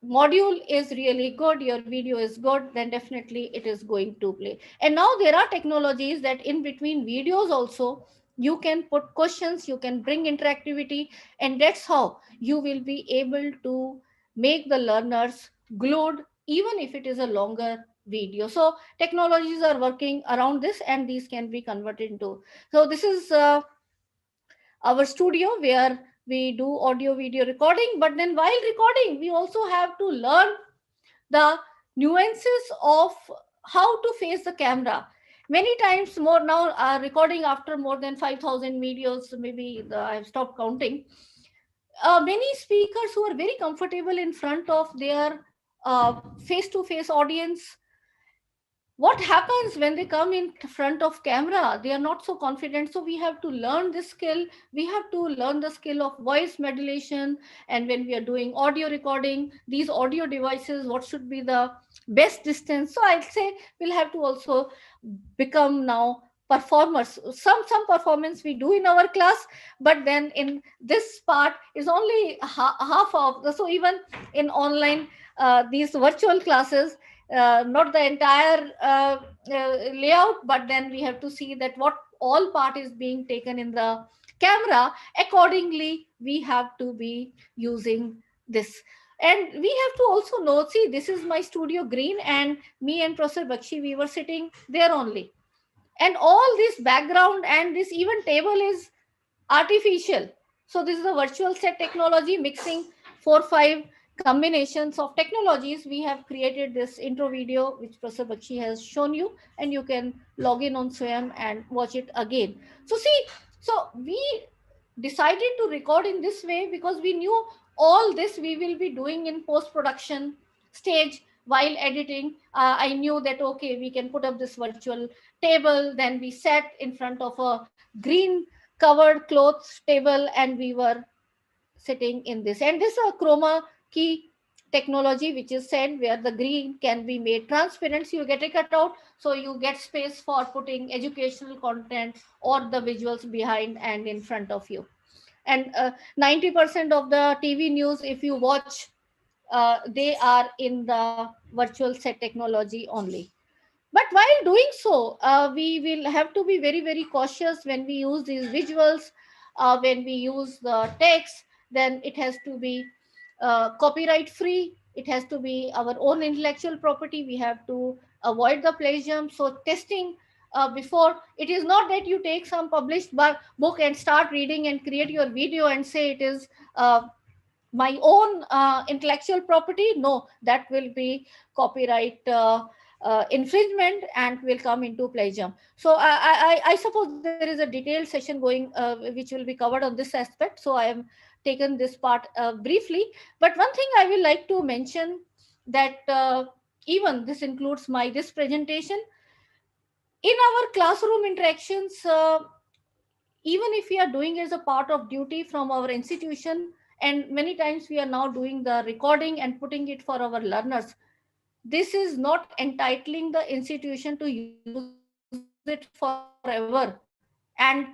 S6: module is really good, your video is good, then definitely it is going to play. And now there are technologies that in between videos also, you can put questions, you can bring interactivity, and that's how you will be able to make the learners glued, even if it is a longer video. So technologies are working around this, and these can be converted into. So this is our studio where we do audio video recording. But then while recording, we also have to learn the nuances of how to face the camera. Many times more now, recording after more than 5,000 videos, maybe I've stopped counting. Many speakers who are very comfortable in front of their face-to-face audience, what happens when they come in front of camera? They are not so confident. So we have to learn this skill. We have to learn the skill of voice modulation. And when we are doing audio recording, these audio devices, what should be the best distance? So I'd say we'll have to also become now performers. Some performance we do in our class, but then in this part is only half of the, so even in online these virtual classes, not the entire layout, but then we have to see that what all part is being taken in the camera, accordingly we have to be using this. And we have to also know, see, this is my studio green, and me and Professor Bakshi, we were sitting there only. And all this background and this even table is artificial. So this is a virtual set technology mixing 4-5 combinations of technologies. We have created this intro video which Professor Bakshi has shown you, and you can log in on Swayam and watch it again. So see, so we decided to record in this way because we knew all this we will be doing in post production stage while editing. I knew that okay, we can put up this virtual table, then we sat in front of a green covered clothes table and we were sitting in this. And this is a chroma key technology which is said where the green can be made transparent, so you get a cutout, so you get space for putting educational content or the visuals behind and in front of you. And 90% of the TV news, if you watch, they are in the virtual set technology only. But while doing so, we will have to be very, very cautious when we use these visuals, when we use the text, then it has to be copyright free. It has to be our own intellectual property. We have to avoid the plagiarism. So testing before, it is not that you take some published book and start reading and create your video and say it is my own intellectual property. No, that will be copyright infringement and will come into plagiarism. So I suppose there is a detailed session going which will be covered on this aspect. So I am taken this part briefly. But one thing I will like to mention that even this includes my this presentation in our classroom interactions. Even if we are doing as a part of duty from our institution, and many times we are now doing the recording and putting it for our learners, this is not entitling the institution to use it forever and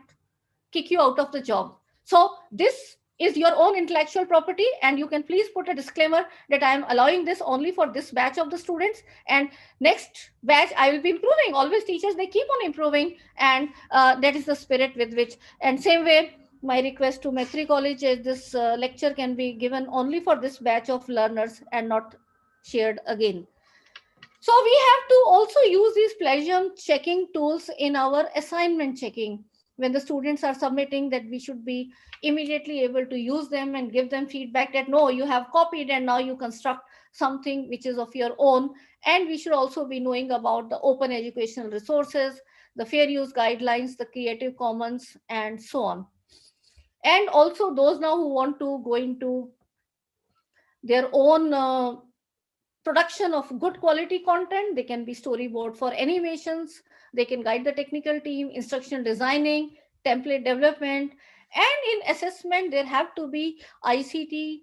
S6: kick you out of the job. So this is your own intellectual property, and you can please put a disclaimer that I am allowing this only for this batch of the students, and next batch I will be improving. Always teachers, they keep on improving, and that is the spirit with which. And same way, my request to Maitreyi College is this lecture can be given only for this batch of learners and not shared again. So we have to also use these plagiarism checking tools in our assignment checking. When the students are submitting, that we should be immediately able to use them and give them feedback that no, you have copied and now you construct something which is of your own. And we should also be knowing about the open educational resources, the fair use guidelines, the Creative Commons, and so on. And also those now who want to go into their own production of good quality content, they can be storyboard for animations, they can guide the technical team, instructional designing, template development. And in assessment there have to be ICT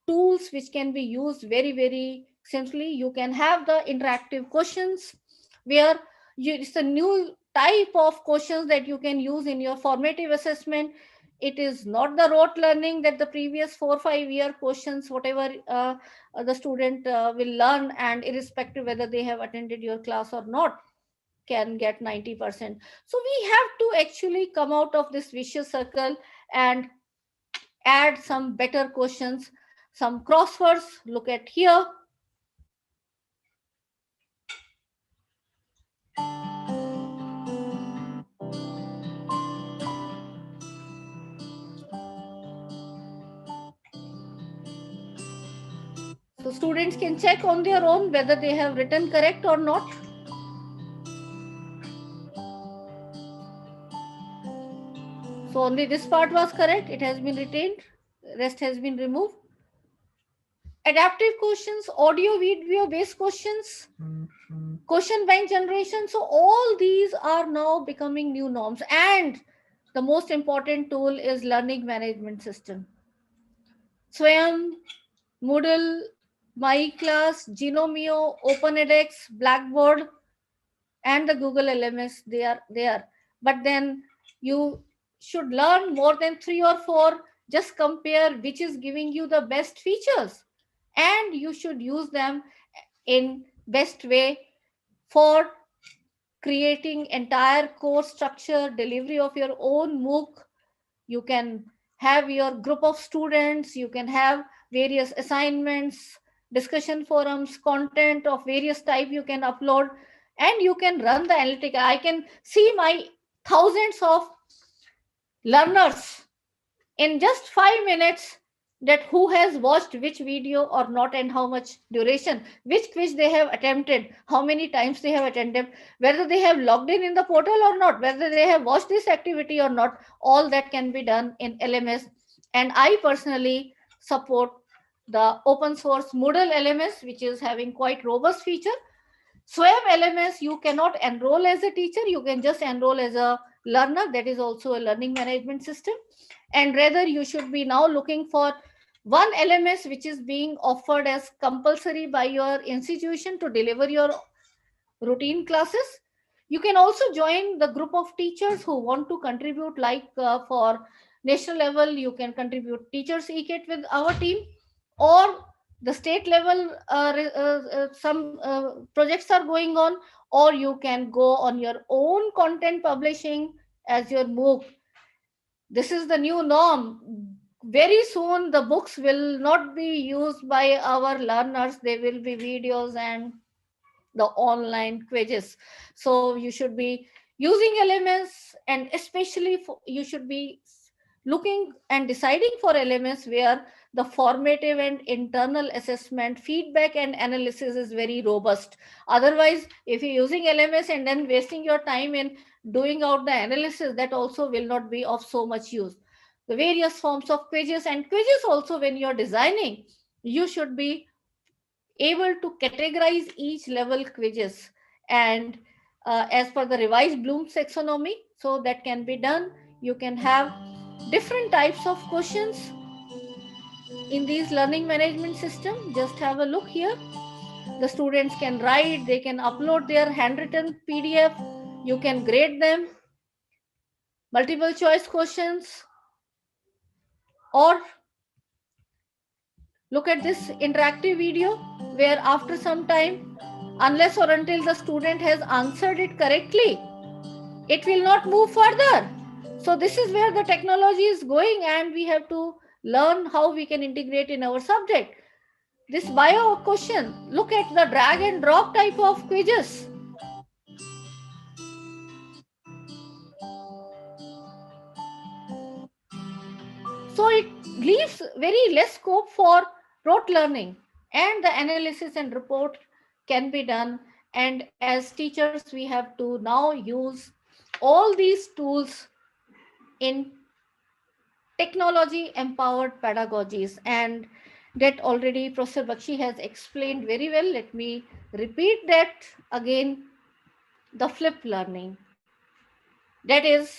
S6: tools which can be used very, very simply. You can have the interactive questions where it's a new type of questions that you can use in your formative assessment. It is not the rote learning that the previous 4-5 year questions, whatever the student will learn, and irrespective whether they have attended your class or not, can get 90%. So we have to actually come out of this vicious circle and add some better questions, some crosswords. Look at here. So students can check on their own whether they have written correct or not. So only this part was correct. It has been retained. Rest has been removed. Adaptive questions, audio video based questions, question bank generation. So all these are now becoming new norms. And the most important tool is learning management system. Swayam, Moodle, My Class, Genomio, OpenEdX, Blackboard, and the Google LMS, they are there. But then you should learn more than 3 or 4. Just compare which is giving you the best features, and you should use them in best way for creating entire course structure, delivery of your own MOOC, You can have your group of students, you can have various assignments, discussion forums, content of various type you can upload, and you can run the analytic. I can see my thousands of learners in just 5 minutes, that who has watched which video or not, and how much duration, which quiz they have attempted, how many times they have attended, whether they have logged in the portal or not, whether they have watched this activity or not. All that can be done in LMS. And I personally support the open source Moodle LMS, which is having quite robust feature. SWAYAM LMS, you cannot enroll as a teacher, you can just enroll as a learner. That is also a learning management system. And rather, you should be now looking for one LMS which is being offered as compulsory by your institution to deliver your routine classes. You can also join the group of teachers who want to contribute, like for national level, you can contribute teachers e-kit with our team, or the state level, some projects are going on, or you can go on your own content publishing as your MOOC. This is the new norm. Very soon, the books will not be used by our learners, they will be videos and the online quizzes. So you should be using LMS, and especially you should be looking and deciding for LMS where the formative and internal assessment, feedback and analysis is very robust. Otherwise, if you're using LMS and then wasting your time in doing out the analysis, that also will not be of so much use. The various forms of quizzes, and quizzes also, when you're designing, you should be able to categorize each level quizzes, and as per the revised Bloom's taxonomy. So that can be done. You can have different types of questions in these learning management system. Just have a look here. The students can write, they can upload their handwritten PDF, you can grade them, multiple choice questions, or look at this interactive video where after some time, unless or until the student has answered it correctly, it will not move further. So this is where the technology is going, and we have to learn how we can integrate in our subject. This bio question, look at the drag and drop type of quizzes. So it leaves very less scope for rote learning, and the analysis and report can be done. And as teachers, we have to now use all these tools in technology empowered pedagogies, and that already Professor Bakshi has explained very well. Let me repeat that again. The flipped learning, that is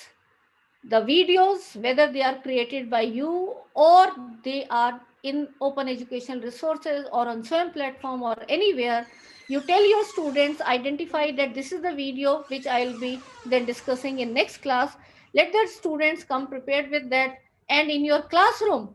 S6: the videos, whether they are created by you or they are in open educational resources or on SWAYAM platform or anywhere, you tell your students, identify that this is the video which I will be then discussing in next class. Let the students come prepared with that, and in your classroom,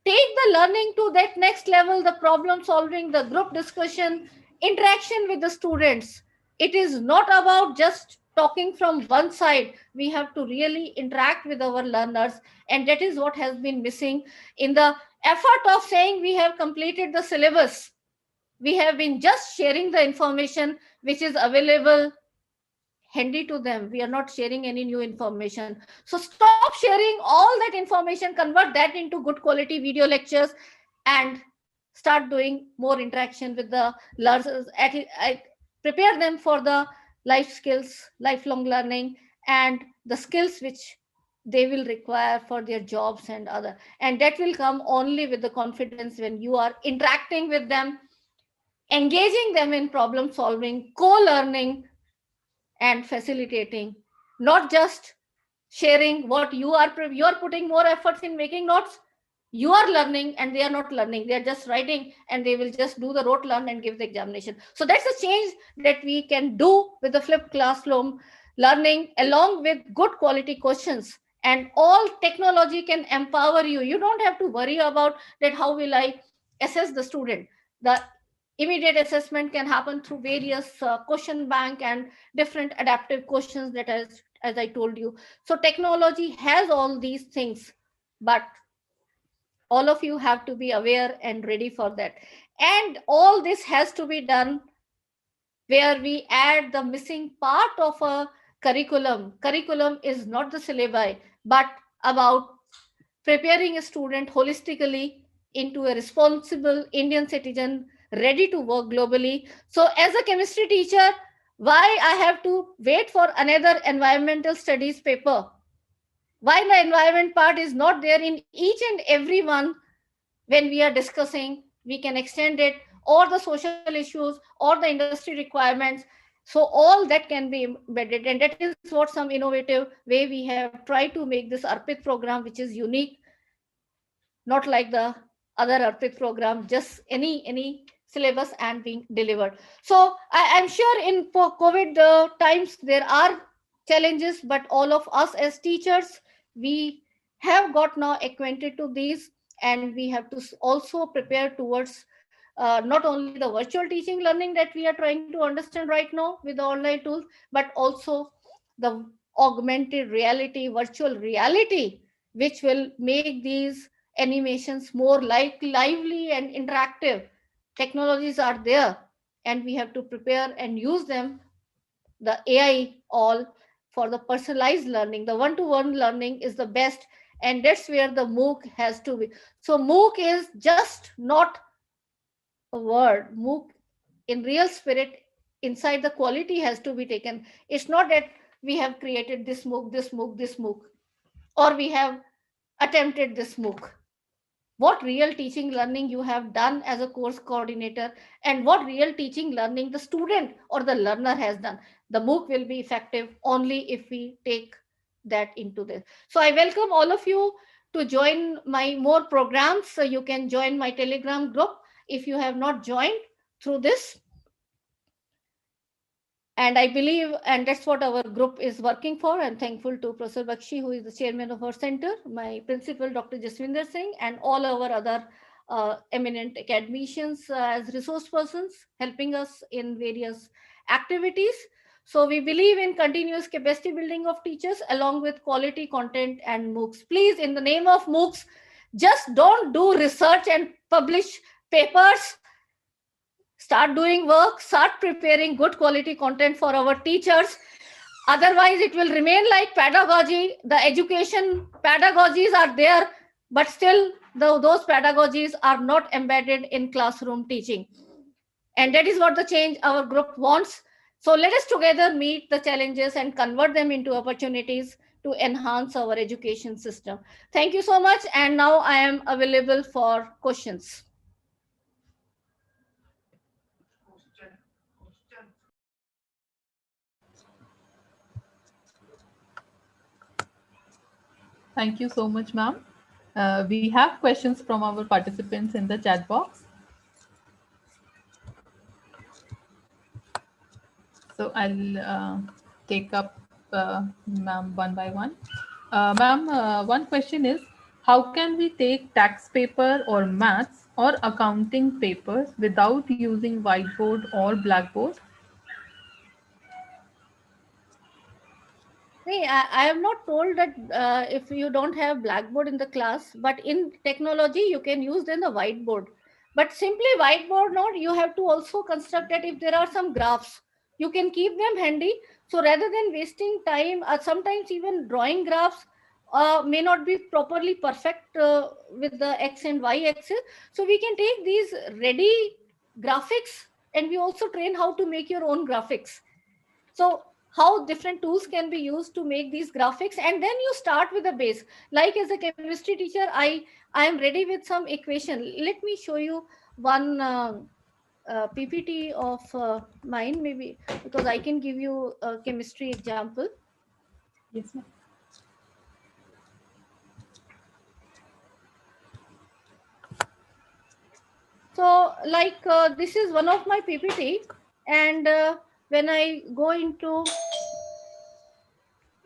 S6: take the learning to that next level, the problem solving, the group discussion, interaction with the students. It is not about just talking from one side. We have to really interact with our learners, and that is what has been missing in the effort of saying we have completed the syllabus. We have been just sharing the information which is available handy to them. We are not sharing any new information. So stop sharing all that information, convert that into good quality video lectures, and start doing more interaction with the learners. Prepare them for the life skills, lifelong learning, and the skills which they will require for their jobs and other. And that will come only with the confidence when you are interacting with them, engaging them in problem solving, co-learning, and facilitating, not just sharing what you are putting more efforts in making notes. You are learning and they are not learning, they are just writing, and they will just do the rote learn and give the examination. So that's a change that we can do with the flipped classroom learning, along with good quality questions. And all technology can empower you. You don't have to worry about that, how will I assess the student. The immediate assessment can happen through various question bank and different adaptive questions that as I told you. So technology has all these things, but all of you have to be aware and ready for that. And all this has to be done where we add the missing part of a curriculum. Curriculum is not the syllabi, but about preparing a student holistically into a responsible Indian citizen ready to work globally. So, as a chemistry teacher, why I have to wait for another environmental studies paper? Why the environment part is not there in each and every one when we are discussing? We can extend it, or the social issues, or the industry requirements. So all that can be embedded, and that is what some innovative way we have tried to make this ARPIT program, which is unique, not like the other ARPIT program, just any syllabus and being delivered. So I'm sure in COVID times there are challenges, but all of us as teachers, we have got now acquainted to these, and we have to also prepare towards not only the virtual teaching learning that we are trying to understand right now with the online tools, but also the augmented reality, virtual reality, which will make these animations more like lively and interactive. Technologies are there, and we have to prepare and use them, the AI, all for the personalized learning. The one-to-one learning is the best, and that's where the MOOC has to be. So MOOC is just not a word. MOOC in real spirit, inside the quality has to be taken. It's not that we have created this MOOC, this MOOC, this MOOC, or we have attempted this MOOC. What real teaching learning you have done as a course coordinator, and what real teaching learning the student or the learner has done. The MOOC will be effective only if we take that into this. So I welcome all of you to join my more programs. So you can join my Telegram group if you have not joined through this. And I believe, and that's what our group is working for. I'm thankful to Professor Bakshi, who is the chairman of our center, my principal, Dr. Jaswinder Singh, and all our other eminent academicians as resource persons helping us in various activities. So we believe in continuous capacity building of teachers along with quality content and MOOCs. Please, in the name of MOOCs, just don't do research and publish papers. Start doing work, start preparing good quality content for our teachers. Otherwise, it will remain like pedagogy. The education pedagogies are there, but still those pedagogies are not embedded in classroom teaching. And that is what the change our group wants. So let us together meet the challenges and convert them into opportunities to enhance our education system. Thank you so much. And now I am available for questions.
S5: Thank you so much, ma'am. We have questions from our participants in the chat box. So I'll take up ma'am one by one. Ma'am, one question is, how can we take tax paper or maths or accounting papers without using whiteboard or blackboard?
S6: I am not told that if you don't have blackboard in the class, but in technology you can use then the whiteboard. But simply whiteboard not, you have to also construct that if there are some graphs, you can keep them handy. So rather than wasting time, sometimes even drawing graphs may not be properly perfect with the X and Y axis. So we can take these ready graphics, and we also train how to make your own graphics. So how different tools can be used to make these graphics, and then you start with the base. Like as a chemistry teacher, I am ready with some equation. Let me show you one PPT of mine, maybe because I can give you a chemistry example.
S5: Yes, ma'am.
S6: So like this is one of my PPT, and when I go into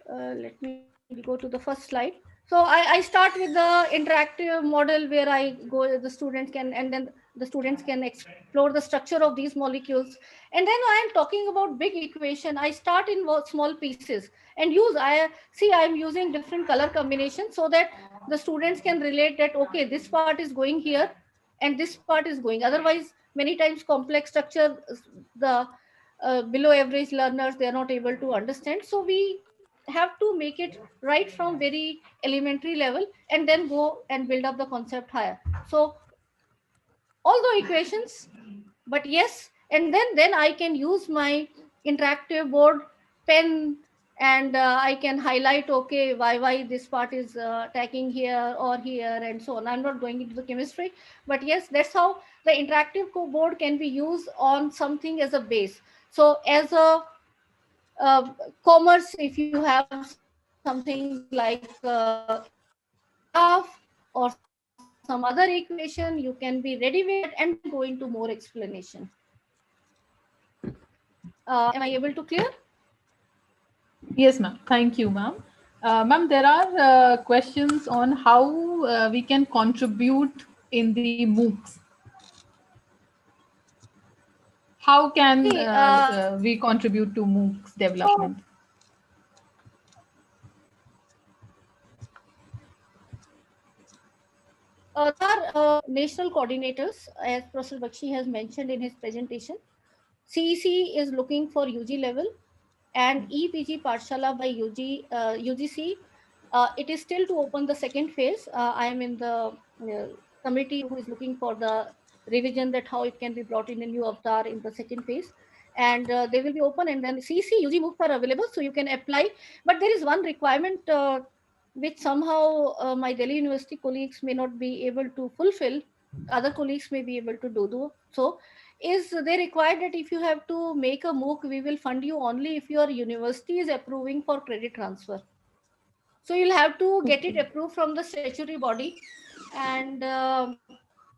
S6: let me go to the first slide. So I start with the interactive model where I go, the students can, and then the students can explore the structure of these molecules. And then I am talking about big equation. I start in small pieces and I am using different color combinations so that the students can relate that, okay, this part is going here and this part is going. Otherwise, many times complex structure, the below average learners, they are not able to understand. So we have to make it right from very elementary level and then go and build up the concept higher. So all the equations, but yes, and then I can use my interactive board pen, and I can highlight, okay, why this part is attacking here or here and so on. I'm not going into the chemistry, but yes, that's how the interactive board can be used on something as a base. So as a commerce, if you have something like graph or some other equation, you can be ready with that and then go into more explanation. Am I able to clear?
S5: Yes, ma'am. Thank you, ma'am. Ma'am, there are questions on how we can contribute in the MOOCs. How can we contribute to MOOCs development?
S6: There are national coordinators, as Professor Bakshi has mentioned in his presentation. CEC is looking for UG level, and EPG Pathshala by UGC. It is still to open the second phase. I am in the committee who is looking for the revision, that how it can be brought in a new avatar in the second phase. And they will be open, and then CEC UG MOOCs are available, so you can apply. But there is one requirement which somehow my Delhi University colleagues may not be able to fulfill. Other colleagues may be able to do so. Is they require that if you have to make a MOOC, we will fund you only if your university is approving for credit transfer. So you'll have to get it approved from the statutory body, and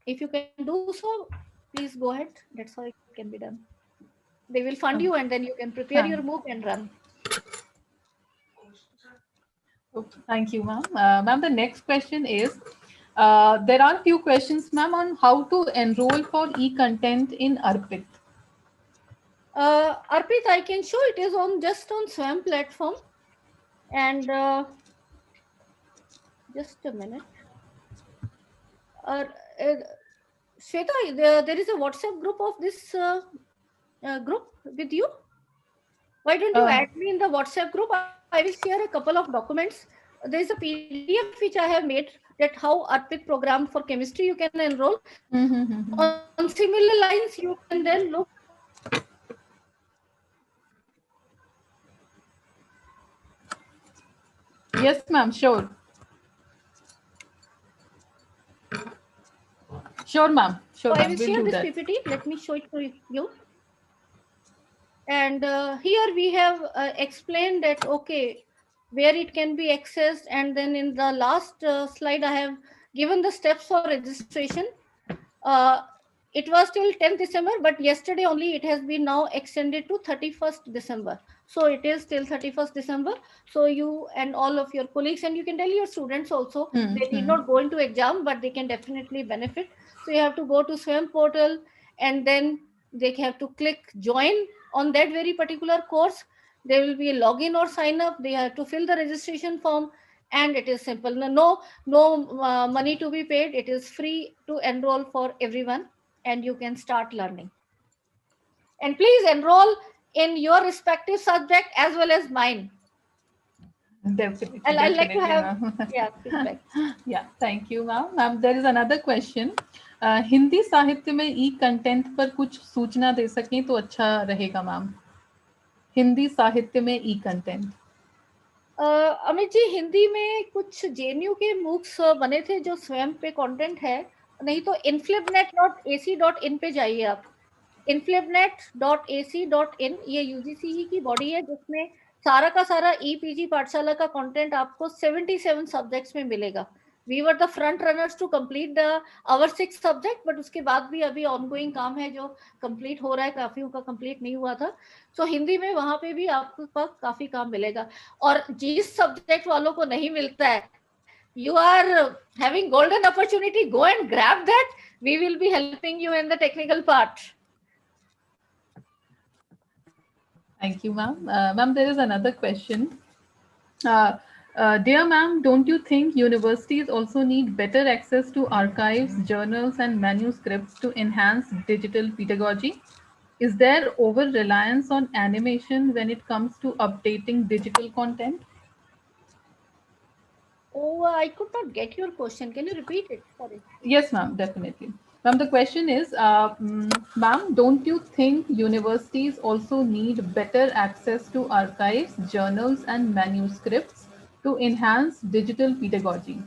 S6: if you can do so, please go ahead. That's how it can be done. They will fund you, and then you can prepare your MOOC and run.
S5: Okay, thank you, ma'am. Ma'am, the next question is, there are a few questions, ma'am, on how to enroll for e-content in Arpit.
S6: Arpit, I can show it is on just on SWAM platform, and just a minute. Shweta, there is a WhatsApp group of this group with you. Why don't you add me in the WhatsApp group? I will share a couple of documents. There is a PDF which I have made, that how Arpit program for chemistry you can enroll. On similar lines, you can then look.
S5: Yes, ma'am, sure. Sure, ma'am. Sure,
S6: So I will
S5: we'll
S6: share
S5: do
S6: this
S5: that.
S6: PPT. Let me show it to you. And here we have explained that, okay, where it can be accessed, and then in the last slide I have given the steps for registration. It was till 10th December, but yesterday only it has been now extended to 31st December. So it is till 31st December. So you and all of your colleagues, and you can tell your students also, they need not go into exam, but they can definitely benefit. So you have to go to SWAM portal, and then they have to click join on that very particular course. There will be a login or sign up. They have to fill the registration form, and it is simple. No money to be paid. It is free to enroll for everyone, and you can start learning. And please enroll in your respective subject as well as mine.
S5: Definitely.
S6: I'd like to have feedback.
S5: Yeah, thank you, ma'am. Ma'am, there is another question. Hindi साहित्य में ई content पर कुछ सूचना दे सकें तो अच्छा रहेगा, ma'am. Hindi साहित्य में ई कंटेंट.
S6: अमित जी, हिंदी में कुछ जेएनयू के मूक्स बने थे जो स्वयं पे कंटेंट है. नहीं तो inflibnet.ac.in पे जाइए आप. inflibnet.ac.in ये यूजीसी ही की बॉडी है, जिसमें सारा का सारा ईपीजी पाठशाला का कंटेंट आपको 77 सब्जेक्ट्स में मिलेगा. We were the front runners to complete our 6 subject, but उसके बाद भी अभी ongoing काम है जो complete हो रहा है, काफियों का complete नहीं हुआ था. So हिंदी में वहां पे भी आपको काफी काम मिलेगा. और जिस सब्जेक्ट वालों को नहीं मिलता है, You are having golden opportunity. Go and grab that. We will be helping you in the technical part.
S5: Thank you, ma'am. Ma'am, there is another question. Dear ma'am, don't you think universities also need better access to archives, journals, and manuscripts to enhance digital pedagogy? Is there over reliance on animation when it comes to updating digital content?
S6: Oh, I could not get your question. Can you repeat it? Sorry.
S5: Yes, ma'am, definitely. Ma'am, the question is, ma'am, don't you think universities also need better access to archives, journals, and manuscripts to enhance digital pedagogy?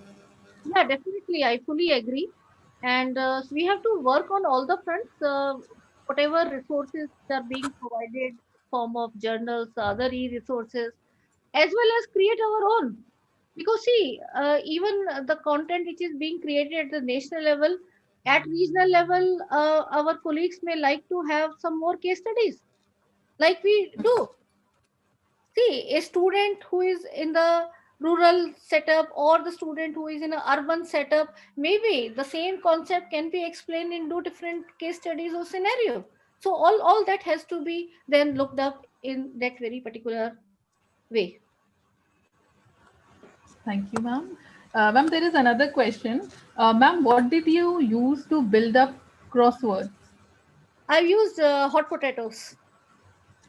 S6: Yeah, definitely. I fully agree. And we have to work on all the fronts. Whatever resources are being provided, form of journals, other e-resources, as well as create our own. Because see, even the content which is being created at the national level, at regional level, our colleagues may like to have some more case studies, like we do. See, a student who is in the rural setup or the student who is in an urban setup, maybe the same concept can be explained in two different case studies or scenario. So all that has to be then looked up in that very particular way.
S5: Thank you, ma'am. Ma'am, there is another question. Ma'am, what did you use to build up crosswords?
S6: I've used hot potatoes.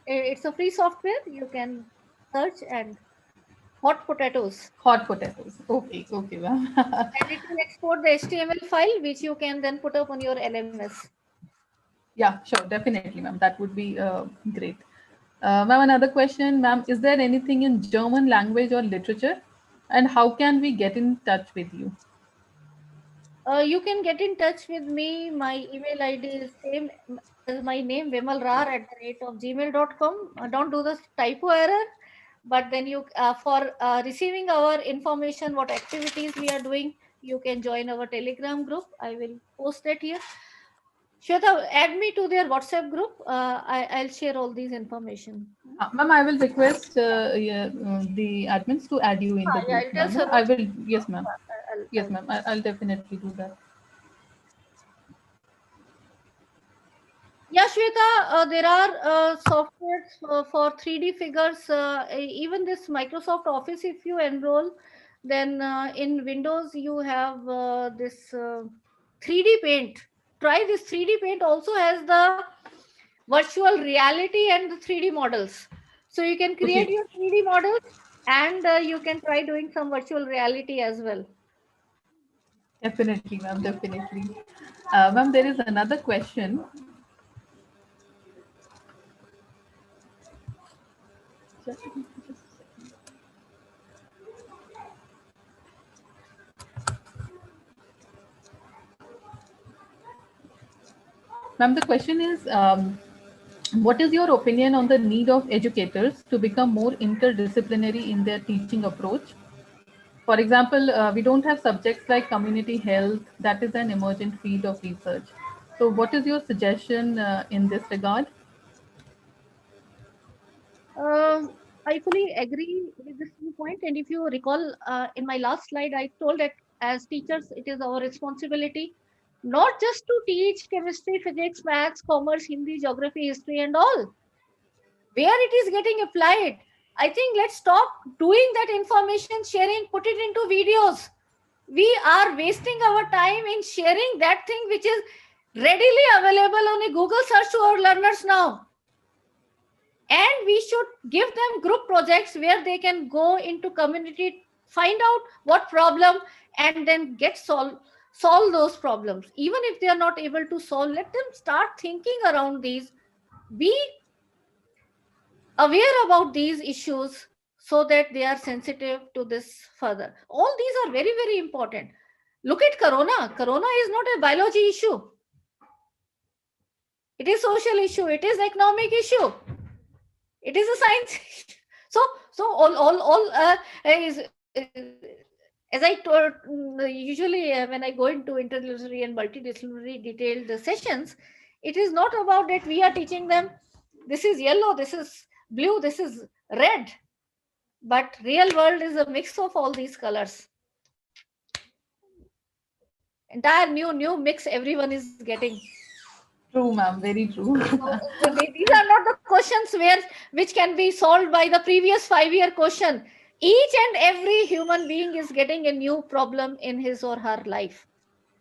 S6: It's a free software. You can search and hot potatoes.
S5: Hot potatoes. Okay, okay, ma'am.
S6: And it will export the HTML file, which you can then put up on your LMS.
S5: Yeah, sure, definitely, ma'am. That would be great. Ma'am, another question, ma'am. Is there anything in German language or literature? And how can we get in touch with you?
S6: You can get in touch with me. My email ID is same as my name, vimalrar@gmail.com. Don't do the typo error. But then you, for receiving our information, what activities we are doing, you can join our Telegram group. I will post that here. Shweta, add me to their WhatsApp group. I'll share all these information.
S5: Ma'am, I will request yeah, the admins to add you in the
S6: Yeah,
S5: group,
S6: I'll tell
S5: ma'am.
S6: Saroj.
S5: I will, yes, ma'am.
S6: I'll,
S5: Yes, ma'am. I'll definitely do that.
S6: Yeah, Shweta, there are softwares for 3D figures. Even this Microsoft Office, if you enroll, then in Windows you have this 3D Paint. Try this 3D Paint. Also has the virtual reality and the 3D models. So you can create
S5: Okay.
S6: your 3D models and you can try doing some virtual reality as well.
S5: Definitely, ma'am. Definitely. Ma'am, there is another question. Ma'am, the question is, what is your opinion on the need of educators to become more interdisciplinary in their teaching approach? For example, we don't have subjects like community health, that is an emergent field of research. So what is your suggestion in this regard?
S6: I fully agree with this point. And if you recall, in my last slide, I told that as teachers, it is our responsibility not just to teach chemistry, physics, maths, commerce, Hindi, geography, history, and all. Where it is getting applied, I think let's stop doing that information sharing, put it into videos. We are wasting our time in sharing that thing which is readily available on a Google search to our learners now. And we should give them group projects where they can go into community, find out what problem, and then solve those problems. Even if they are not able to solve, let them start thinking around these, be aware about these issues so that they are sensitive to this further. All these are very, very important. Look at corona is not a biology issue, it is social issue, it is economic issue, it is a science issue. So all is, as I told, usually when I go into interdisciplinary and multidisciplinary detailed sessions, it is not about that we are teaching them this is yellow, this is blue, this is red, but real world is a mix of all these colors. Entire new mix everyone is getting.
S5: True, ma'am. Very true.
S6: So these are not the questions which can be solved by the previous 5-year question. Each and every human being is getting a new problem in his or her life.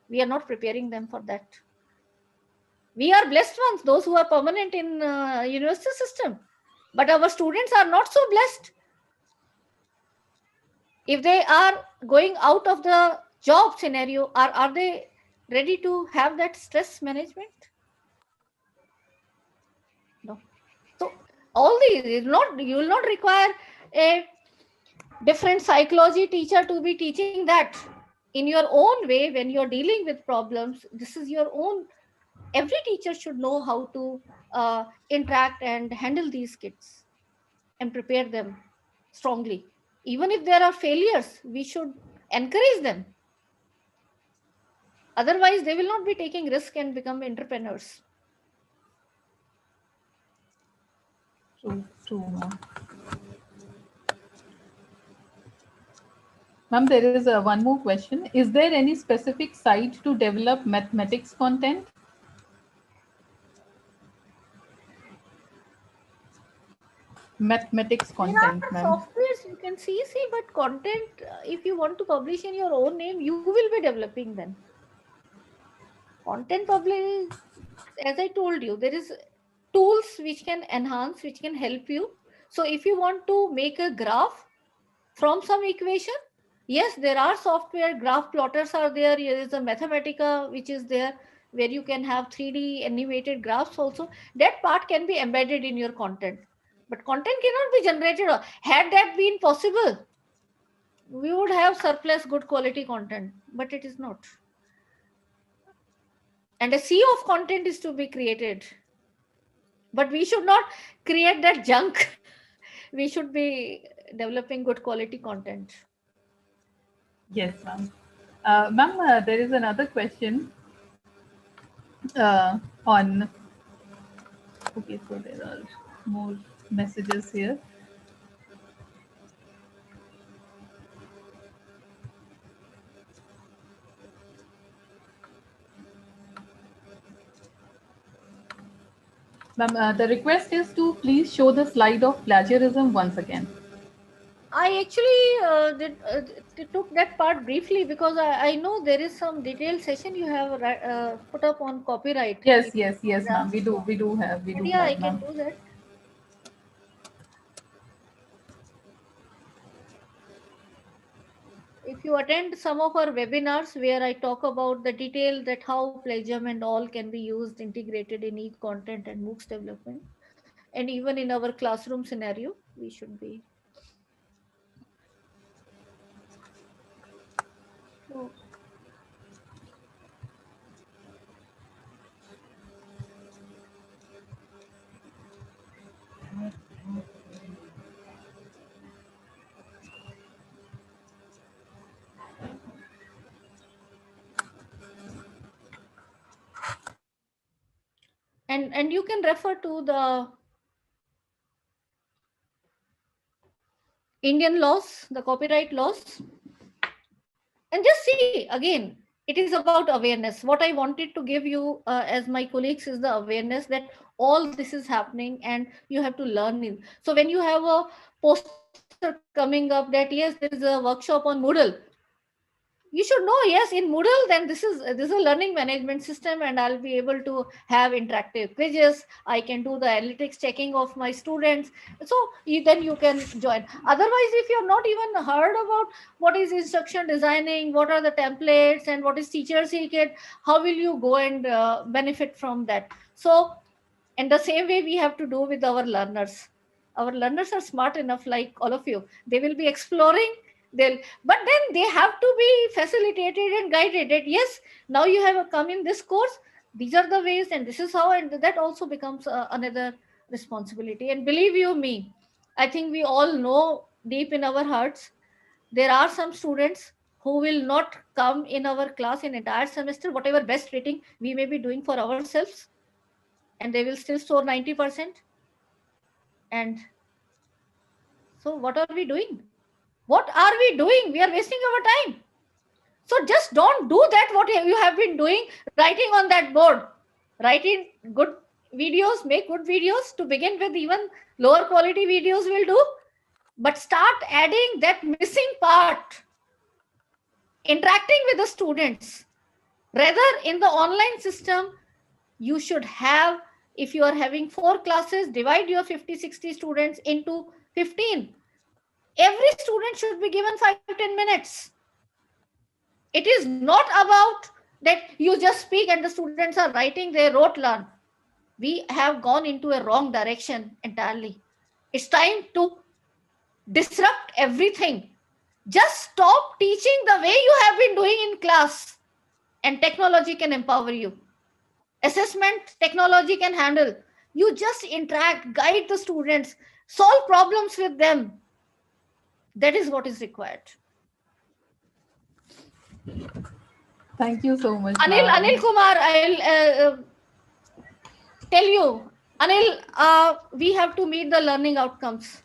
S6: We are not preparing them for that. We are blessed ones, those who are permanent in university system, but our students are not so blessed. If they are going out of the job scenario, are they ready to have that stress management? No. So all these is not, you will not require a different psychology teacher to be teaching that. In your own way, when you're dealing with problems, this is your own. Every teacher should know how to interact and handle these kids and prepare them strongly. Even if there are failures, we should encourage them. Otherwise, they will not be taking risk and become entrepreneurs.
S5: True, ma'am. Ma'am, there is one more question. Is there any specific site to develop mathematics content? Mathematics content,
S6: There are
S5: ma'am.
S6: softwares you can see, but content, if you want to publish in your own name, you will be developing then. Content publish, as I told you, there is tools which can enhance, which can help you. So if you want to make a graph from some equation, yes, there are software, graph plotters are there. There is a Mathematica which is there, where you can have 3D animated graphs also. That part can be embedded in your content. But content cannot be generated. Had that been possible, we would have surplus good quality content, but it is not. And a sea of content is to be created. But we should not create that junk. We should be developing good quality content.
S5: Yes, ma'am. Ma'am, there is another question on. Okay, so there are more messages here. Ma'am, the request is to please show the slide of plagiarism once again.
S6: I actually took that part briefly because I know there is some detailed session you have put up on copyright.
S5: Yes, ma'am. We
S6: So,
S5: do have,
S6: yeah, I can
S5: ma'am.
S6: do that. If you attend some of our webinars where I talk about the detail that how plagiarism and all can be used, integrated in e-content and MOOCs development, and even in our classroom scenario, we should be. So, and you can refer to the Indian laws, the copyright laws, and just see again. It is about awareness. What I wanted to give you as my colleagues is the awareness that all this is happening and you have to learn it. So when you have a poster coming up that yes, there is a workshop on Moodle, you should know, yes, in Moodle, then this is a learning management system, and I'll be able to have interactive quizzes. I can do the analytics checking of my students. So then you can join. Otherwise, if you're not even heard about what is instruction designing, what are the templates, and what is teacher secret, how will you go and benefit from that? So in the same way we have to do with our learners. Our learners are smart enough, like all of you. They will be exploring. But then they have to be facilitated and guided that yes, now you have come in this course, these are the ways and this is how, and that also becomes another responsibility. And believe you me, I think we all know deep in our hearts there are some students who will not come in our class in entire semester, whatever best rating we may be doing for ourselves, and they will still score 90%. And so what are we doing? What are we doing? We are wasting our time. So just don't do that what you have been doing, writing on that board. Writing good videos, make good videos to begin with, even lower quality videos will do. But start adding that missing part, interacting with the students. Rather, in the online system, you should have, if you are having 4 classes, divide your 50-60 students into 15. Every student should be given 5-10 minutes. It is not about that you just speak and the students are writing, they rote learn. We have gone into a wrong direction entirely. It's time to disrupt everything. Just stop teaching the way you have been doing in class, and technology can empower you. Assessment technology can handle. You just interact, guide the students, solve problems with them. That is what is required.
S5: Thank you so much.
S6: Anil Kumar, I'll tell you, Anil, we have to meet the learning outcomes.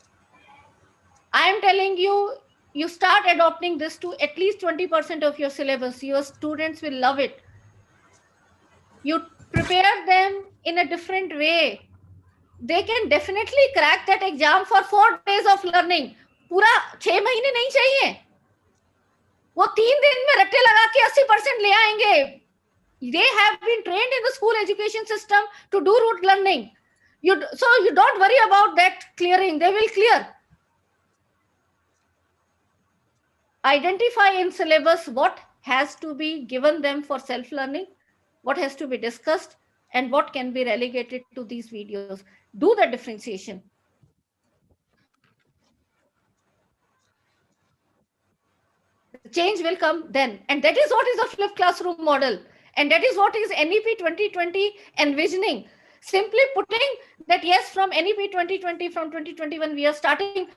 S6: I am telling you, you start adopting this to at least 20% of your syllabus. Your students will love it. You prepare them in a different way. They can definitely crack that exam for 4 days of learning. पूरा 6 महीने नहीं चाहिए. वो 3 दिन में रट्टे लगा के 80% ले आएंगे. They have been trained in the school education system to do rote learning. So you don't worry about that clearing. They will clear. Identify in syllabus what has to be given them for self-learning, what has to be discussed, and what can be relegated to these videos. Do the differentiation. The change will come then. And that is what is the flipped classroom model. And that is what is NEP 2020 envisioning. Simply putting that, yes, from NEP 2020, from 2021, we are starting.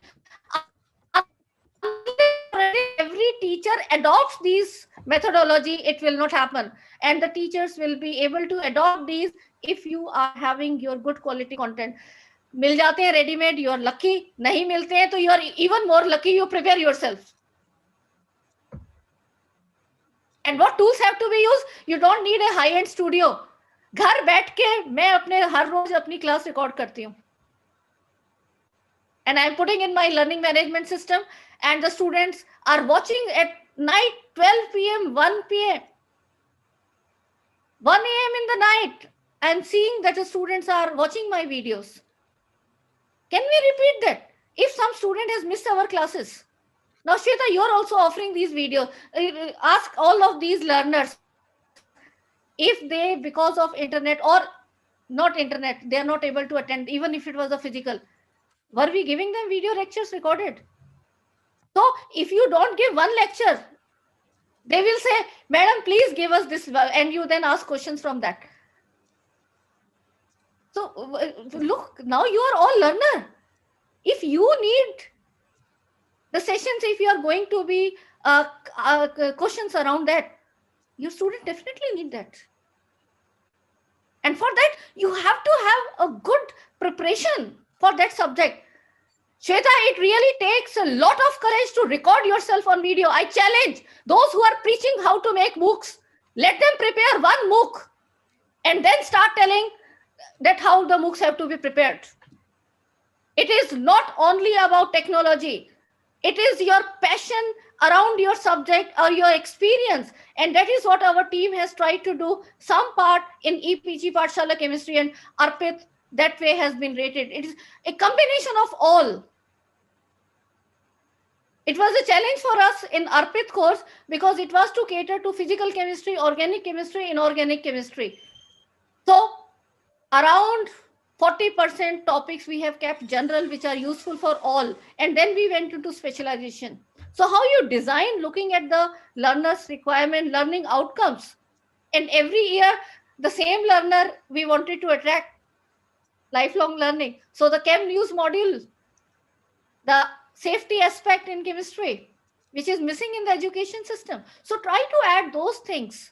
S6: Every teacher adopts these methodology, it will not happen. And the teachers will be able to adopt these if you are having your good quality content. मिल जाते हैं ready-made, you are lucky. नहीं मिलते हैं तो you are even more lucky, you prepare yourself. And what tools have to be used? You don't need a high-end studio. घर बैठ के मैं अपने हर रोज अपनी क्लास रिकॉर्ड करती हूँ. And I'm putting in my learning management system, and the students are watching at night, 12 p.m., 1 p.m., 1 a.m. in the night. I'm seeing that the students are watching my videos. Can we repeat that? If some student has missed our classes. Now, Shweta, you're also offering these videos. Ask all of these learners if they, because of internet or not internet, they are not able to attend, even if it was a physical. Were we giving them video lectures recorded? So if you don't give one lecture, they will say, Madam, please give us this, and you then ask questions from that. So look, now you are all learner. If you need the sessions, if you are going to be questions around that, your student definitely need that. And for that, you have to have a good preparation for that subject. Shweta, it really takes a lot of courage to record yourself on video. I challenge those who are preaching how to make MOOCs. Let them prepare one MOOC and then start telling that how the MOOCs have to be prepared. It is not only about technology. It is your passion around your subject or your experience. And that is what our team has tried to do. Some part in EPG, Pathshala Chemistry, and Arpit, that way has been rated. It is a combination of all. It was a challenge for us in Arpit course because it was to cater to physical chemistry, organic chemistry, inorganic chemistry. So around 40% topics we have kept general, which are useful for all. And then we went into specialization. So how you design looking at the learner's requirement, learning outcomes. And every year, the same learner we wanted to attract lifelong learning. So the Chem News module, the safety aspect in chemistry, which is missing in the education system. So try to add those things.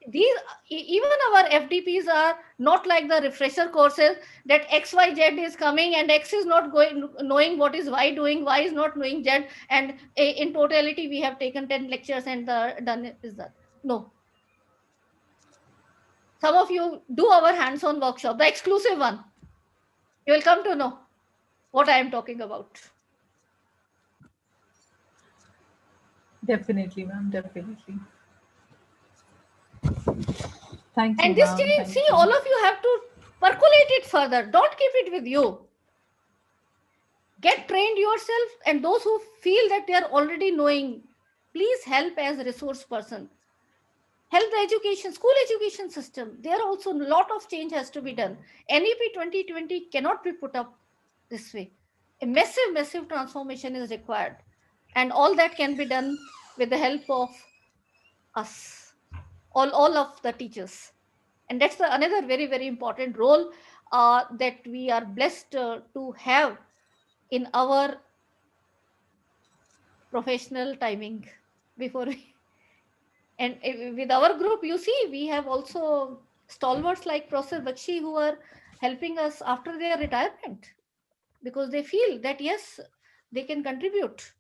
S6: these even our FDPs are not like the refresher courses that XYZ is coming and X is not going knowing what is Y doing, Y is not knowing Z, and in totality we have taken 10 lectures and done is that. No. Some of you do our hands-on workshop, the exclusive one. You will come to know what I am talking about.
S5: Definitely, ma'am, definitely. Thank you,
S6: And this
S5: ma'am.
S6: change,
S5: Thank
S6: see,
S5: you.
S6: all of you have to percolate it further. Don't keep it with you. Get trained yourself, and those who feel that they are already knowing, please help as a resource person. Help the education, school education system. There also a lot of change has to be done. NEP 2020 cannot be put up this way. A massive, massive transformation is required. And all that can be done with the help of us, all of the teachers. And that's another very, very important role that we are blessed to have in our professional timing before we, and with our group, you see, we have also stalwarts like Professor Bakshi who are helping us after their retirement because they feel that yes, they can contribute.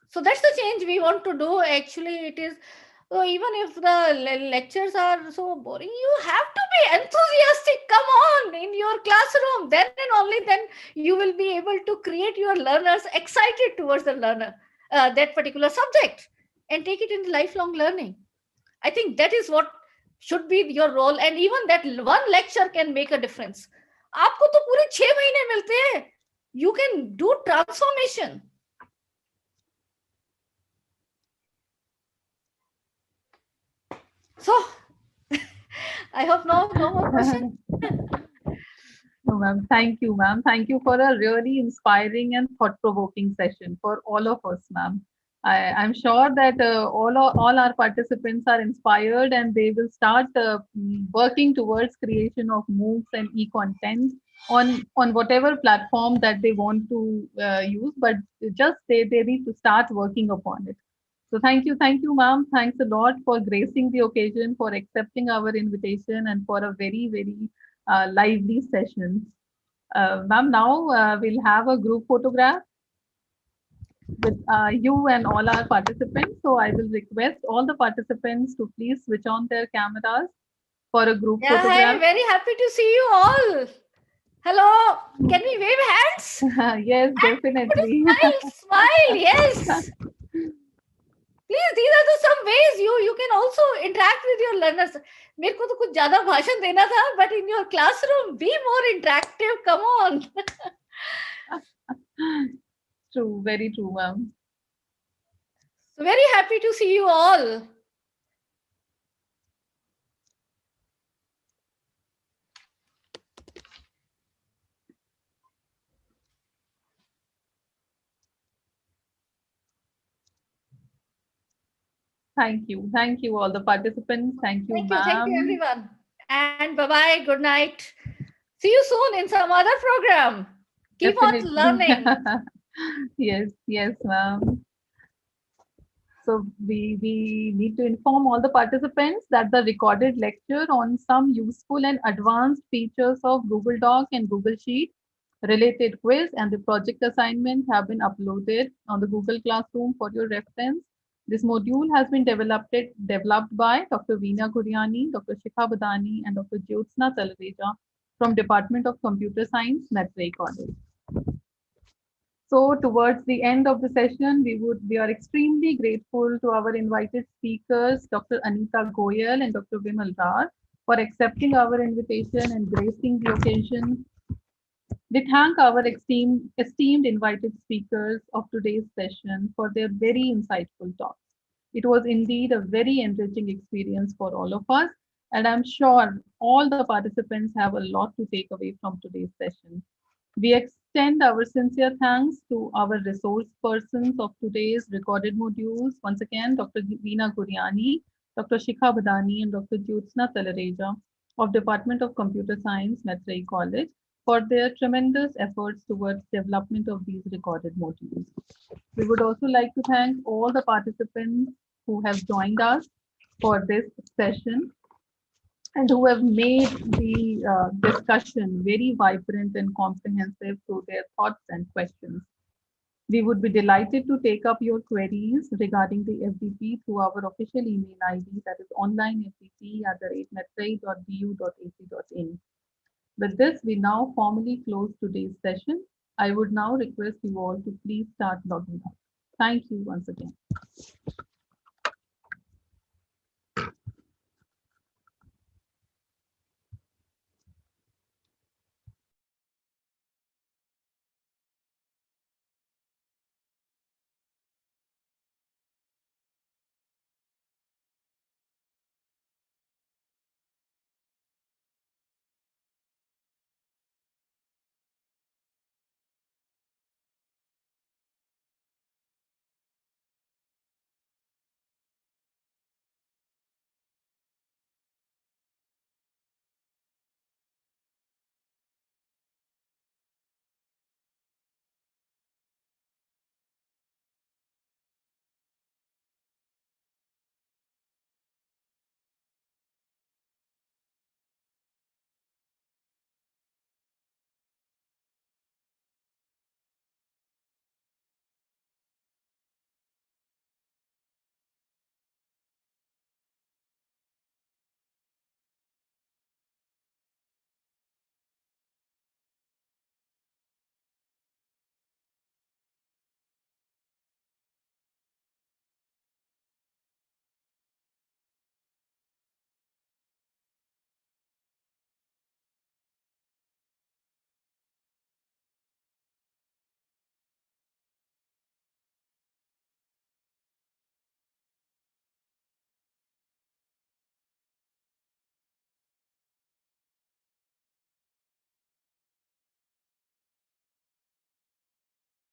S6: So that's the change we want to do. Actually, it is so even if the lectures are so boring, you have to be enthusiastic. Come on, in your classroom. Then and only then you will be able to create your learners excited towards the learner, that particular subject, and take it in lifelong learning. I think that is what should be your role, and even that one lecture can make a difference. आपको तो पूरे 6 महीने मिलते हैं. You can do transformation. So, I hope no more questions.
S5: No, ma'am. Thank you, ma'am. Thank you for a really inspiring and thought-provoking session for all of us, ma'am. I'm sure that all our participants are inspired and they will start working towards creation of MOOCs and e-content on whatever platform that they want to use, but just they need to start working upon it. So thank you, ma'am. Thanks a lot for gracing the occasion, for accepting our invitation, and for a very, very lively session. Ma'am, now we'll have a group photograph with you and all our participants. So I will request all the participants to please switch on their cameras for a group
S6: Yeah,
S5: photograph.
S6: I'm very happy to see you all. Hello, can we wave hands?
S5: Yes, definitely.
S6: Smile, yes. Please, these are the some ways you can also interact with your learners. मेरे को तो कुछ ज़्यादा भाषण देना था, but in your classroom, be more interactive. Come on.
S5: True, very true, ma'am.
S6: So very happy to see you all.
S5: Thank you, all the participants. Thank you, ma'am.
S6: Thank you, everyone. And bye-bye, good night. See you soon in some other program. Keep
S5: Definitely.
S6: on learning.
S5: Yes, ma'am. So we need to inform all the participants that the recorded lecture on some useful and advanced features of Google Doc and Google Sheet, related quiz and the project assignment have been uploaded on the Google Classroom for your reference. This module has been developed by Dr. Veena Guryani, Dr. Shikha Badani, and Dr. Jyotsna Talareja from Department of Computer Science, Maitreyi College. So towards the end of the session, we are extremely grateful to our invited speakers, Dr. Anita Goyal and Dr. Vimal Rar, for accepting our invitation and gracing the occasion. We thank our esteemed invited speakers of today's session for their very insightful talks. It was indeed a very enriching experience for all of us, and I'm sure all the participants have a lot to take away from today's session. We extend our sincere thanks to our resource persons of today's recorded modules. Once again, Dr. Veena Guryani, Dr. Shikha Badani, and Dr. Jyotsna Talareja of Department of Computer Science, Maitreyi College, for their tremendous efforts towards development of these recorded modules. We would also like to thank all the participants who have joined us for this session and who have made the discussion very vibrant and comprehensive through their thoughts and questions. We would be delighted to take up your queries regarding the FDP through our official email ID, that is onlinefdp@maitreyi.bu.ac.in. With this, we now formally close today's session. I would now request you all to please start logging out. Thank you once again.